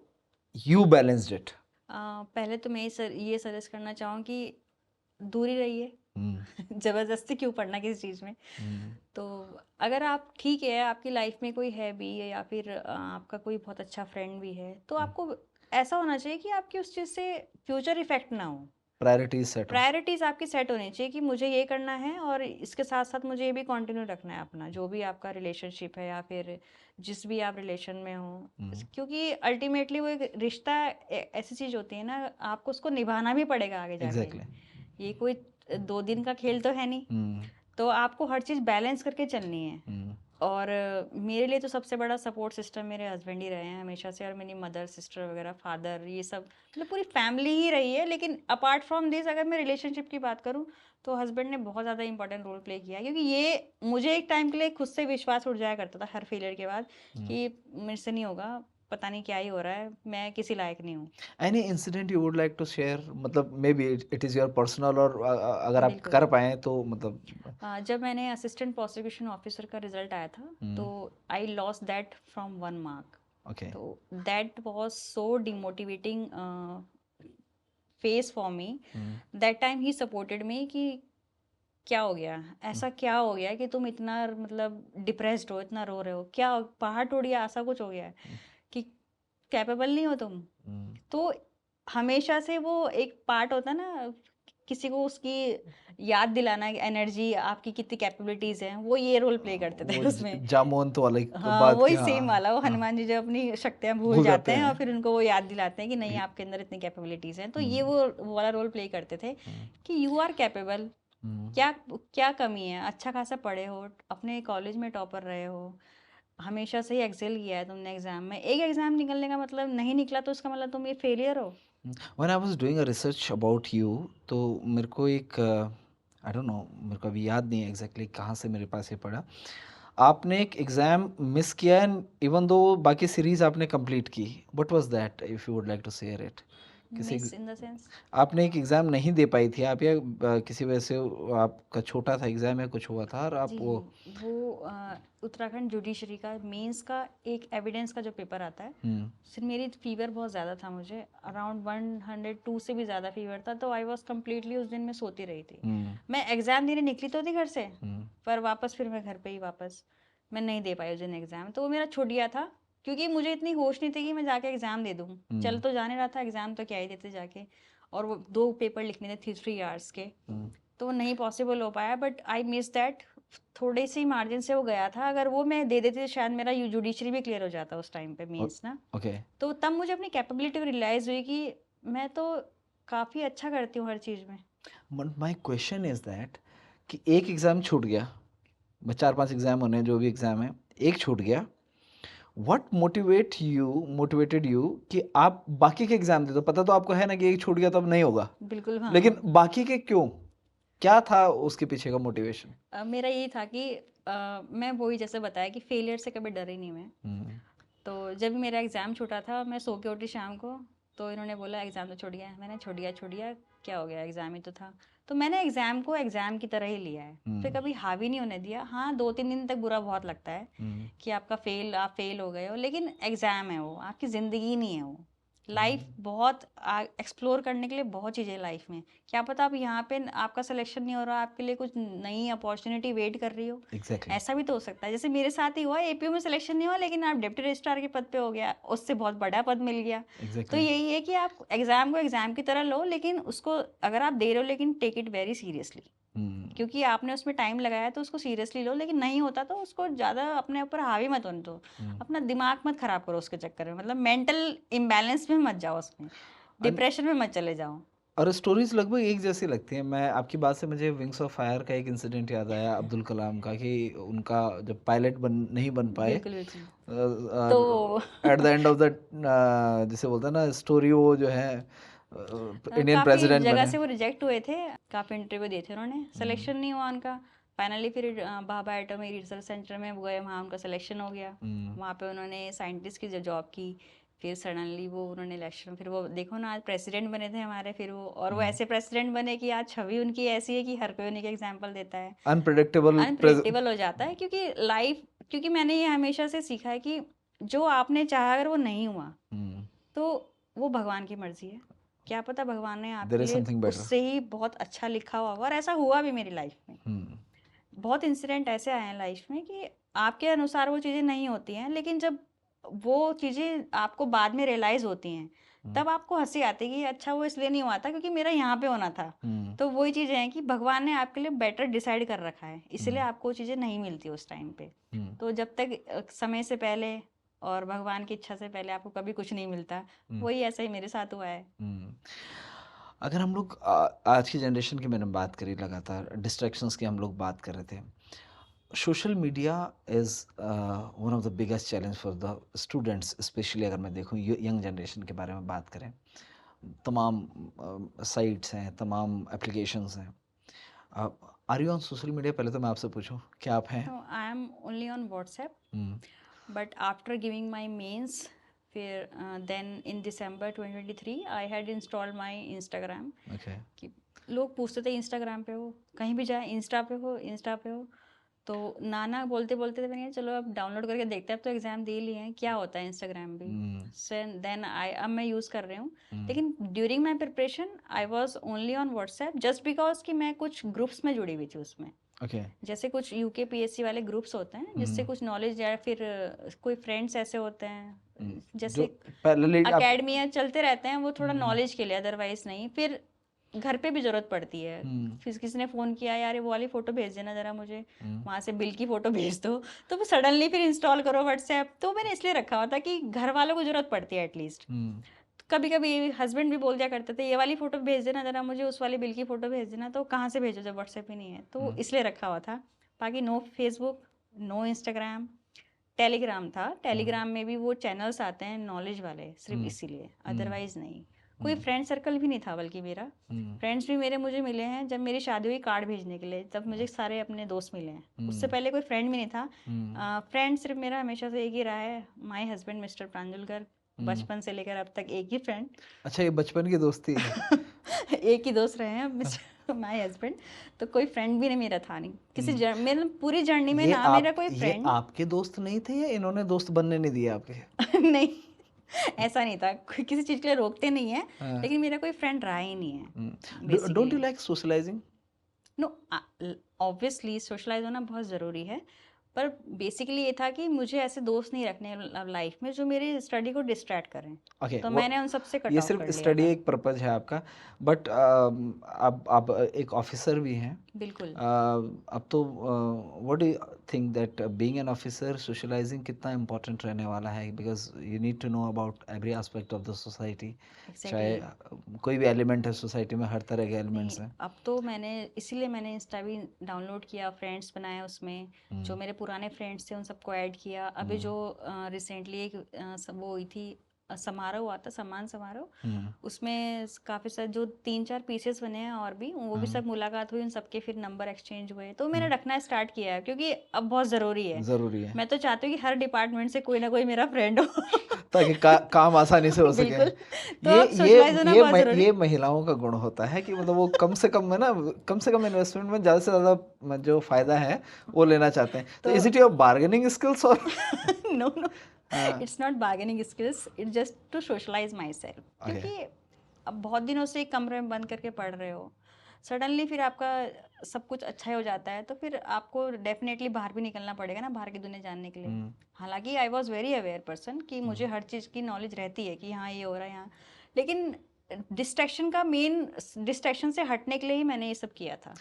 यू बैलेंस्ड इट? पहले तो मैं ये सजेस्ट करना चाहूँ कि दूरी रहिए। जबरदस्ती क्यों पढ़ना किसी चीज़ में। तो अगर आप ठीक है, आपकी लाइफ में कोई है भी है, या फिर आपका कोई बहुत अच्छा फ्रेंड भी है, तो आपको ऐसा होना चाहिए कि आपकी उस चीज़ से फ्यूचर इफेक्ट ना हो। प्रायोरिटीज सेट हो। प्रायोरिटीज़ आपकी सेट होनी चाहिए कि मुझे ये करना है और इसके साथ साथ मुझे ये भी कंटिन्यू रखना है अपना जो भी आपका रिलेशनशिप है, या फिर जिस भी आप रिलेशन में हो। क्योंकि अल्टीमेटली वो एक रिश्ता ऐसी चीज़ होती है ना, आपको उसको निभाना भी पड़ेगा आगे जाके। एग्जैक्टली। ये कोई 2 दिन का खेल तो है नहीं। तो आपको हर चीज़ बैलेंस करके चलनी है। और मेरे लिए तो सबसे बड़ा सपोर्ट सिस्टम मेरे हस्बैंड ही रहे हैं हमेशा से, और मेरी मदर, सिस्टर वगैरह, फादर, ये सब मतलब पूरी फैमिली ही रही है। लेकिन अपार्ट फ्रॉम दिस, अगर मैं रिलेशनशिप की बात करूँ, तो हस्बैंड ने बहुत ज़्यादा इंपॉर्टेंट रोल प्ले किया है, क्योंकि ये मुझे एक टाइम के लिए खुद से विश्वास उठ जाया करता था हर फेलियर के बाद कि मेरे से नहीं होगा, पता नहीं क्या ही हो रहा है, मैं किसी लायक नहीं हूँ। Any incident you would like to share, मतलब maybe it is your personal, और अगर आप बिल्कुल। कर पाएँ तो मतलब। जब मैंने असिस्टेंट प्रोसिक्यूशन ऑफिसर का रिजल्ट आया था, तो I lost that from 1 mark. Okay. तो that was so demotivating face for me. That time ही सपोर्टेड मी कि क्या हो गया, ऐसा क्या हो गया कि तुम इतना मतलब डिप्रेस्ड हो, इतना रो रहे हो, क्या पहाड़ टूट गया, ऐसा कुछ हो गया है कि कैपेबल नहीं हो तुम। तो हमेशा से वो एक पार्ट होता है ना, किसी को उसकी याद दिलाना, एनर्जी आपकी कितनी कैपेबिलिटीज हैं, वो ये रोल प्ले करते थे वो उसमें। जामोंत वाली हाँ, बात की, वही सेम हाँ। वाला, वो हाँ, हनुमान जी जब अपनी शक्तियाँ भूल भूल जाते जाते हैं और हैं। फिर उनको वो याद दिलाते हैं कि नहीं, आपके अंदर इतनी कैपेबिलिटीज हैं, तो ये वो वाला रोल प्ले करते थे कि यू आर कैपेबल। क्या क्या कमी है, अच्छा खासा पढ़े हो, अपने कॉलेज में टॉपर रहे हो, हमेशा से ही एक्सेल किया है तुमने एग्जाम में, एक एग्जाम निकलने का मतलब नहीं निकला तो उसका मतलब तुम ये फेलियर हो। When I was doing a research about you, तो मेरे को एक, आई डोंट नो, मेरे को अभी याद नहीं है एग्जैक्टली कहाँ से मेरे पास ये पड़ा, आपने एक एग्ज़ाम मिस किया एंड इवन दो बाकी सीरीज आपने कंप्लीट की। What was that, if you would like to share it? किसी, मिस इन द सेंस? आपने एक एग्ज़ाम नहीं दे पाई थी आप, या किसी वजह से आपका छोटा था एग्ज़ाम या कुछ हुआ था और आप जी वो। जी, वो उत्तराखंड जुडिशरी का मेंस का एक एविडेंस का जो पेपर आता है, सिर्फ मेरी फीवर बहुत ज़्यादा था, मुझे अराउंड 102 से भी ज़्यादा फीवर था, तो आई वॉज कम्प्लीटली उस दिन मैं सोती रही थी। मैं एग्ज़ाम देने निकली तो थी घर से, पर वापस फिर मैं घर पे ही वापस, मैं नहीं दे पाई उस दिन एग्ज़ाम, तो वो मेरा छूट गया था। क्योंकि मुझे इतनी होश नहीं थी कि मैं जाके एग्ज़ाम दे दूँ, चल तो जाने रहा था एग्ज़ाम, तो क्या ही देते जाके, और वो 2 पेपर लिखने थे 3 आवर्स के, तो वो नहीं पॉसिबल हो पाया। बट आई मिस दैट, थोड़े से मार्जिन से वो गया था, अगर वो मैं दे देती तो शायद मेरा जुडिशरी भी क्लियर हो जाता उस टाइम पे, मीन्स ना। ओके। तो तब मुझे अपनी कैपेबिलिटी रियलाइज़ हुई कि मैं तो काफ़ी अच्छा करती हूँ हर चीज़ में। माय क्वेश्चन इज दैट कि एक एग्ज़ाम छूट गया, 4-5 एग्ज़ाम होने, जो भी एग्ज़ाम है, एक छूट गया, व्हाट मोटिवेटेड यू कि आप बाकी के एग्ज़ाम दे दो? पता तो आपको है ना कि एक छूट गया तो अब नहीं होगा, बिल्कुल, लेकिन हाँ। बाकी के क्यों? क्या था उसके पीछे का मोटिवेशन? मेरा यही था कि मैं वही जैसे बताया कि फेलियर से कभी डरी नहीं मैं। तो जब भी मेरा एग्ज़ाम छूटा था, मैं सो के उठी शाम को, तो इन्होंने बोला एग्ज़ाम तो छूट गया। मैंने छूट गया, क्या हो गया, एग्ज़ाम ही तो था। तो मैंने एग्ज़ाम को एग्ज़ाम की तरह ही लिया है, उस पे कभी हावी नहीं होने दिया। हाँ, 2-3 दिन तक बुरा बहुत लगता है कि आप फेल हो गए हो, लेकिन एग्ज़ाम है वो, आपकी ज़िंदगी नहीं है वो। लाइफ बहुत एक्सप्लोर करने के लिए बहुत चीज़ें हैं लाइफ में। क्या पता आप यहाँ पे आपका सिलेक्शन नहीं हो रहा, आपके लिए कुछ नई अपॉर्चुनिटी वेट कर रही हो। एग्जैक्टली। ऐसा भी तो हो सकता है, जैसे मेरे साथ ही हुआ, एपीओ में सिलेक्शन नहीं हुआ, लेकिन आप डिप्टी रजिस्ट्रार के पद पे हो गया, उससे बहुत बड़ा पद मिल गया। तो एग्जैक्टली। यही है कि आप एग्ज़ाम को एग्ज़ाम की तरह लो, लेकिन उसको अगर आप दे रहे हो, लेकिन टेक इट वेरी सीरियसली, क्योंकि आपने उसमें टाइम लगाया है, तो उसको सीरियसली लो। लेकिन नहीं होता तो उसको ज़्यादा अपने ऊपर हावी मत होने दो, अपना दिमाग मत खराब करो उसके चक्कर में, मतलब मेंटल इम्बैलेंस में मत जाओ, उसमें डिप्रेशन में मत चले जाओ। और स्टोरीज लगभग एक जैसी लगती हैं। मैं आपकी बात से मुझे विंग्स ऑफ फायर का एक इंसिडेंट याद आया, अब्दुल कलाम का, कि उनका जब पायलट नहीं बन पाए, बिल्कुल, बिल्कुल। तो और at the end of the, जिसे बोलते हैं ना स्टोरी, वो जो है इंडियन काफ़ी प्रेसिडेंट जगह बने। से वो रिजेक्ट हुए थे, काफ़ी इंटरव्यू दिए थे उन्होंने, सिलेक्शन नहीं हुआ उनका। फाइनली फिर भाभा एटॉमिक रिसर्च सेंटर में वो गए, वहाँ उनका सिलेक्शन हो गया। वहाँ पे उन्होंने साइंटिस्ट की जॉब की। फिर सडनली वो उन्होंने इलेक्शन, फिर वो देखो ना आज प्रेसिडेंट बने थे हमारे, फिर वो, और वो ऐसे प्रेसिडेंट बने कि आज छवि उनकी ऐसी है कि हर कोई उन्हीं का एग्जाम्पल देता है। अनप्रिडिक्टेबल। अनप्रेडिक्टेबल हो जाता है, क्योंकि लाइफ, क्योंकि मैंने ये हमेशा से सीखा है कि जो आपने चाहा अगर वो नहीं हुआ, तो वो भगवान की मर्जी है। क्या पता भगवान ने देयर आपके इज लिए समथिंग बेटर। उससे ही बहुत अच्छा लिखा हुआ होगा, और ऐसा हुआ भी मेरी लाइफ में। बहुत इंसिडेंट ऐसे आए हैं लाइफ में कि आपके अनुसार वो चीज़ें नहीं होती हैं, लेकिन जब वो चीज़ें आपको बाद में रियलाइज़ होती हैं, तब आपको हँसी आती है कि अच्छा वो इसलिए नहीं हुआ था क्योंकि मेरा यहाँ पे होना था। तो वही चीज़ें हैं कि भगवान ने आपके लिए बेटर डिसाइड कर रखा है, इसलिए आपको वो चीज़ें नहीं मिलती उस टाइम पे। तो जब तक समय से पहले और भगवान की इच्छा से पहले आपको कभी कुछ नहीं मिलता। वही ऐसा ही मेरे साथ हुआ है। अगर हम लोग आज की जनरेशन की, मैंने बात करी, लगातार डिस्ट्रैक्शंस की हम लोग बात कर रहे थे। Social media is one of the biggest challenge for the students, specially अगर मैं देखूँ यंग जनरेशन के बारे में बात करें। तमाम साइट्स हैं, तमाम एप्लीकेशंस हैं। Are you on social media? पहले तो मैं आपसे पूछूं, क्या आप हैं? No, I am only on WhatsApp. But after giving my mains, फिर then in December 2023 I had installed my Instagram. Okay. कि लोग पूछते थे इंस्टाग्राम पे हो, कहीं भी जाए इंस्टा पे हो। तो नाना बोलते बोलते थे, मैंने कहा, चलो अब डाउनलोड करके देखते हैं, अब तो एग्ज़ाम दे लिए हैं, क्या होता है इंस्टाग्राम भी। देन अब मैं यूज़ कर रही हूँ। लेकिन during my preparation I was only on WhatsApp, just because कि मैं कुछ ग्रुप्स में जुड़ी हुई थी उसमें। ओके। जैसे कुछ यूके पीएससी वाले ग्रुप्स होते हैं, जिससे कुछ नॉलेज, या फिर कोई फ्रेंड्स ऐसे होते हैं, जो जैसे पैरेलली आप। अकेडमिया चलते रहते हैं, वो थोड़ा नॉलेज के लिए, अदरवाइज नहीं। फिर घर पे भी ज़रूरत पड़ती है, फिर किसी ने फ़ोन किया, यार ये वो वाली फ़ोटो भेज देना ज़रा मुझे, वहाँ से बिल की फ़ोटो भेज दो, तो वो सडनली फिर इंस्टॉल करो व्हाट्सएप। तो मैंने इसलिए रखा हुआ था कि घर वालों को ज़रूरत पड़ती है एटलीस्ट। कभी कभी हस्बैंड भी बोल दिया करते थे, ये वाली फ़ोटो भेज देना ज़रा मुझे, उस वाली बिल की फ़ोटो भेज देना, तो कहाँ से भेजो जब व्हाट्सएप ही नहीं है। तो इसलिए रखा हुआ था। बाकी no Facebook, no Instagram. Telegram था, टेलीग्राम में भी वो चैनल्स आते हैं नॉलेज वाले, सिर्फ इसीलिए, अदरवाइज नहीं। कोई फ्रेंड सर्कल भी नहीं था, बल्कि मेरा फ्रेंड्स भी मेरे मुझे मिले हैं जब मेरी शादी हुई कार्ड भेजने के लिए, तब मुझे सारे अपने दोस्त मिले हैं। उससे पहले कोई फ्रेंड भी नहीं था। फ्रेंड सिर्फ मेरा हमेशा से एक ही रहा है, माय हस्बैंड मिस्टर प्रांजलकर। बचपन से लेकर अब तक एक ही फ्रेंड। अच्छा, ये बचपन की दोस्ती है? एक ही दोस्त रहे हैं मिस्टर माय हस्बैंड। तो कोई फ्रेंड भी नहीं मेरा था, नहीं किसी मेरे पूरी जर्नी में ना मेरा कोई ये फ्रेंड। आपके दोस्त नहीं थे, या इन्होंने दोस्त बनने नहीं दिया आपके? नहीं, ऐसा नहीं था, कोई किसी चीज़ के लिए रोकते नहीं है, हाँ। लेकिन मेरा कोई फ्रेंड रहा ही नहीं है don't basically. You like socialising? No, obviously socialise होना बहुत ज़रूरी है, पर बेसिकली ये था कि मुझे ऐसे दोस्त नहीं रखने लाइफ में जो मेरी स्टडी को डिस्ट्रैक्ट करें। ओके, तो वो मैंने उन सबसे कट ये ऑफ सिर्फ कर लिया स्टडी था। एक पर्पज है आपका, बट आप एक ऑफिसर भी हैं। बिल्कुल। अब तो what do you think that being an officer, socialising कितना इम्पोर्टेंट रहने वाला है? Because you need to know about every aspect of the society. चाहे एग्जैक्टली। कोई भी एलिमेंट है सोसाइटी में, हर तरह के नहीं, एलिमेंट्स हैं। अब तो मैंने इसीलिए मैंने इंस्टा भी डाउनलोड किया, फ्रेंड्स बनाए उसमें। जो मेरे पुराने फ्रेंड्स थे उन सबको ऐड किया। अभी जो रिसेंटली एक वो हुई थी समारोह हुआ था, सम्मान समारोह। हम्म, उसमें काफ़ी सारे जो 3-4 पीसेस बने हैं और भी, वो भी हम्म, सब मुलाकात हुई, उन सबके फिर नंबर एक्सचेंज हुए। तो मैंने हम्म, रखना स्टार्ट किया है क्योंकि अब बहुत ज़रूरी है। जरूरी है मैं तो चाहती हूँ कि हर डिपार्टमेंट से कोई ना कोई मेरा फ्रेंड हो। ताकि काम आसानी से हो सके। बिल्कुल, तो ये अब सोशलाइज़ होना बहुत ज़रूरी। ये महिलाओं का गुण होता है कि मतलब वो कम से कम में ना, कम से कम इन्वेस्टमेंट में ज़्यादा से ज़्यादा जो फ़ायदा है वो लेना चाहते हैं। तो तो is it your bargaining skills और नो नो, हाँ, it's not bargaining skills, it's just to socialise myself. Okay, क्योंकि अब बहुत दिनों से एक कमरे में बंद करके पढ़ रहे हो, सडनली फिर आपका सब कुछ अच्छा ही हो जाता है, तो फिर आपको डेफिनेटली बाहर भी निकलना पड़ेगा ना, बाहर की दुनिया जानने के लिए। हुँ, हालांकि I was very aware person कि मुझे हुँ। हर चीज़ की नॉलेज रहती है कि हाँ ये हो रहा है यहाँ, लेकिन डिस्ट्रैक्शन का मेन, डिस्ट्रैक्शन से हटने के लिए ही मैंने ये सब किया था।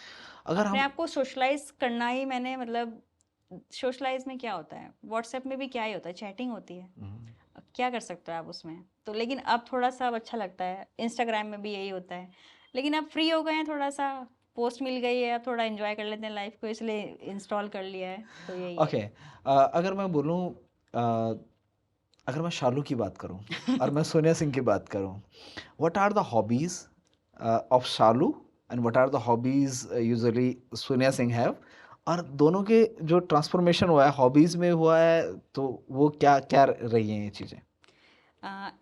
अगर अपने हम आप को सोशलाइज करना ही मैंने, मतलब सोशलाइज में क्या होता है, व्हाट्सएप में भी क्या ही होता है, चैटिंग होती है, हुँ, अब क्या कर सकते हो आप उसमें। तो लेकिन अब थोड़ा सा अब अच्छा लगता है, इंस्टाग्राम में भी यही होता है, लेकिन अब फ्री हो गए हैं, थोड़ा सा पोस्ट मिल गई है, अब थोड़ा एंजॉय कर लेते हैं लाइफ को, इसलिए इंस्टॉल कर लिया है, तो यही है। ओके, अगर मैं बोलूँ, अ, अगर मैं शालू की बात करूँ और मैं सोनिया सिंह की बात करूँ, what are the hobbies of Shalu and what are the hobbies usually Sonia Singh have, और दोनों के जो ट्रांसफॉर्मेशन हुआ है हॉबीज़ में हुआ है, तो वो क्या क्या रही हैं ये चीज़ें?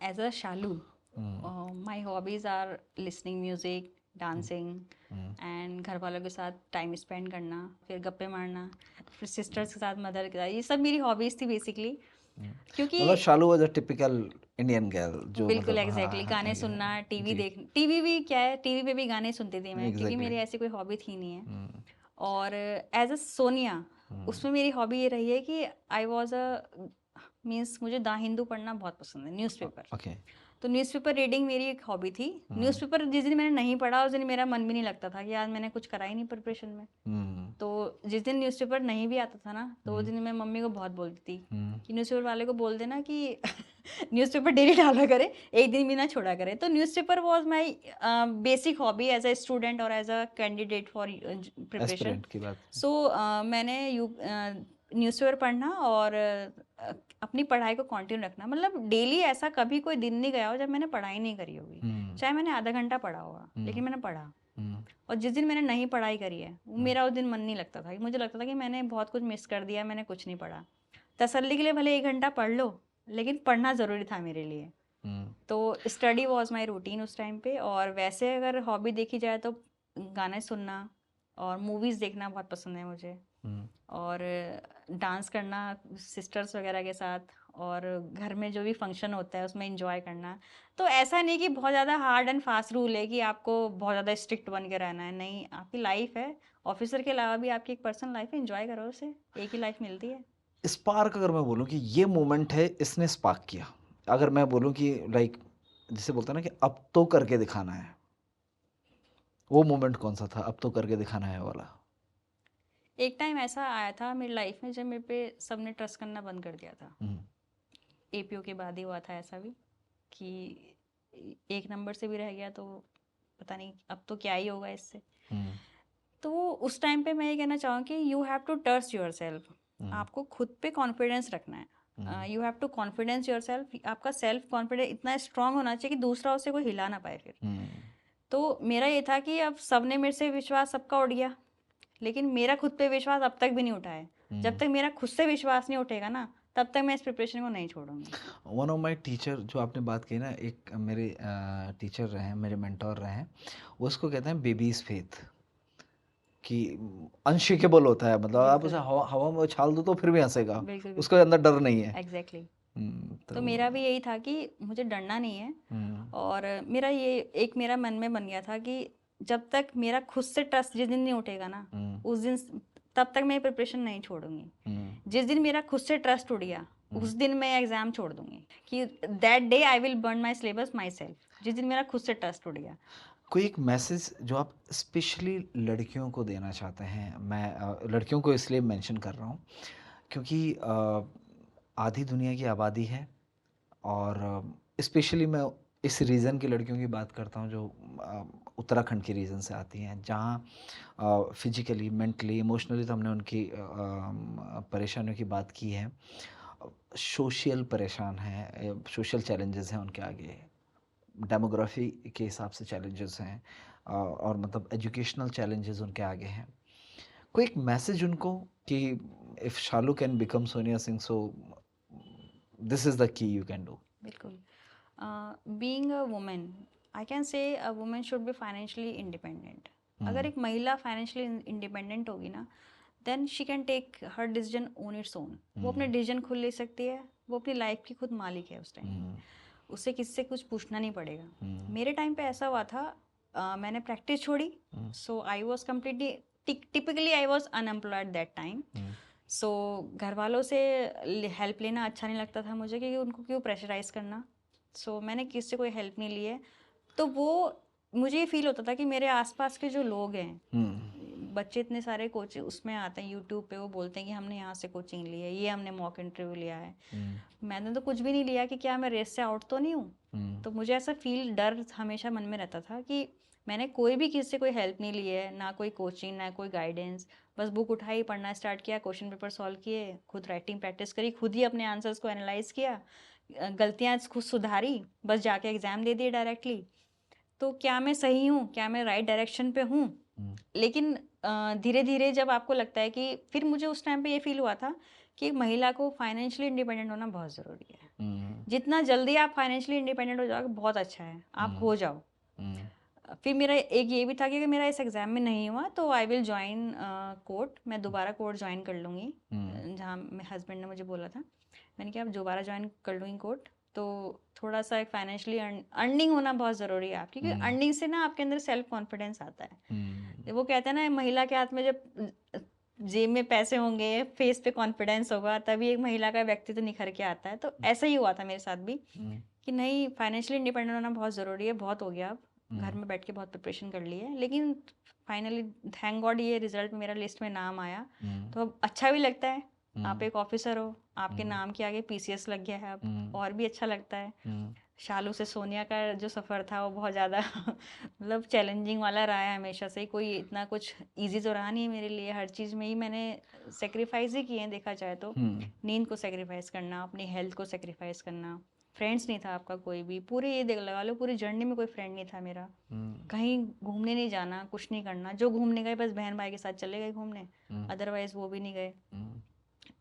As a Shalu, hmm, my hobbies are listening music, hmm, dancing, hmm, and घर वालों के साथ टाइम स्पेंड करना, फिर गप्पे मारना, फिर सिस्टर्स के साथ, मदर के साथ, ये सब मेरी हॉबीज थी बेसिकली। हुँ। क्योंकि मतलब Shalu was a typical Indian girl जो बिल्कुल मतलब हाँ, एग्जैक्टली, हाँ, गाने सुनना, टीवी जी, देख, टीवी भी क्या है, टीवी पे भी गाने सुनती थी मैं, क्योंकि एग्ज़ैक्टली। मेरी ऐसी कोई हॉबी थी नहीं है। हुँ, और एज अ सोनिया, हुँ, उसमें मेरी हॉबी ये रही है कि आई वॉज अ, मीन्स मुझे द हिंदू पढ़ना बहुत पसंद है, न्यूज़पेपर। ओके, तो न्यूज़पेपर रीडिंग मेरी एक हॉबी थी। हुँ, न्यूज़पेपर जिस दिन मैंने नहीं पढ़ा, उस दिन मेरा मन भी नहीं लगता था कि यार मैंने कुछ करा ही नहीं प्रिपरेशन में। हुँ, तो जिस दिन न्यूज़पेपर नहीं भी आता था ना, तो उस हुँ, दिन मैं मम्मी को बहुत बोलती थी हुँ, कि न्यूज़पेपर वाले को बोल देना कि न्यूज़पेपर डेली डाला करे, एक दिन भी ना छोड़ा करे। तो newspaper was my basic hobby as a student और as a candidate for preparation. Aspirant की बात। सो मैंने न्यूज़पेपर पढ़ना और अपनी पढ़ाई को कंटिन्यू रखना, मतलब डेली ऐसा कभी कोई दिन नहीं गया हो जब मैंने पढ़ाई नहीं करी होगी। हुँ, चाहे मैंने आधा घंटा पढ़ा होगा, हुँ, लेकिन मैंने पढ़ा। हुँ, और जिस दिन मैंने नहीं पढ़ाई करी है, वो हुँ, मेरा उस दिन मन नहीं लगता था, कि मुझे लगता था कि मैंने बहुत कुछ मिस कर दिया, मैंने कुछ नहीं पढ़ा। तसल्ली के लिए भले 1 घंटा पढ़ लो, लेकिन पढ़ना ज़रूरी था मेरे लिए। हुँ, तो स्टडी वाज़ माय रूटीन उस टाइम पे। और वैसे अगर हॉबी देखी जाए तो गाने सुनना और मूवीज़ देखना बहुत पसंद है मुझे। हुँ। और डांस करना सिस्टर्स वगैरह के साथ, और घर में जो भी फंक्शन होता है उसमें एंजॉय करना। तो ऐसा नहीं कि बहुत ज़्यादा हार्ड एंड फास्ट रूल है कि आपको बहुत ज़्यादा स्ट्रिक्ट बन के रहना है, नहीं, आपकी लाइफ है, ऑफिसर के अलावा भी आपकी एक पर्सनल लाइफ है, एंजॉय करो उसे, एक ही लाइफ मिलती है। स्पार्क अगर मैं बोलूँ कि ये मोमेंट है इसने स्पार्क किया। अगर मैं बोलूँ कि लाइक जिसे बोलते हैं ना कि अब तो करके दिखाना है, वो मोमेंट कौन-सा था? अब तो करके दिखाना है वाला? एक टाइम ऐसा आया था मेरी लाइफ में जब मेरे पे सबने ट्रस्ट करना बंद कर दिया था। हुँ, एपीओ के बाद ही हुआ था ऐसा भी, कि एक नंबर से भी रह गया, तो पता नहीं अब तो क्या ही होगा इससे। हुँ, तो उस टाइम पे मैं ये कहना चाहूँ कि you have to trust yourself. Hmm, आपको खुद पे कॉन्फिडेंस रखना हुँ, है। You have to confidence yourself, आपका सेल्फ कॉन्फिडेंस इतना स्ट्रांग होना चाहिए कि दूसरा उसे कोई हिला ना पाए फिर। हुँ, तो मेरा ये था कि अब सबने मेरे से विश्वास सबका उठ गया, लेकिन मेरा खुद पे विश्वास अब तक भी नहीं उठा है। जब हुँ। तक मेरा खुद से विश्वास नहीं उठेगा ना, तब तक मैं इस प्रिपरेशन को नहीं छोड़ूंगी। वन ऑफ माय टीचर जो आपने बात की ना, एक मेरे टीचर रहे हैं, मेरे मेंटर रहे हैं, वो उसको कहते हैं बेबीज़ फेथ कि अनशेकेबल होता है, मतलब आप उसे बिल्कुल, हवा हवा में उछाल दो तो फिर भी हँसेगा, बिल्कुल, उसके बिल्कुल, अंदर डर नहीं है। Exactly exactly। तो तो मेरा भी यही था कि मुझे डरना नहीं है। हुँ, और मेरा ये एक मेरा मन में बन गया था कि जब तक मेरा खुद से ट्रस्ट जिस दिन नहीं उठेगा ना, हुँ, उस दिन तब तक मैं प्रिपरेशन नहीं छोड़ूंगी। हुँ, जिस दिन मेरा खुद से ट्रस्ट उठ गया, हुँ। उस दिन मैं एग्जाम छोड़ दूंगी, कि that day I will burn my syllabus my self, जिस दिन मेरा खुद से ट्रस्ट उठ गया। कोई एक मैसेज जो आप स्पेशली लड़कियों को देना चाहते हैं? मैं लड़कियों को इसलिए मेंशन कर रहा हूँ क्योंकि आधी दुनिया की आबादी है, और स्पेशली मैं इस रीजन की लड़कियों की बात करता हूँ जो अ, उत्तराखंड के रीजन से आती हैं, जहाँ फिजिकली, मेंटली, इमोशनली तो हमने उनकी परेशानियों की बात की है, सोशल परेशान हैं, सोशल चैलेंजेस हैं उनके आगे, डेमोग्राफी के हिसाब से चैलेंजेस हैं, और मतलब एजुकेशनल चैलेंजेस उनके आगे हैं। कोई एक मैसेज उनको कि if Shalu can become Sonia Singh, so this is the key you can do. बिल्कुल। Being a woman, I can say a woman should be financially independent. अगर एक महिला फाइनेंशियली इंडिपेंडेंट होगी ना, then she can take her decision on its own. वो अपने decision खुद ले सकती है, वो अपनी लाइफ की खुद मालिक है उस टाइम पे। उससे किसी से कुछ पूछना नहीं पड़ेगा। मेरे टाइम पे ऐसा हुआ था, मैंने प्रैक्टिस छोड़ी, so I was completely, typically I was unemployed that time. सो घर वालों से हेल्प लेना अच्छा नहीं लगता था मुझे, क्योंकि उनको क्यों प्रेशराइज करना। सो मैंने किसी से कोई हेल्प नहीं ली है। तो वो मुझे ये फील होता था कि मेरे आसपास के जो लोग हैं, बच्चे इतने सारे कोचिंग उसमें आते हैं यूट्यूब पे, वो बोलते हैं कि हमने यहाँ से कोचिंग ली है, ये हमने मॉक इंटरव्यू लिया है। मैंने तो कुछ भी नहीं लिया कि क्या मैं रेस से आउट तो नहीं हूँ। तो मुझे ऐसा फील, डर हमेशा मन में रहता था कि मैंने कोई भी किसी से कोई हेल्प नहीं ली है, ना कोई कोचिंग, ना कोई गाइडेंस। बस बुक उठाई, पढ़ना स्टार्ट किया, क्वेश्चन पेपर सॉल्व किए, खुद राइटिंग प्रैक्टिस करी, खुद ही अपने आंसर्स को एनालाइज किया, गलतियाँ खुद सुधारी, बस जाके एग्ज़ाम दे दिए डायरेक्टली। तो क्या मैं सही हूँ, क्या मैं राइट डायरेक्शन पे हूँ? लेकिन धीरे धीरे जब आपको लगता है कि, फिर मुझे उस टाइम पे ये फील हुआ था कि महिला को फाइनेंशियली इंडिपेंडेंट होना बहुत ज़रूरी है। जितना जल्दी आप फाइनेंशियली इंडिपेंडेंट हो जाओगे बहुत अच्छा है, आप हो जाओ। फिर मेरा एक ये भी था कि अगर मेरा इस एग्ज़ाम में नहीं हुआ तो आई विल ज्वाइन कोर्ट, मैं दोबारा कोर्ट ज्वाइन कर लूँगी, जहाँ मेरे हस्बैंड ने मुझे बोला था। मैंने कहा अब दोबारा ज्वाइन कर लूँगी कोर्ट, तो थोड़ा सा एक फाइनेंशियली अर्निंग होना बहुत ज़रूरी है आपकी, क्योंकि अर्निंग से ना आपके अंदर सेल्फ कॉन्फिडेंस आता है। वो कहते हैं ना, महिला के हाथ में जब जेब में पैसे होंगे, फेस पे कॉन्फिडेंस होगा, तभी एक महिला का व्यक्तित्व निखर के आता है। तो ऐसा ही हुआ था मेरे साथ भी कि नहीं, फाइनेंशियली इंडिपेंडेंट होना बहुत ज़रूरी है। बहुत हो गया, अब घर में बैठ के बहुत प्रिपरेशन कर ली है, लेकिन फाइनली थैंक गॉड ये रिजल्ट मेरा लिस्ट में नाम आया, तो अब अच्छा भी लगता है। आप एक ऑफिसर हो, आपके नाम के आगे पीसीएस लग गया है, अब और भी अच्छा लगता है। शालू से सोनिया का जो सफ़र था वो बहुत ज़्यादा मतलब चैलेंजिंग वाला रहा है हमेशा से ही। कोई इतना कुछ इजी तो रहा नहीं है मेरे लिए। हर चीज़ में ही मैंने सेक्रीफाइस ही किए हैं, देखा जाए तो। नींद को सेक्रीफाइस करना, अपनी हेल्थ को सेक्रीफाइस करना, फ्रेंड्स नहीं था आपका कोई भी, पूरे ये देख लगा लो, पूरी जर्नी में कोई फ्रेंड नहीं था मेरा। कहीं घूमने नहीं जाना, कुछ नहीं करना, जो घूमने गए बस बहन भाई के साथ चले गए घूमने, अदरवाइज वो भी नहीं गए।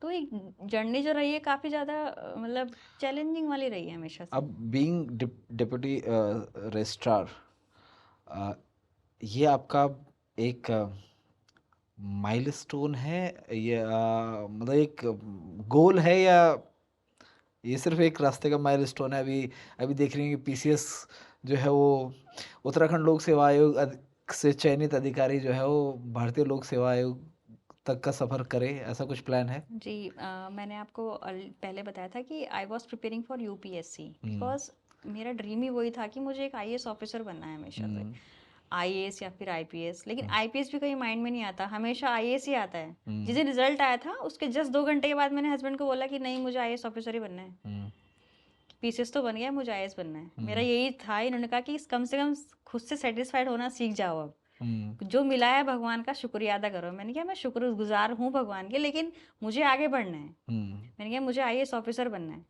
तो एक जर्नी जो रही है काफ़ी ज़्यादा मतलब चैलेंजिंग वाली रही है हमेशा से। अब बीइंग डिप्टी रजिस्ट्रार, ये आपका एक माइलस्टोन है, या मतलब एक गोल है, या ये सिर्फ एक रास्ते का माइलस्टोन है? अभी अभी देख रही हैं कि पीसीएस जो है वो उत्तराखंड लोक सेवा आयोग से चयनित अधिकारी जो है वो भारतीय लोक सेवा आयोग तक का सफ़र करे, ऐसा कुछ प्लान है? जी, मैंने आपको पहले बताया था कि I was preparing for UPSC, because मेरा ड्रीम ही वही था कि मुझे एक आईएएस ऑफिसर बनना है हमेशा से। आईएएस या फिर आईपीएस, लेकिन आईपीएस भी कहीं माइंड में नहीं आता, हमेशा आईएएस ही आता है। जिस दिन रिजल्ट आया था उसके जस्ट 2 घंटे के बाद मैंने हस्बैंड को बोला कि नहीं, मुझे आईएएस ऑफिसर ही बनना है। पीसीएस तो बन गया, मुझे आईएएस बनना है। मेरा यही था। इन्होंने कहा कि कम से कम खुद से सेटिस्फाइड होना सीख जाओ, अब जो मिला है भगवान का शुक्रिया अदा करो। मैंने कहा मैं शुक्रगुजार हूँ भगवान के, लेकिन मुझे आगे बढ़ना है। मैंने कहा मुझे आईएएस ऑफिसर बनना है।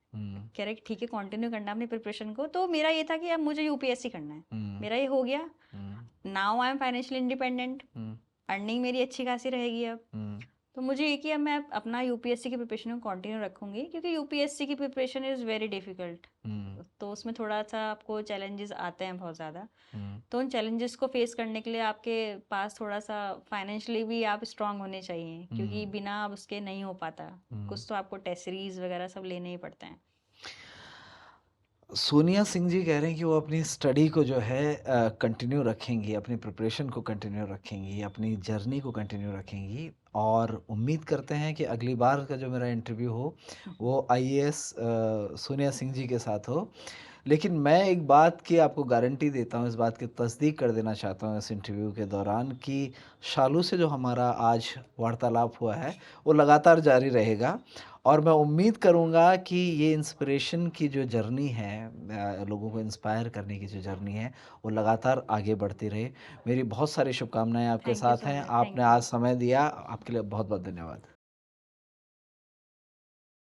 कह रहे ठीक है, कंटिन्यू करना अपनी प्रिपरेशन को। तो मेरा ये था कि अब मुझे यूपीएससी करना है। मेरा ये हो गया। Now I am financially independent, earning मेरी अच्छी खासी रहेगी अब। तो मुझे ये कि अब मैं अपना यूपीएससी की प्रिपरेशन को कंटिन्यू रखूंगी, क्योंकि यूपीएससी की प्रिपरेशन इज़ वेरी डिफ़िकल्ट। तो उसमें थोड़ा सा आपको चैलेंजेस आते हैं बहुत ज़्यादा। तो उन चैलेंजेस को फेस करने के लिए आपके पास थोड़ा सा फाइनेंशियली भी आप स्ट्रांग होने चाहिए, क्योंकि बिना अब उसके नहीं हो पाता। कुछ तो आपको टेस्ट सीरीज वगैरह सब लेने ही पड़ते हैं। सोनिया सिंह जी कह रहे हैं कि वो अपनी स्टडी को जो है कंटिन्यू रखेंगी, अपनी प्रिपरेशन को कंटिन्यू रखेंगी, अपनी जर्नी को कंटिन्यू रखेंगी, और उम्मीद करते हैं कि अगली बार का जो मेरा इंटरव्यू हो वो आईएएस सोनिया सिंह जी के साथ हो। लेकिन मैं एक बात की आपको गारंटी देता हूँ, इस बात की तस्दीक कर देना चाहता हूँ इस इंटरव्यू के दौरान, कि शालू से जो हमारा आज वार्तालाप हुआ है वो लगातार जारी रहेगा, और मैं उम्मीद करूँगा कि ये इंस्पिरेशन की जो जर्नी है, लोगों को इंस्पायर करने की जो जर्नी है, वो लगातार आगे बढ़ती रहे। मेरी बहुत सारी शुभकामनाएं आपके थैंक यू साथ सो हैं। मच। थैंक आपने यू। आज समय दिया, आपके लिए बहुत बहुत धन्यवाद।